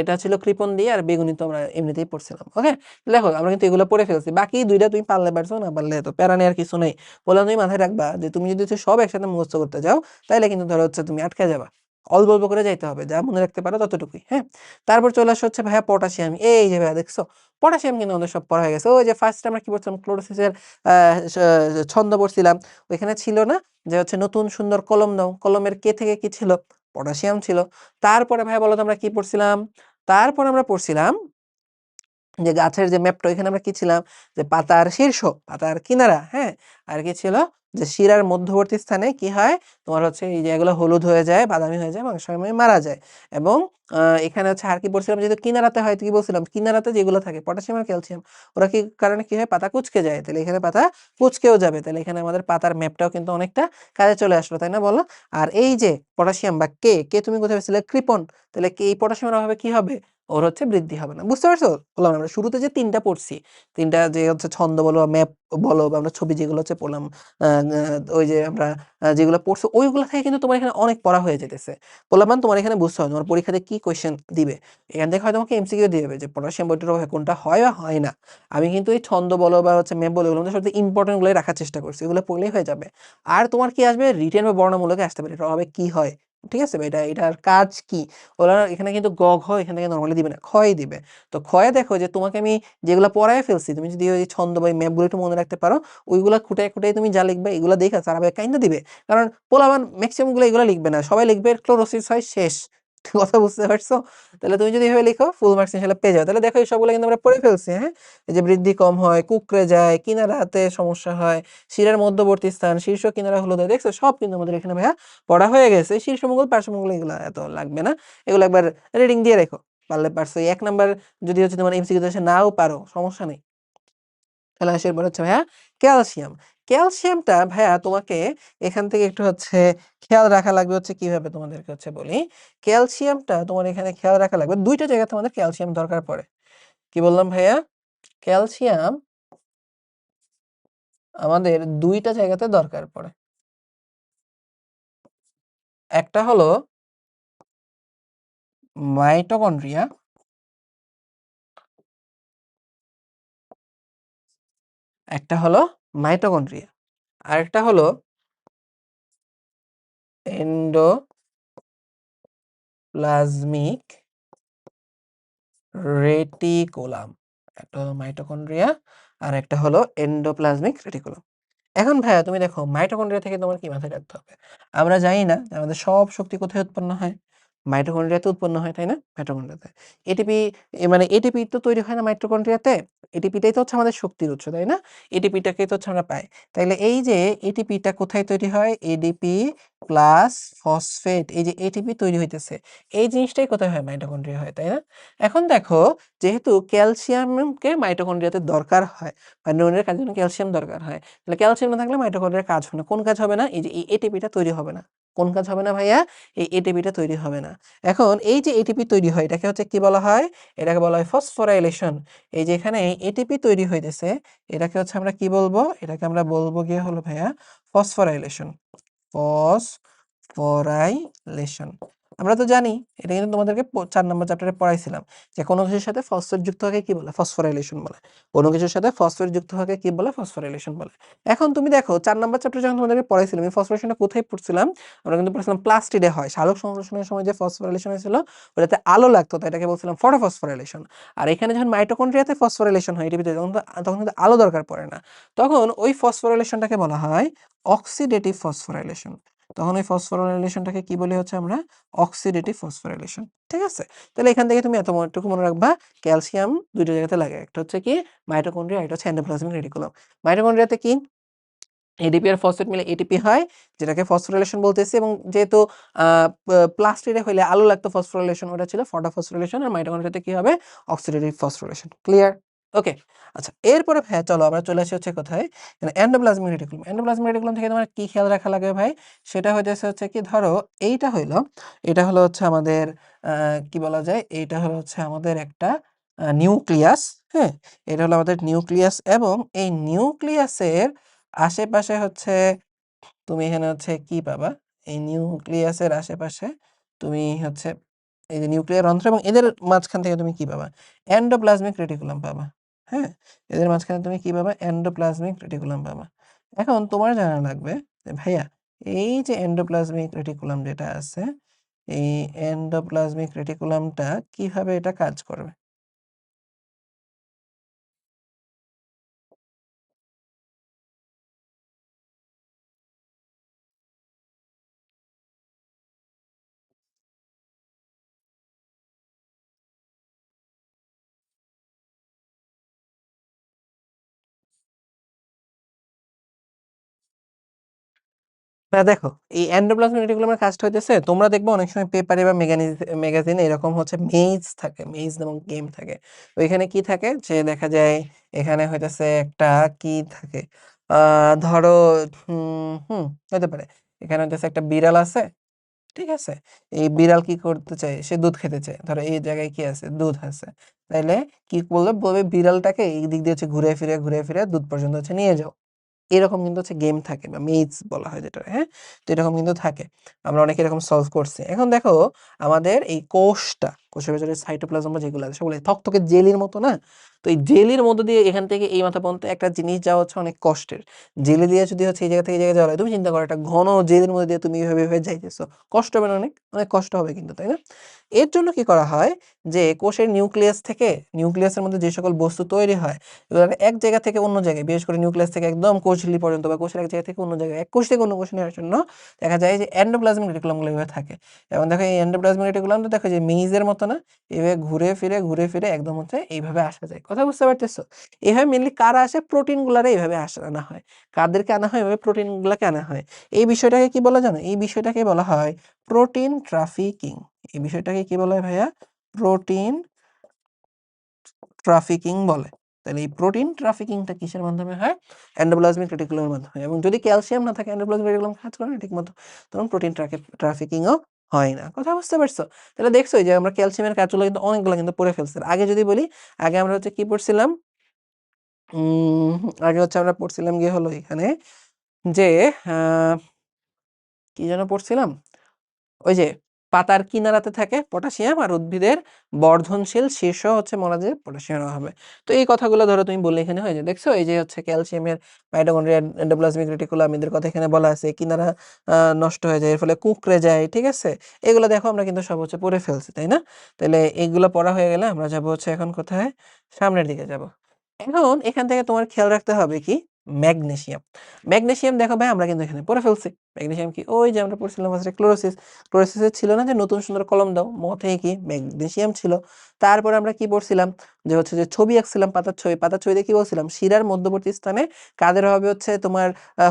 এটা ছিল কৃপণ দিয়ে, আর বেগুনি তো আমরা এমনিতেই পড়ছিলাম। ওকে? দেখো আমরা কিন্তু এগুলো পড়ে ফেলছি। বাকি দুইটা তুমি পারলে পারছো, না পারলে তো প্যারা নেওয়ার কিছু নেই। বললাম তুমি মাথায় রাখবা যে তুমি যদি হচ্ছে সব একসাথে মুখস্থ করতে যাও তাইলে কিন্তু ধরো হচ্ছে তুমি আটকে যাবা। অল্প অল্প করে যাইতে হবে, যা মনে রাখতে পারো ততটুকুই, হ্যাঁ? তারপর চলে আসা হচ্ছে ভাইয়া পটাশিয়াম। এই যে ভাইয়া দেখছো পটাশিয়াম কিন্তু আমাদের সব পড়া হয়ে গেছে। ওই যে ফার্স্ট আমরা কি পড়ছিলাম ক্লোরোসিসের ছন্দ পড়ছিলাম, ওইখানে ছিল না যে হচ্ছে নতুন সুন্দর কলম দাও, কলমের কে থেকে কি ছিল? পটাশিয়াম ছিল। তারপরে ভাইয়া বলো তো আমরা কি পড়ছিলাম? তারপর আমরা পড়ছিলাম যে গাছের যে ম্যাপটা, এখানে আমরা কি ছিলাম যে পাতার শীর্ষ, পাতার কিনারা, হ্যাঁ? আর কি ছিল যে শিরার মধ্যবর্তী স্থানে কি হয় তোমার হচ্ছে এই যে এগুলো হলুদ হয়ে যায়, বাদামি হয়ে যায়, অনেক সময় মারা যায়। এবং এখানে হচ্ছে আর কি বলছিলাম, যেহেতু কিনারাতে হয়, তো কি বলছিলাম কিনারাতে যেগুলো থাকে পটাশিয়াম আর ক্যালসিয়াম, ওরা কি কারণে কি হয় পাতা কুঁচকে যায়, তাহলে এখানে পাতা কুঁচকেও যাবে, তাহলে এখানে আমাদের পাতার ম্যাপটাও কিন্তু অনেকটা কাজে চলে আসলো, তাই না বলো? আর এই যে পটাশিয়াম বা কে, কে তুমি কোথায় পেয়েছিলে? কৃপণ। তাহলে কি এই পটাশিয়ামের অভাবে কি হবে? ওর হচ্ছে বৃদ্ধি হবে না। বুঝতে পারছো? বললাম আমরা শুরুতে যে ৩ টা পড়ছি, ৩ টা যে হচ্ছে ছন্দ বলো বা ম্যাপ বলো বা আমরা ছবি যেগুলো হচ্ছে পড়লাম, আ আ ওই যে আমরা যেগুলো পড়ছো ওইগুলা থেকে কিন্তু তোমার এখানে অনেক পড়া হয়ে যাইতেছে। বললাম না তোমার এখানে বুঝতে হবে তোমার পরীক্ষাতে কি কোয়েশ্চেন দিবে। এখান থেকে হয়তো তোমাকে এমসিকিউ দিবে যে পটাশিয়াম বইটার অভাবে কোনটা হয় বা হয় না। আমি কিন্তু এই ছন্দ বলো বা হচ্ছে ম্যাপ বলো এগুলোর মধ্যে সবচেয়ে ইম্পোর্টেন্ট গুলোই রাখার চেষ্টা করছি। এগুলো পড়লেই হয়ে যাবে। আর তোমার কি আসবে রিটেন বা বর্ণমূলকে আসতে পারে। এটার অভাবে কি হয়? ঠিক আছে? এটার কাজ কি? ওরা এখানে কিন্তু গ, ঘ এখান থেকে নরমালি দিবে না। খই দিবে। তো খয়ে দেখো যে তোমাকে আমি যেগুলা পড়ায় ফেলছি, তুমি যদি ওই ছন্দ বা ম্যাপগুলো একটু মনে রাখতে পারো, ওইগুলা খুঁটায়, খুঁটায় তুমি যা লিখবা এগুলা দেখে স্যার আবার কাইন্দা দিবে। কারণ পোলাপান মেক্সিমাম গুলো এগুলা লিখবে না। সবাই লিখবে ক্লোরোসিস হয় শেষ। কথা বুঝতে পারছো? তাহলে তুমি যদি এভাবে লিখো ফুল মার্কস ইনশাআল্লাহ পেয়ে যাবে। তাহলে দেখো এই সবগুলো কিন্তু আমরা পড়ে ফেলছি, হ্যাঁ? এই যে বৃদ্ধি কম হয়, কুঁকড়ে যায়, কিনারাতে সমস্যা হয়, শিরার মধ্যবর্তী স্থান, শীর্ষ কিনারা হলুদ হয়। দেখছো সব কিন্তু আমাদের এখানে ভাইয়া পড়া হয়ে গেছে। শীর্ষমঙ্গল, পার্শ্বমঙ্গল এগুলা এত লাগবে না। এগুলো একবার রিডিং দিয়ে রেখো। পারলে পারছো। এই ১ নাম্বার যদি হচ্ছে তোমার এমসিকিউ তে এসে নাও পারো, সমস্যা নেই। তাহলে আসে এরপর হচ্ছে ভাইয়া ক্যালসিয়াম। ক্যালসিয়ামটা ভাইয়া তোমাকে এখান থেকে একটু হচ্ছে খেয়াল রাখা লাগবে হচ্ছে কিভাবে তোমাদেরকে হচ্ছে বলি। ক্যালসিয়ামটা তোমার এখানে খেয়াল রাখা লাগবে। ২ টা জায়গায় তোমাদের ক্যালসিয়াম দরকার পড়ে। কি বললাম ভাইয়া? ক্যালসিয়াম আমাদের ২ টা জায়গাতে দরকার পড়ে। একটা হলো মাইটোকন্ড্রিয়া, একটা হলো মাইটোকন্ড্রিয়া। আরেকটা হলো এন্ডোপ্লাজমিক রেটিকুলাম। একটা হলো মাইটোকন্ড্রিয়া আর একটা হলো এন্ডোপ্লাজমিক রেটিকুলাম। এখন ভাইয়া তুমি দেখো মাইটোকন্ড্রিয়া থেকে তোমার কি মাথায় রাখতে হবে? আমরা জানি না যে আমাদের সব শক্তি কোথায় উৎপন্ন হয়? মাইটোকন্ড্রিয়াতে উৎপন্ন হয়, তাই না? মাইটোকন্ড্রিয়াতে। এটিপি মানে এটিপি তো তৈরি হয় না মাইটোকন্ড্রিয়াতে? এটিপিটাই তো হচ্ছে আমাদের শক্তির উৎস, তাই না? এটিপিটাকেই তো হচ্ছে আমরা পাই। তাইলে এই যে এটিপিটা কোথায় তৈরি হয়? এডিপি প্লাস ফসফেট, এই যে এটিপি তৈরি হইতেছে। এই জিনিসটাই কোথায় হয়? মাইটোকন্ড্রিয়া হয়, তাই না? এখন দেখো যেহেতু ক্যালসিয়ামকে মাইটোকন্ড্রিয়াতে দরকার হয় বা নিউরনের কাজের জন্য ক্যালসিয়াম দরকার হয়। তাহলে ক্যালসিয়াম না থাকলে মাইটোকন্ড্রিয়ার কাজ হবে না। কোন কাজ হবে না? এই যে এই এটিপিটা তৈরি হবে না। কোন কাজ হবে না ভাইয়া? এই এটিপিটা তৈরি হবে না। এখন এই যে এটিপি তৈরি হয় এটাকে হচ্ছে কি বলা হয়? এটাকে বলা হয় ফসফোরাইলেশন। এই যে এখানে এটিপি তৈরি হইতেছে এটাকে হচ্ছে আমরা কি বলবো? এটাকে আমরা বলবো গিয়ে হলো ভাইয়া ফসফোরাইলেশন। ফসফোরাইলেশন। আমরা তো জানি এটা কিন্তু তোমাদেরকে 4 নম্বর চ্যাপ্টারে পড়াইছিলাম যে কোনো কিছুর সাথে ফসফেট যুক্ত হওয়াকে কি বলে? ফসফোরাইলেশন বলে। কোনো কিছুর সাথে ফসফেট যুক্ত হওয়াকে কি বলে? ফসফোরাইলেশন বলে। এখন তুমি দেখো 4 নম্বর চ্যাপ্টারে যখন তোমাদেরকে পড়াইছিলাম এই ফসফোরাইলেশনটা কোথায় পড়ছিলাম? আমরা কিন্তু পড়ছিলাম প্লাস্টিডে হয়। সালোক সংশ্লেষণের সময় যে ফসফোরাইলেশন হয়েছিল ওটাতে আলো লাগতো তাই এটাকে বলছিলাম ফটোফসফোরাইলেশন। আর এখানে যখন মাইটোকন্ড্রিয়াতে ফসফোরাইলেশন হয় এটির ভিতরে তখন কিন্তু আলো দরকার পড়ে না। তখন ওই ফসফোরাইলেশনটাকে বলা হয় অক্সিডেটিভ ফসফোরাইলেশন। তখন ওই ফসফোরাইলেশনটাকে কি বলি হচ্ছে আমরা? Oxidative phosphorylation. ঠিক আছে? তাহলে এখান থেকে তুমি এতটুকু মনে রাখবা ক্যালসিয়াম ২ টা জায়গাতে লাগে। একটা হচ্ছে কি মাইটোকন্ড্রিয়া, একটা হচ্ছে এন্ডোপ্লাজমিক রেটিকুলাম। মাইটোকন্ড্রিয়াতে কি এডিপি আর ফসফেট মিলে এটিপি হয় যেটাকে ফসফোরাইলেশন বলতেছি এবং যেহেতু প্লাস্টিডে হইলে আলো লাগতো ফসফোরাইলেশন ওটা ছিল ফটোফসফোরাইলেশন আর মাইটোকন্ড্রিয়াতে কি হবে? Oxidative phosphorylation. ক্লিয়ার? ওকে। আচ্ছা এরপরে ভাইয়া চলো আমরা চলে আসি হচ্ছে কোথায়? Endoplasmic reticulum. এন্ডোপ্লাজমিক রেটিকুলাম থেকে তোমার কি খেয়াল রাখা লাগবে ভাই? সেটা হইতেছে হচ্ছে কি ধরো এটা হলো হচ্ছে আমাদের কি বলা যায়? এইটা হলো হচ্ছে আমাদের একটা নিউক্লিয়াস, হ্যাঁ? এটা হলো আমাদের নিউক্লিয়াস এবং এই নিউক্লিয়াসের আশেপাশে হচ্ছে তুমি এখানে হচ্ছে কি পাবা? এই নিউক্লিয়াসের আশেপাশে তুমি হচ্ছে এই যে নিউক্লিয়ার রন্ধ্র এবং এদের মাঝখান থেকে তুমি কি পাবা? এন্ডোপ্লাজমিক রেটিকুলাম পাবা। হ্যাঁ? এদের মাঝখানে তুমি কি পাবা? এন্ডোপ্লাজমিক রেটিকুলাম পাবা। এখন তোমার জানা লাগবে যে ভাইয়া এই যে এন্ডোপ্লাজমিক রেটিকুলাম যেটা আছে, এই এন্ডোপ্লাজমিক রেটিকুলামটা কিভাবে এটা কাজ করবে? না দেখো এই এন্ডোপ্লাজমিক রেটিকুলামের কাজটা হইতেছে তোমরা দেখবে অনেক সময় পেপারে বা ম্যাগাজিনে এরকম হচ্ছে মেজ থাকে, মেজ এবং গেম থাকে। তো এখানে কি থাকে যে দেখা যায় এখানে হইতেছে একটা কি থাকে ধরো হতে পারে এখানে হইতেছে একটা বিড়াল আছে, ঠিক আছে? এই বিড়াল কি করতে চায়? সে দুধ খেতে চায়। ধরো এই জায়গায় কি আছে? দুধ আছে। তাইলে কি বলবে বিড়ালটাকে এই দিক দিয়ে হচ্ছে ঘুরে ফিরে দুধ পর্যন্ত হচ্ছে নিয়ে যাও। এরকম কিন্তু হচ্ছে গেম থাকে বা মেজ বলা হয় যেটা, হ্যাঁ? তো এরকম কিন্তু থাকে। আমরা অনেকে এরকম সলভ করছি। এখন দেখো আমাদের এই কোষের ভেতরে সাইটোপ্লাজম বা যেগুলো আছে সেগুলো থকথকে জেলির মতো না? তো এই জেলির মধ্য দিয়ে এখান থেকে এই মাথা পর্যন্ত একটা জিনিস যাওয়া হচ্ছে অনেক কষ্টের। জেলি দিয়ে যদি হচ্ছে এই জায়গা থেকে এই জায়গায় যাওয়া হয়, তুমি চিন্তা করো একটা ঘন জেলির মধ্যে দিয়ে তুমি এভাবে যাইতেছো। কষ্ট হবে না অনেক? অনেক কষ্ট হবে কিন্তু, তাই না? এর জন্য কি করা হয় যে কোষের নিউক্লিয়াসের মধ্যে যে সকল বস্তু তৈরি হয় এগুলো এক জায়গা থেকে অন্য জায়গায়, বিশেষ করে নিউক্লিয়াস থেকে একদম কোষ ঝিল্লি পর্যন্ত বা কোষের এক জায়গা থেকে অন্য জায়গায়, এক কোষ থেকে অন্য কোষে নেওয়ার জন্য দেখা যায় যে এন্ডোপ্লাজমিক রেটিকুলামগুলো এভাবে থাকে। এবং দেখো এই এন্ডোপ্লাজমিক রেটিকুলামটা দেখো যে মেইজের মতো না? এভাবে ঘুরে ফিরে একদম হচ্ছে এইভাবে আসা যায়। কথা বুঝতে পারতেছো? এইভাবে মেইনলি কারা আসে? প্রোটিনগুলারে এইভাবে আনা হয়। কাদেরকে আনা হয়? এভাবে প্রোটিনগুলাকে আনা হয়। এই বিষয়টাকে কি বলা জানো? এই বিষয়টাকে বলা হয় প্রোটিন ট্রাফিকিং। এই বিষয়টাকে কি বলা হয় ভাইয়া? প্রোটিন ট্রাফিকিং বলে। তাহলে এই প্রোটিন ট্রাফিকিংটা কিসের মাধ্যমে হয়? এন্ডোপ্লাজমিক রেটিকুলামের মাধ্যমে। এবং যদি ক্যালসিয়াম না থাকে এন্ডোপ্লাজমিক রেটিকুলাম কাজ করে না ঠিকমতো, তখন প্রোটিন ট্রাফিকিংও হয় না। কথা বুঝতে পারছো? তাহলে দেখছোই যে আমরা ক্যালসিয়ামের কাজগুলো কিন্তু অনেকগুলো কিন্তু পড়ে ফেলছি। আগে যদি বলি, আগে আমরা হচ্ছে কি পড়ছিলাম? উম আগে হচ্ছে আমরা পড়ছিলাম গিয়ে হলো এখানে যে আ কি যেন পড়ছিলাম? ওই যে পাতার কিনারাতে থাকে পটাশিয়াম আর উদ্ভিদের বর্ধনশীল শীর্ষ হচ্ছে মলাজে পটাশিয়াম হবে। তো এই কথাগুলো ধরো তুমি বললে এখানে হয়ে যায়। দেখছো এই যে হচ্ছে ক্যালসিয়ামের মাইটোকন্ড্রিয়া এন্ডোপ্লাজমিক রেটিকুলাম এদের কথা এখানে বলা আছে। কিনারা নষ্ট হয়ে যায় এর ফলে কুঁকড়ে যায়, ঠিক আছে? এগুলো দেখো আমরা কিন্তু সব হচ্ছে পড়ে ফেলছি, তাই না? তাহলে এইগুলো পড়া হয়ে গেলে আমরা যাব হচ্ছে এখন কোথায়? সামনের দিকে যাব। এখন এখান থেকে তোমার খেয়াল রাখতে হবে কি? ম্যাগনেসিয়াম। ম্যাগনেসিয়াম দেখো ভাই আমরা কিন্তু এখানে পড়ে ফেলছি। ম্যাগনেসিয়াম কি? ওই যে আমরা পড়ছিলাম হচ্ছে ক্লোরোসিস। ক্লোরোসিসে ছিল না যে নতুন সুন্দর কলম দাও? ম থেকে কি? ম্যাগনেসিয়াম ছিল। তারপরে আমরা কি পড়ছিলাম? যে হচ্ছে যে ছবি আঁকছিলাম পাতার ছবি। পাতার ছবিতে কি বলছিলাম? শিরার মধ্যবর্তী স্থানে কাদের অভাবে হচ্ছে তোমার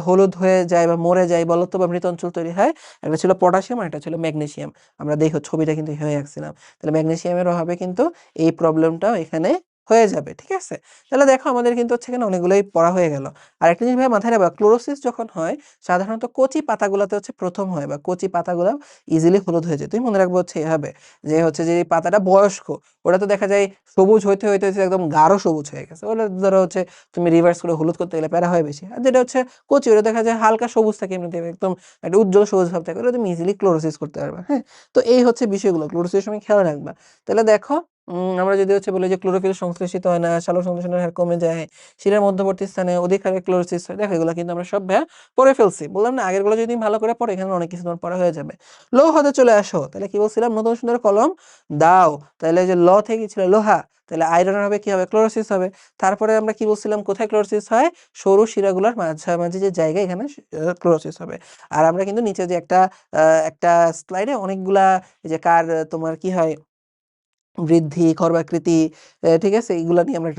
হলুদ হয়ে যায় বা মরে যায় বলতো বা মৃত অঞ্চল তৈরি হয়? একটা ছিল পটাশিয়াম আর একটা ছিল ম্যাগনেসিয়াম। আমরা দেখো ছবিটা কিন্তু এভাবে আঁকছিলাম। তাহলে ম্যাগনেসিয়ামের অভাবে কিন্তু এই প্রবলেমটাও এখানে হয়ে যাবে, ঠিক আছে? তাহলে দেখো আমাদের কিন্তু হচ্ছে এখানে অনেকগুলোই পড়া হয়ে গেল। আর একটা জিনিস ভাই মাথায় রাখবা, ক্লোরোসিস যখন হয় সাধারণত কচি পাতাগুলোতে হচ্ছে প্রথম হয়, বা কচি পাতাগুলো ইজিলি হলুদ হয়ে যায়। তুমি মনে রাখবো হচ্ছে এভাবে, যে হচ্ছে যে এই পাতাটা বয়স্ক, ওটা তো দেখা যায় সবুজ হইতে হইতে হচ্ছে একদম গাঢ় সবুজ হয়ে গেছে, ওটা ধরো হচ্ছে তুমি রিভার্স করে হলুদ করতে গেলে প্যারা হয় বেশি। আর যেটা হচ্ছে কচি, ওটা দেখা যায় হালকা সবুজ থাকে, এমনিতে একদম একটা উজ্জ্বল সবুজ ভাব থাকে, ওটা তুমি ইজিলি ক্লোরোসিস করতে পারবে। হ্যাঁ, তো এই হচ্ছে বিষয়গুলো, ক্লোরোসিসের সময় খেয়াল রাখবা। তাহলে দেখো আমরা যদি হচ্ছে বলি যে ক্লোরোফিল সংশ্লেষিত হয় না, সালোক সংশ্লেষণের হার কমে যায়, শিরার মধ্যবর্তী স্থানে অধিক হারে ক্লোরোসিস হয়, দেখো এগুলো কিন্তু আমরা সব পড়ে ফেলছি। বললাম না, আগেরগুলো যদি তুমি ভালো করে পড়ো এখানে অনেক কিছু তোমার পড়া হয়ে যাবে। লো হতে চলে আসো, তাহলে কি বলছিলাম, নতুন সুন্দর কলম দাও। তাহলে যে ল থেকে ছিল লোহা, তাহলে আয়রন হবে, কি হবে, ক্লোরোসিস হবে। তারপরে আমরা কি বলছিলাম, কোথায় ক্লোরোসিস হয়, সরু শিরাগুলোর মাঝামাঝি যে জায়গা, এখানে ক্লোরোসিস হবে। আর আমরা কিন্তু নিচে যে একটা স্লাইডে অনেকগুলা যে কার তোমার কি হয়, বৃদ্ধি, খর্বাকৃতি, ঠিক আছে? এগুলা নিয়ে আমরা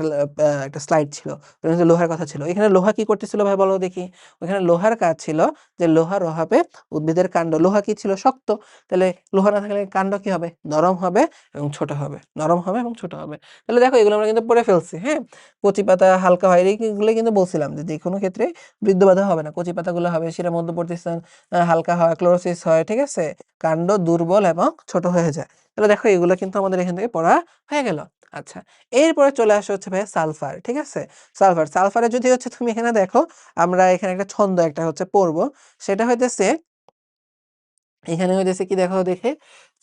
একটা স্লাইড ছিল। ওখানে যে লোহার কথা ছিল। এখানে লোহা কি করতেছিল ভাই বলো দেখি? ওখানে লোহার কাজ ছিল যে লোহার অভাবে উদ্ভিদের কাণ্ড, লোহা কি ছিল, শক্ত। তাহলে লোহা না থাকলে কাণ্ড কি হবে, নরম হবে এবং ছোট হবে। নরম হবে এবং ছোট হবে। তাহলে দেখো এগুলো আমরা কিন্তু পড়ে ফেলছি, হ্যাঁ? কচি পাতা হালকা হয়, এইগুলো কিন্তু বলছিলাম যে যেকোনো ক্ষেত্রে বৃদ্ধ বাধা হবে না। কচি পাতাগুলো হবে, শিরা মধ্যবর্তী স্থান হালকা হয়, ক্লোরোসিস হয়, ঠিক আছে? কাণ্ড দুর্বল এবং ছোট হয়ে যায়। তাহলে দেখো এগুলো কিন্তু আমাদের এখান থেকে পড়া হয়ে গেল। আচ্ছা, এরপরে চলে আসে হচ্ছে ভাইয়া সালফার, ঠিক আছে? সালফারে যদি হচ্ছে তুমি এখানে দেখো, আমরা এখানে একটা ছন্দ একটা হচ্ছে পড়বো, সেটা হইতেছে, এখানে হইতেছে কি দেখো দেখে,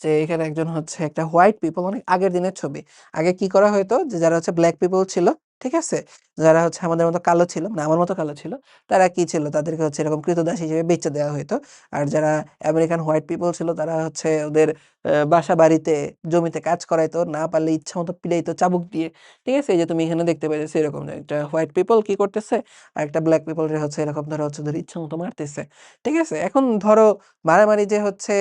যে এখানে একজন হচ্ছে একটা হোয়াইট পিপল, অনেক আগের দিনের ছবি। আগে কি করা হতো, যে যারা হচ্ছে ব্ল্যাক পিপল ছিল, ঠিক আছে, যারা হচ্ছে আমাদের মতো কালো ছিল, না আমার মতো কালো ছিল, তারা কি ছিল, তাদেরকে হচ্ছে এরকম ক্রীতদাস হিসেবে বেচে দেওয়া হতো। আর যারা আমেরিকান হোয়াইট পিপল ছিল, তারা হচ্ছে ওদের বাসা বাড়িতে জমিতে কাজ করাইতো, না পারলে ইচ্ছা মতো পিটাইতো চাবুক দিয়ে, ঠিক আছে? এই যে তুমি এখানে দেখতে পাইতেছো এরকম একটা হোয়াইট পিপল কি করতেছে, আর একটা ব্ল্যাক পিপল হচ্ছে এরকম ধরো হচ্ছে ধরে ইচ্ছা মতো মারতেছে, ঠিক আছে? এখন ধরো মারামারি যে হচ্ছে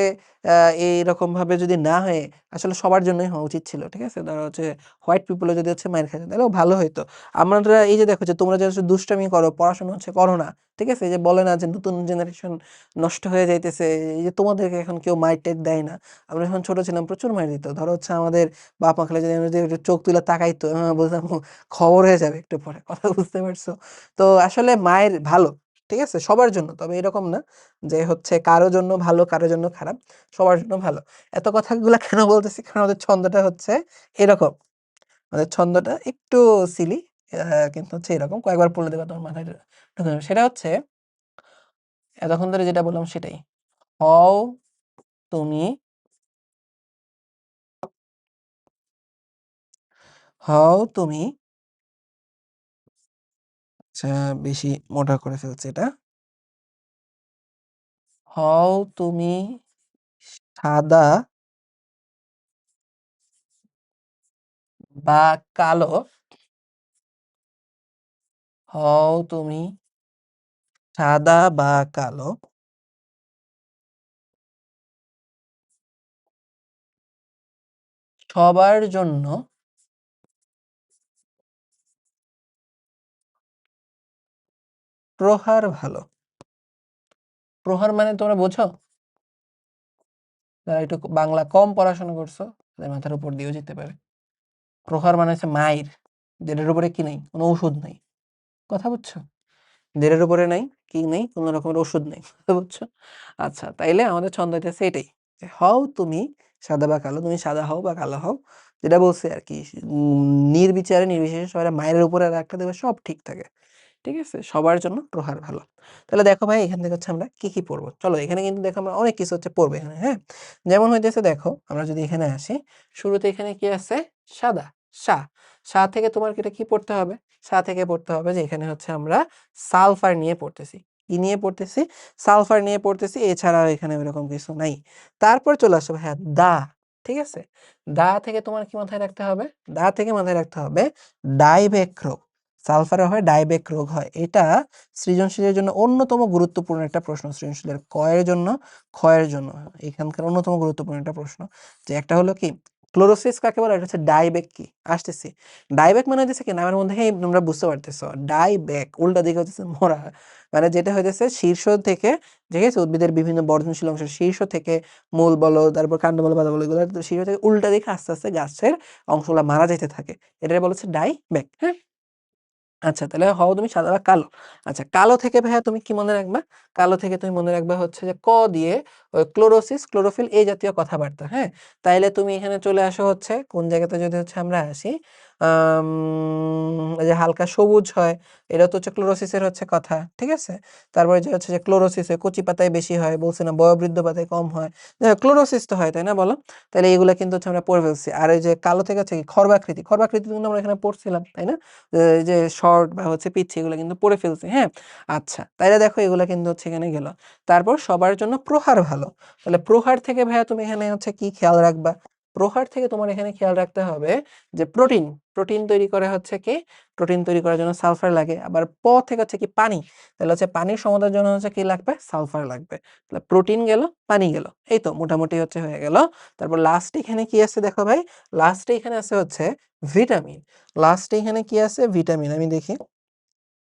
এইরকম ভাবে যদি না হয়ে আসলে সবার জন্যই হওয়া উচিত ছিল, ঠিক আছে? ধরো হচ্ছে হোয়াইট পিপলও যদি হচ্ছে মাইর খাইতো তাহলেও ভালো হইতো। আমরা এই যে দেখো যে তোমরা যে হচ্ছে দুষ্টামি করো, পড়াশোনা হচ্ছে করো না, ঠিক আছে? এই যে বলে না যে নতুন জেনারেশন নষ্ট হয়ে যাইতেছে, এই যে তোমাদেরকে এখন কেউ মাইর টাইর দেয় না। আমরা যখন ছোট ছিলাম প্রচুর মাইর দিত। ধরো হচ্ছে আমাদের বাপ মা খালে যদি আমরা যদি একটু চোখ তুলে তাকাইতো, বলতাম খবর হয়ে যাবে একটু পরে, কথা বুঝতে পারছো? তো আসলে মায়ের ভালো, ঠিক আছে, সবার জন্য। তবে এরকম না যে হচ্ছে কারো জন্য ভালো কারো জন্য খারাপ, সবার জন্য ভালো। এত কথাগুলা কেন বলতেছি, কারণ আমাদের ছন্দটা হচ্ছে এরকম, আমাদের ছন্দটা একটু সিলি, কিন্তু হচ্ছে এরকম, কয়েকবার পড়লে দেবা তোমার মাথায় ঢুকে যাবে। সেটা হচ্ছে এতক্ষণ ধরে যেটা বললাম সেটাই, হও তুমি, হও তুমি, আচ্ছা বেশি মোটা করে ফেলছে এটা, হও তুমি সাদা বা কালো, হও তুমি সাদা বা কালো, সবার জন্য প্রহার ভালো। প্রহার মানে তোমরা বোঝো? যারা একটু বাংলা কম পড়াশোনা করছো তাদের মাথার উপর দিয়েও যেতে পারে। প্রহার মানে হচ্ছে মাইর, যেটার উপরে কি নাই, কোনো ওষুধ নাই, কথা বুঝছো? যেটার উপরে নাই, কি নেই, কোনো রকমের ওষুধ নেই, কথা বুঝছো? আচ্ছা, তাইলে আমাদের ছন্দ হইতেছে এটাই, যে হও তুমি সাদা বা কালো, তুমি সাদা হও বা কালো হও, যেটা বলছে আর কি, নির্বিচারে নির্বিশেষে সবাই মায়ের উপরে রাখতে দেবে, সব ঠিক থাকে, ঠিক আছে? সবার জন্য প্রহার ভালো। তাহলে দেখো ভাই এখান থেকে হচ্ছে আমরা কি পড়বো, চলো এখানে কিন্তু দেখো আমরা অনেক কিছু হচ্ছে পড়বো এখানে, হ্যাঁ? যেমন হইতেছে দেখো, আমরা যদি এখানে আসি, শুরুতে এখানে কি আছে, সাদা, সা, সা থেকে তোমার এটা কি পড়তে হবে, সা থেকে পড়তে হবে যে এখানে হচ্ছে আমরা সালফার নিয়ে পড়তেছি। কি নিয়ে পড়তেছি? সালফার নিয়ে পড়তেছি, এছাড়া এখানে এরকম কিছু নাই। তারপর চলে আসবে হ্যাঁ দা, ঠিক আছে? দা থেকে তোমার কি মাথায় রাখতে হবে, দা থেকে মাথায় রাখতে হবে ডাইবেক্রো, সালফারে হয় ডাইবেক রোগ হয়। এটা সৃজনশীলের জন্য অন্যতম গুরুত্বপূর্ণ একটা প্রশ্ন, সৃজনশীলের কয়ের জন্য, ক্ষয়ের জন্য এখানকার অন্যতম গুরুত্বপূর্ণ একটা প্রশ্ন, যে একটা হলো কি ক্লোরোসিস কাকে বলে? এটা হচ্ছে ডাইব্যাক কি আসতেছি। ডাইব্যাক মানে হচ্ছে কি নামের মধ্যেই তোমরা বুঝতে পারতেছো, ডাইব্যাক উল্টা দিকে হচ্ছে মরা, মানে যেটা হইতেছে শীর্ষ থেকে, ঠিক আছে, উদ্ভিদের বিভিন্ন বর্ধনশীল অংশ শীর্ষ থেকে মূল বলো, তারপর কাণ্ড বলো, পাতা বলো, এগুলো শীর্ষ থেকে উল্টা দিকে আস্তে আস্তে গাছের অংশগুলো মারা যেতে থাকে, এটা বলা হচ্ছে ডাইব্যাক। হ্যাঁ, আচ্ছা তাহলে হও তুমি সাদা বা কালো। আচ্ছা কালো থেকে ভাইয়া তুমি কি মনে রাখবা? কালো থেকে তুমি মনে রাখবা হচ্ছে যে ক দিয়ে ওই ক্লোরোসিস, ক্লোরোফিল এই জাতীয় কথাবার্তা। হ্যাঁ, তাইলে তুমি এখানে চলে আসো হচ্ছে কোন জায়গাতে, যদি হচ্ছে আমরা আসি এই যে হালকা সবুজ হয়, এটা তো হচ্ছে ক্লোরোসিসের হচ্ছে কথা, ঠিক আছে। তারপরে যে হচ্ছে যে ক্লোরোসিসে কচি পাতায় বেশি হয়, বলছে না বয়োবৃদ্ধ পাতায় কম হয়, ক্লোরোসিস তো হয় তাই না বলো? তাহলে এগুলা কিন্তু হচ্ছে আমরা পড়ে ফেলছি। আর এই যে কালো থেকে হচ্ছে কি খর্বাকৃতি, খর্বাকৃতি কিন্তু আমরা এখানে পড়ছিলাম তাই না, এই যে শর্ট বা হচ্ছে পিচ্ছি এগুলো কিন্তু পড়ে ফেলছি। হ্যাঁ, আচ্ছা তাইলে দেখো এগুলো কিন্তু হচ্ছে এখানে গেল। তারপর সবার জন্য প্রহার ভালো, তাহলে প্রহার থেকে ভাইয়া তুমি এখানে হচ্ছে কি খেয়াল রাখবা? প্রহার থেকে তোমার এখানে খেয়াল রাখতে হবে যে প্রোটিন, প্রোটিন তৈরি করে হচ্ছে কি, প্রোটিন তৈরি করার জন্য সালফার লাগে। আবার প থেকে হচ্ছে কি পানি, তাহলে হচ্ছে পানির সমতার জন্য হচ্ছে কি লাগবে? সালফার লাগবে। তাহলে প্রোটিন গেল, পানি গেল, এই তো মোটামুটি হচ্ছে হয়ে গেল। তারপর লাস্টে এখানে কি আছে দেখো ভাই, লাস্টে এখানে আছে হচ্ছে ভিটামিন। লাস্টে এখানে কি আছে? ভিটামিন। আমি দেখি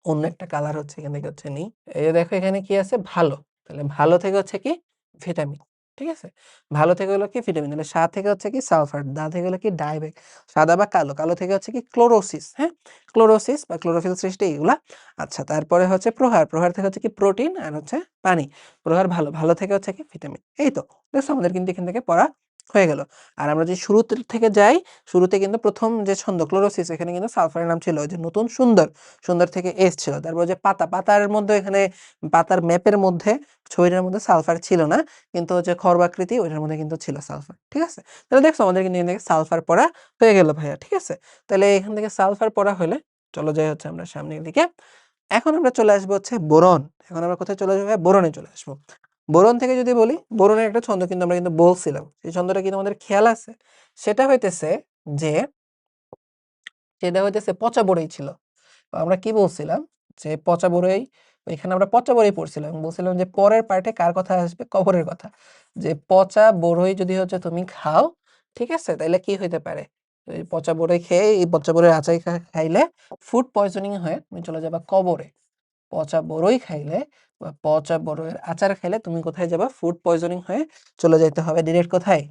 অন্য একটা কালার হচ্ছে এখান থেকে হচ্ছে নেই। এই যে দেখো এখানে কি আছে? ভালো। তাহলে ভালো থেকে হচ্ছে কি? ভিটামিন। ঠিক আছে? ভালো থেকে হলো কি? ভিটামিন। তাহলে সা থেকে হচ্ছে কি? সালফার। দা থেকে হলো কি? ডাইব্যাক। সাদা বা কালো। কালো থেকে হচ্ছে কি? ক্লোরোসিস। হ্যাঁ? ক্লোরোসিস বা ক্লোরোফিল সৃষ্টি এগুলা। আচ্ছা তারপরে হচ্ছে প্রহার। প্রহার থেকে হচ্ছে কি? প্রোটিন আর হচ্ছে পানি। প্রহার ভালো। ভালো থেকে হচ্ছে কি? ভিটামিন। এই তো। দেখছো আমাদের কিন্তু এখান থেকে পড়া হয়ে গেল। আর আমরা যদি শুরু থেকে যাই, শুরুতে কিন্তু প্রথম যে ছন্দ ক্লোরোসিস, এখানে কিন্তু সালফারের নাম ছিল ওই যে নতুন সুন্দর। সুন্দর থেকে এস ছিল। তারপর যে পাতা, পাতার মধ্যে এখানে পাতার ম্যাপের মধ্যে ছবিটার মধ্যে সালফার ছিল না, কিন্তু হচ্ছে খর্বাকৃতি ওইটার মধ্যে কিন্তু ছিল সালফার। ঠিক আছে, তাহলে দেখছো আমাদের কিন্তু এখান থেকে সালফার পড়া হয়ে গেল ভাইয়া। ঠিক আছে, তাহলে এখান থেকে সালফার পড়া হলে চলো যাই হচ্ছে আমরা সামনের দিকে। এখন আমরা চলে আসবো হচ্ছে বোরন। এখন আমরা কোথায় চলে যাবো? বোরনে চলে আসবো। বোরন থেকে যদি বলি, বোরনের একটা ছন্দ কিন্তু আমরা কিন্তু বলছিলাম, সেই ছন্দটা কিন্তু আমাদের খেয়াল আছে। সেটা হইতেছে যে, সেটা হইতেছে পচা বড়ই ছিল। আমরা কি বলছিলাম যে পচা বড়ই, এখানে আমরা পচা বড়ই পড়ছিলাম, বলছিলাম যে পরের পার্টে কার কথা আসবে? কবরের কথা। যে পচা বড়ই যদি হচ্ছে তুমি খাও, ঠিক আছে, তাহলে কি হইতে পারে? এই পচা বড়ই খেয়ে, এই পচা বড়ই আচার খাইলে ফুড পয়জনিং হয়ে তুমি চলে যাবা কবরে। পচা বড়ই খাইলে বা পচা বড়ইয়ের আচার খাইলে তুমি কোথায় যাবা? ফুড পয়জনিং হয়ে চলে যাইতে হবে ডিরেক্ট কোথায়?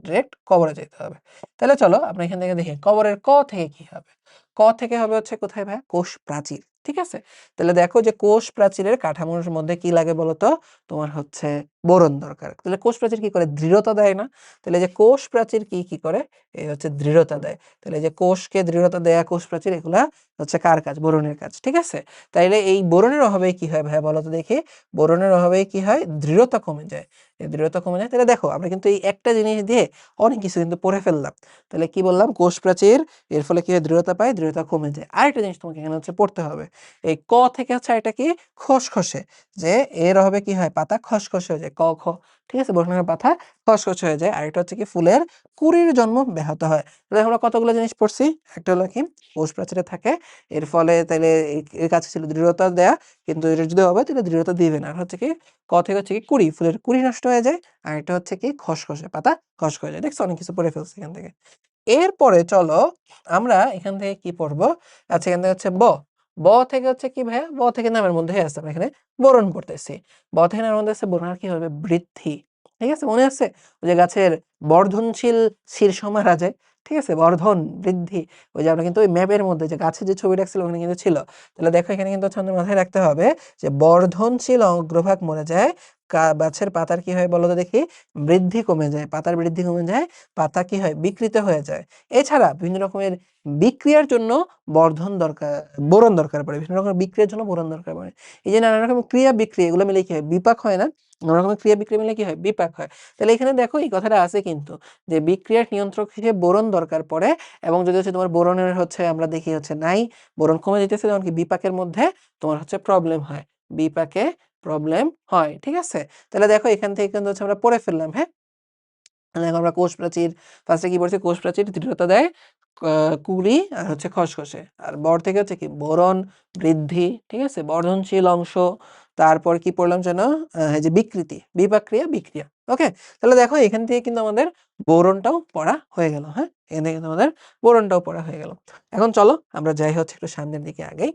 ডিরেক্ট কবরে যেতে হবে। তাহলে চলো আমরা এখান থেকে দেখি কবরের ক থেকে কি হবে। ক থেকে হবে হচ্ছে কোথায় ভাই? কোষ প্রাচীর। ঠিক আছে, তাহলে দেখো যে কোষ প্রাচীরের কাঠামোর মধ্যে কি লাগে বলতো? তোমার হচ্ছে বোরন দরকার। তাহলে কোষ প্রাচীর কি করে? দৃঢ়তা দেয় না? তাহলে যে কোষ প্রাচীর কি কি করে? এই হচ্ছে দৃঢ়তা দেয়। তাহলে যে কোষকে দৃঢ়তা দেয়া কোষ প্রাচীর, এগুলা হচ্ছে কার কাজ? বোরনের কাজ। ঠিক আছে, তাইলে এই বোরনের অভাবে কি হয় ভাইয়া বলো তো দেখি? বোরনের অভাবে কি হয়? দৃঢ়তা কমে যায়। এই দৃঢ়তা কমে যায়। তাহলে দেখো আমরা কিন্তু এই একটা জিনিস দিয়ে অনেক কিছু কিন্তু পড়ে ফেললাম। তাহলে কি বললাম? কোষ প্রাচীর, এর ফলে কি হয়? দৃঢ়তা পায়, দৃঢ়তা কমে যায়। আরেকটা জিনিস তোমাকে এখানে হচ্ছে পড়তে হবে। এই ক থেকে হচ্ছে এটা কি? খসখসে। যে এর অভাবে কি হয়? পাতা খসখসে হয়ে যায়। ক খ। ঠিক আছে, বোরনের পাতা খসখসে হয়ে যায়। আরেকটা হচ্ছে কি? ফুলের কুঁড়ির জন্ম ব্যাহত হয়। তাহলে আমরা কতগুলো জিনিস পড়ছি। একটা হলো কি? কোষ প্রাচীরে থাকে, এর ফলে তাইলে এর কাছে ছিল দৃঢ়তা দেয়া, কিন্তু এটা যদি হবে তাহলে দৃঢ়তা দিবে না। আর হচ্ছে কি? ক থেকে হচ্ছে কি? কুঁড়ি, ফুলের কুঁড়ি নষ্ট হয়ে যায়। আর এটা হচ্ছে কি? খসখসে, পাতা খসখসে যায়। দেখছো অনেক কিছু পড়ে ফেলছি এখান থেকে। এরপরে চলো আমরা এখান থেকে কি পড়বো? আচ্ছা এখান থেকে হচ্ছে ব। ব থেকে হচ্ছে কি ভাইয়া? ব থেকে নামের মধ্যে আছে, আমরা এখানে বোরন পড়তেছি। ব থেকে নামের মধ্যে আছে বোরন। আর কি হবে? বৃদ্ধি। ঠিক আছে, মনে আছে ওই যে গাছের বর্ধনশীল শীর্ষ মারা যায়। ঠিক আছে, বর্ধন, বৃদ্ধি, ওই যে আমরা কিন্তু ওই ম্যাপের মধ্যে যে গাছের যে ছবি রাখছিল ওখানে কিন্তু ছিল। তাহলে দেখো এখানে কিন্তু হচ্ছে আমাদের মাথায় রাখতে হবে যে বর্ধনশীল অগ্রভাগ মরে যায়, গাছের পাতার কি হয় বলো তো দেখি? বৃদ্ধি কমে যায়, পাতার বৃদ্ধি কমে যায়, পাতা কি হয়? বিকৃত হয়ে যায়। এছাড়া বিভিন্ন রকমের বিক্রিয়ার জন্য বর্ধন দরকার, বোরন দরকার পড়ে। বিভিন্ন রকমের বিক্রিয়ার জন্য বোরন দরকার পড়ে। এই যে নানা রকমের ক্রিয়া বিক্রিয়া এগুলো মিলে কি হয়? বিপাক হয় না? নানা রকমের ক্রিয়া বিক্রিয়া মিলে কি হয়? বিপাক হয়। তাহলে এখানে দেখো এই কথাটা আছে কিন্তু, যে বিক্রিয়ার নিয়ন্ত্রক হিসেবে বোরন দরকার পড়ে, এবং যদি হচ্ছে তোমার বোরনের হচ্ছে আমরা দেখি হচ্ছে নাই, বোরন কমে যেতেছে, যেমন কি বিপাকের মধ্যে তোমার হচ্ছে প্রবলেম হয়, বিপাকে প্রবলেম হয়। ঠিক আছে, তাহলে দেখো এখান থেকে কিন্তু হচ্ছে আমরা পড়ে ফেললাম। হ্যাঁ, দেখো আমরা কোষ প্রাচীর ফার্স্টে কি পড়ছি? কোষ প্রাচীর দৃঢ়তা দেয়, কুড়ি আর হচ্ছে খসখসে। আর বর থেকে হচ্ছে কি? বোরন, বৃদ্ধি। ঠিক আছে, বর্ধনশীল অংশ, তারপর কি পড়লাম যেন এই যে বিকৃতি, বিপাক ক্রিয়া, বিক্রিয়া। ওকে, তাহলে দেখো এখান থেকে কিন্তু আমাদের বোরনটাও পড়া হয়ে গেল। হ্যাঁ, এখান থেকে কিন্তু আমাদের বোরনটাও পড়া হয়ে গেল। এখন চলো আমরা যাই হচ্ছে একটু সামনের দিকে আগাই।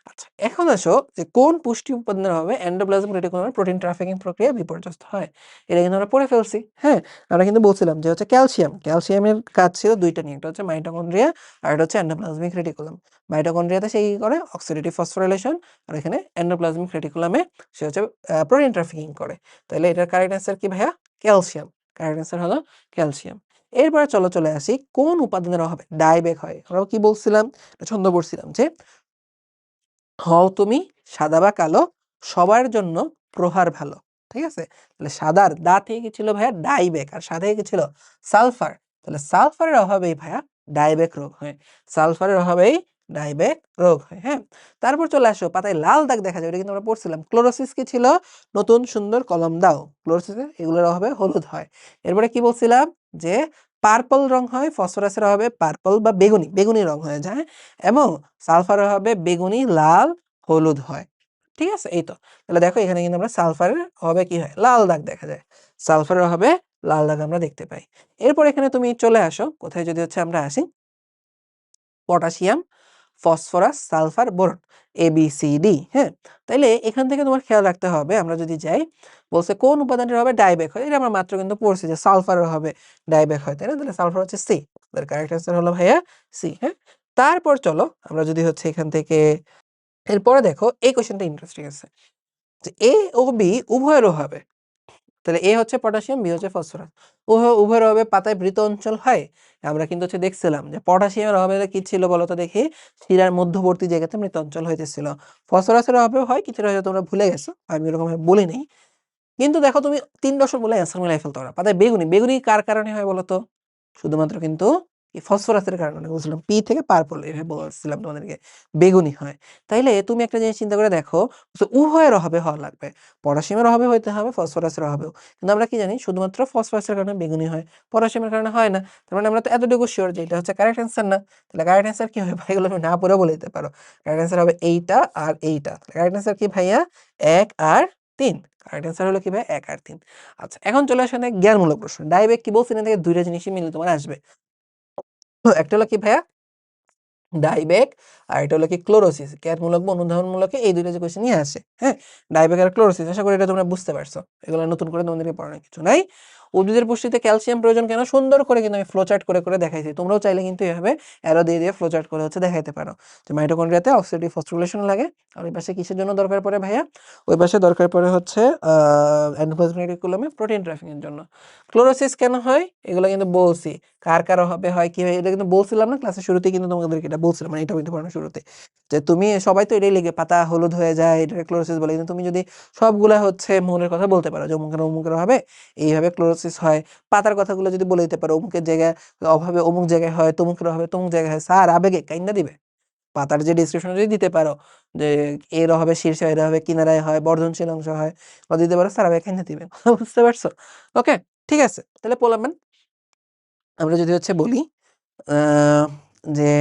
আচ্ছা, এখন আসো যে কোন পুষ্টি উপাদানের অভাবে এন্ডোপ্লাজমিক রেটিকুলামে প্রোটিন ট্রাফিকিং প্রক্রিয়া বিপর্যস্ত হয়। এটা কিন্তু আমরা পড়ে ফেলছি। হ্যাঁ, আমরা কিন্তু বলছিলাম যে হচ্ছে ক্যালসিয়াম। ক্যালসিয়ামের কাজ ছিল দুইটা নিয়ে, একটা হচ্ছে মাইটোকন্ড্রিয়া আর একটা হচ্ছে এন্ডোপ্লাজমিক রেটিকুলাম। মাইটোকন্ড্রিয়াতে সে কি করে, অক্সিডেটিভ ফসফোরাইলেশন, আর এখানে এন্ডোপ্লাজমিক রেটিকুলামে সে হচ্ছে প্রোটিন ট্রাফিকিং করে। তাহলে এটার কারেক্ট অ্যান্সার কি ভাইয়া? ক্যালসিয়াম। কারেক্ট অ্যান্সার হলো ক্যালসিয়াম। এরপরে চলে আসি কোন উপাদানের অভাবে ডায়বেক হয়। আমরা কি বলছিলাম, ছন্দ পড়ছিলাম যে হও তুমি সাদা বা কালো, সবার জন্য প্রহার ভালো। ঠিক আছে, তাহলে সাদার দা থেকে কি ছিল ভাইয়া? ডাইবেক। আর সাদা থেকে কি ছিল? সালফার। তাহলে সালফারের অভাবেই ভাইয়া ডাইবেক রোগ হয়। সালফারের অভাবেই ডাইবেক রোগ হয়। হ্যাঁ, তারপর চলে আসো পাতায় লাল দাগ দেখা যায়, এটা কিন্তু আমরা পড়ছিলাম। ক্লোরোসিস কি ছিল? নতুন সুন্দর কলম দাও। ক্লোরোসিস এগুলোর অভাবে হলুদ হয়। এরপরে কি বলছিলাম যে পার্পল রং হয়, ফসফরাসের অভাবে পার্পল বা বেগুনি বেগুনি রং হয়ে যায়, এবং সালফারের অভাবে বেগুনি, লাল, হলুদ হয়। ঠিক আছে, এই তো। তাহলে দেখো এখানে কিন্তু আমরা সালফারের অভাবে কি হয়? লাল দাগ দেখা যায়। সালফারের অভাবে লাল দাগ আমরা দেখতে পাই। এরপর এখানে তুমি চলে আসো কোথায়, যদি হচ্ছে আমরা আসি potassium, phosphorus, sulphur, boron, ABCD। হ্যাঁ, তাইলে এখান থেকে তোমার খেয়াল রাখতে হবে, আমরা যদি যাই বলছে কোন উপাদানটির হবে ডাইবেক হয়, এটা আমরা মাত্র কিন্তু পড়ছি যে সালফারের হবে ডাইবেক হয়, তাই না? তাহলে সালফার হচ্ছে সি। তার কারেক্ট অ্যান্সার হলো ভাইয়া সি। হ্যাঁ, তারপর চলো আমরা যদি হচ্ছে এখান থেকে এরপরে দেখো এই কোশ্চেনটা ইন্টারেস্টিং আছে যে এ ও বি উভয়ের অভাবে, তাহলে এ হচ্ছে পটাশিয়াম, বি হচ্ছে ফসফরাস, উভয়ের অভাবে পাতায় বৃত অঞ্চল হয়। আমরা কিন্তু হচ্ছে দেখছিলাম যে পটাশিয়ামের অভাবে কি ছিল বলতো দেখি, শিরার মধ্যবর্তী জায়গাতে মৃত অঞ্চল হইতেছিল। ফসফরাসের অভাবে হয়, কিছুটা হয়তো তোমরা ভুলে গেছো, আমি এরকম ভাবে বলি নাই। কিন্তু দেখো তুমি ৩ দশক বলে অ্যান্সার মিলাই ফেলতে পারো। পাতায় বেগুনি, বেগুনি কার কারণে হয় বলতো? শুধুমাত্র কিন্তু এই ফসফরাসের কারণে বলছিলাম, পি থেকে পার্পল এভাবে বলছিলাম তোমাদেরকে, বেগুনি হয়। তাইলে তুমি একটা জিনিস চিন্তা করে দেখো, উভয়ের অভাবে হওয়া লাগবে। পটাশিয়ামের অভাবে হইতে হবে, ফসফরাসের অভাবেও। কিন্তু আমরা কি জানি, শুধুমাত্র ফসফরাসের কারণে বেগুনি হয়, পটাশিয়ামের কারণে হয় না। তার মানে আমরা তো এতটুকু শিওর যে এটা হচ্ছে কারেক্ট অ্যান্সার না। তাহলে কারেক্ট অ্যান্সার কি হবে ভাই? এগুলো তুমি না পড়ে বলে দিতে পারো। কারেক্ট অ্যান্সার হবে এইটা আর এইটা। কারেক্ট অ্যান্সার কি ভাইয়া? ১ আর ৩। কারেক্ট অ্যান্সার হলো কি ভাই? ১ আর ৩। আচ্ছা, এখন চলে আসে অনেক জ্ঞানমূলক প্রশ্ন। ডাইরেক্ট কি বলছি না, থেকে দুইটা জিনিসই মিলে তোমার আসবে। তো একটা হলো কি ভাইয়া? ডাইবেক, আর এটা হলো কি ক্লোরোসিস। জ্ঞানমূলক বা অনুধাবনমূলক এই দুইটা যে কোশ্চেন নিয়ে আসে। হ্যাঁ, ডাইবেক আর ক্লোরোসিস, আশা করি এটা তোমরা বুঝতে পারছো। এগুলো নতুন করে তোমাদেরকে পড়ানোর কিছু নাই। উদ্ভিদের পুষ্টিতে ক্যালসিয়াম প্রয়োজন কেন, সুন্দর করে কিন্তু আমি ফ্লোচার্ট করে দেখাইছি। তোমরাও চাইলে কিন্তু এভাবে অ্যারো দিয়ে ফ্লোচার্ট করে হচ্ছে দেখাইতে পারো যে মাইটোকন্ড্রিয়াতে অক্সিডেটিভ ফসফোরিলেশন লাগে, আর ওই পাশে কিসের জন্য দরকার পড়ে ভাইয়া? ওই পাশে দরকার পড়ে হচ্ছে এন্ডোপ্লাজমিক রেটিকুলামে প্রোটিন ট্রাফিকিং এর জন্য। ক্লোরোসিস কেন হয় এগুলো কিন্তু বলছি, কার কার অভাবে হয়, কি হয়, এটা কিন্তু বলছিলাম না ক্লাসের শুরুতেই, কিন্তু তোমাদেরকে এটা বলছিলাম, মানে এটা কিন্তু পড়ানোর শুরুতে, যে তুমি সবাই তো এটাই লিখে পাতা হলুদ হয়ে যায়, এটা ক্লোরোসিস বলে। কিন্তু তুমি যদি সবগুলা হচ্ছে মৌলের কথা বলতে পারো যে অমুকের অভাবে এইভাবে ক্লোরোসিস হয়, পাতার কথাগুলো যদি বলে দিতে পারো, অমুকের জায়গায় অভাবে অমুক জায়গায় হয়, তমুকের অভাবে তমুক জায়গায় হয়, স্যার আবেগে কাইন্না দিবে। পাতার যে ডিসক্রিপশন যদি দিতে পারো যে এর অভাবে শীর্ষে, এর অভাবে কিনারায় হয়, বর্ধনশীল অংশ হয়, বা দিতে পারো, স্যার আবেগে কাইন্না দিবে। বুঝতে পারছো? ওকে, ঠিক আছে। তাহলে পোলামেন আমরা যদি হচ্ছে বলি যে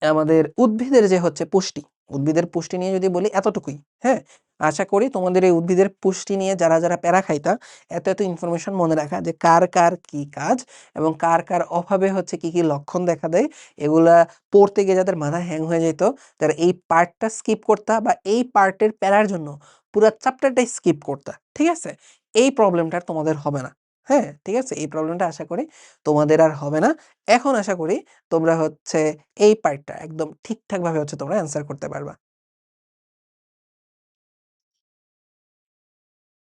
আমাদের উদ্ভিদের যে হচ্ছে পুষ্টি, উদ্ভিদের পুষ্টি নিয়ে যদি বলি এতটুকুই। হ্যাঁ, আশা করি তোমাদের এই উদ্ভিদের পুষ্টি নিয়ে যারা প্যারা খাইতা, এত ইনফরমেশন মনে রাখা যে কার কার কি কাজ, এবং কার কার অভাবে হচ্ছে কি কি লক্ষণ দেখা দেয়, এগুলা পড়তে গিয়ে যাদের মাথা হ্যাং হয়ে যেত, তারা এই পার্টটা স্কিপ করতা, বা এই পার্টের প্যারার জন্য পুরো চ্যাপ্টারটাই স্কিপ করতা। ঠিক আছে, এই প্রবলেমটা তোমাদের হবে না। হ্যাঁ, ঠিক আছে, এই প্রবলেমটা আশা করি তোমাদের আর হবে না। এখন আশা করি তোমরা হচ্ছে এই পার্টটা একদম ঠিকঠাক ভাবে হচ্ছে তোমরা অ্যান্সার করতে পারবা।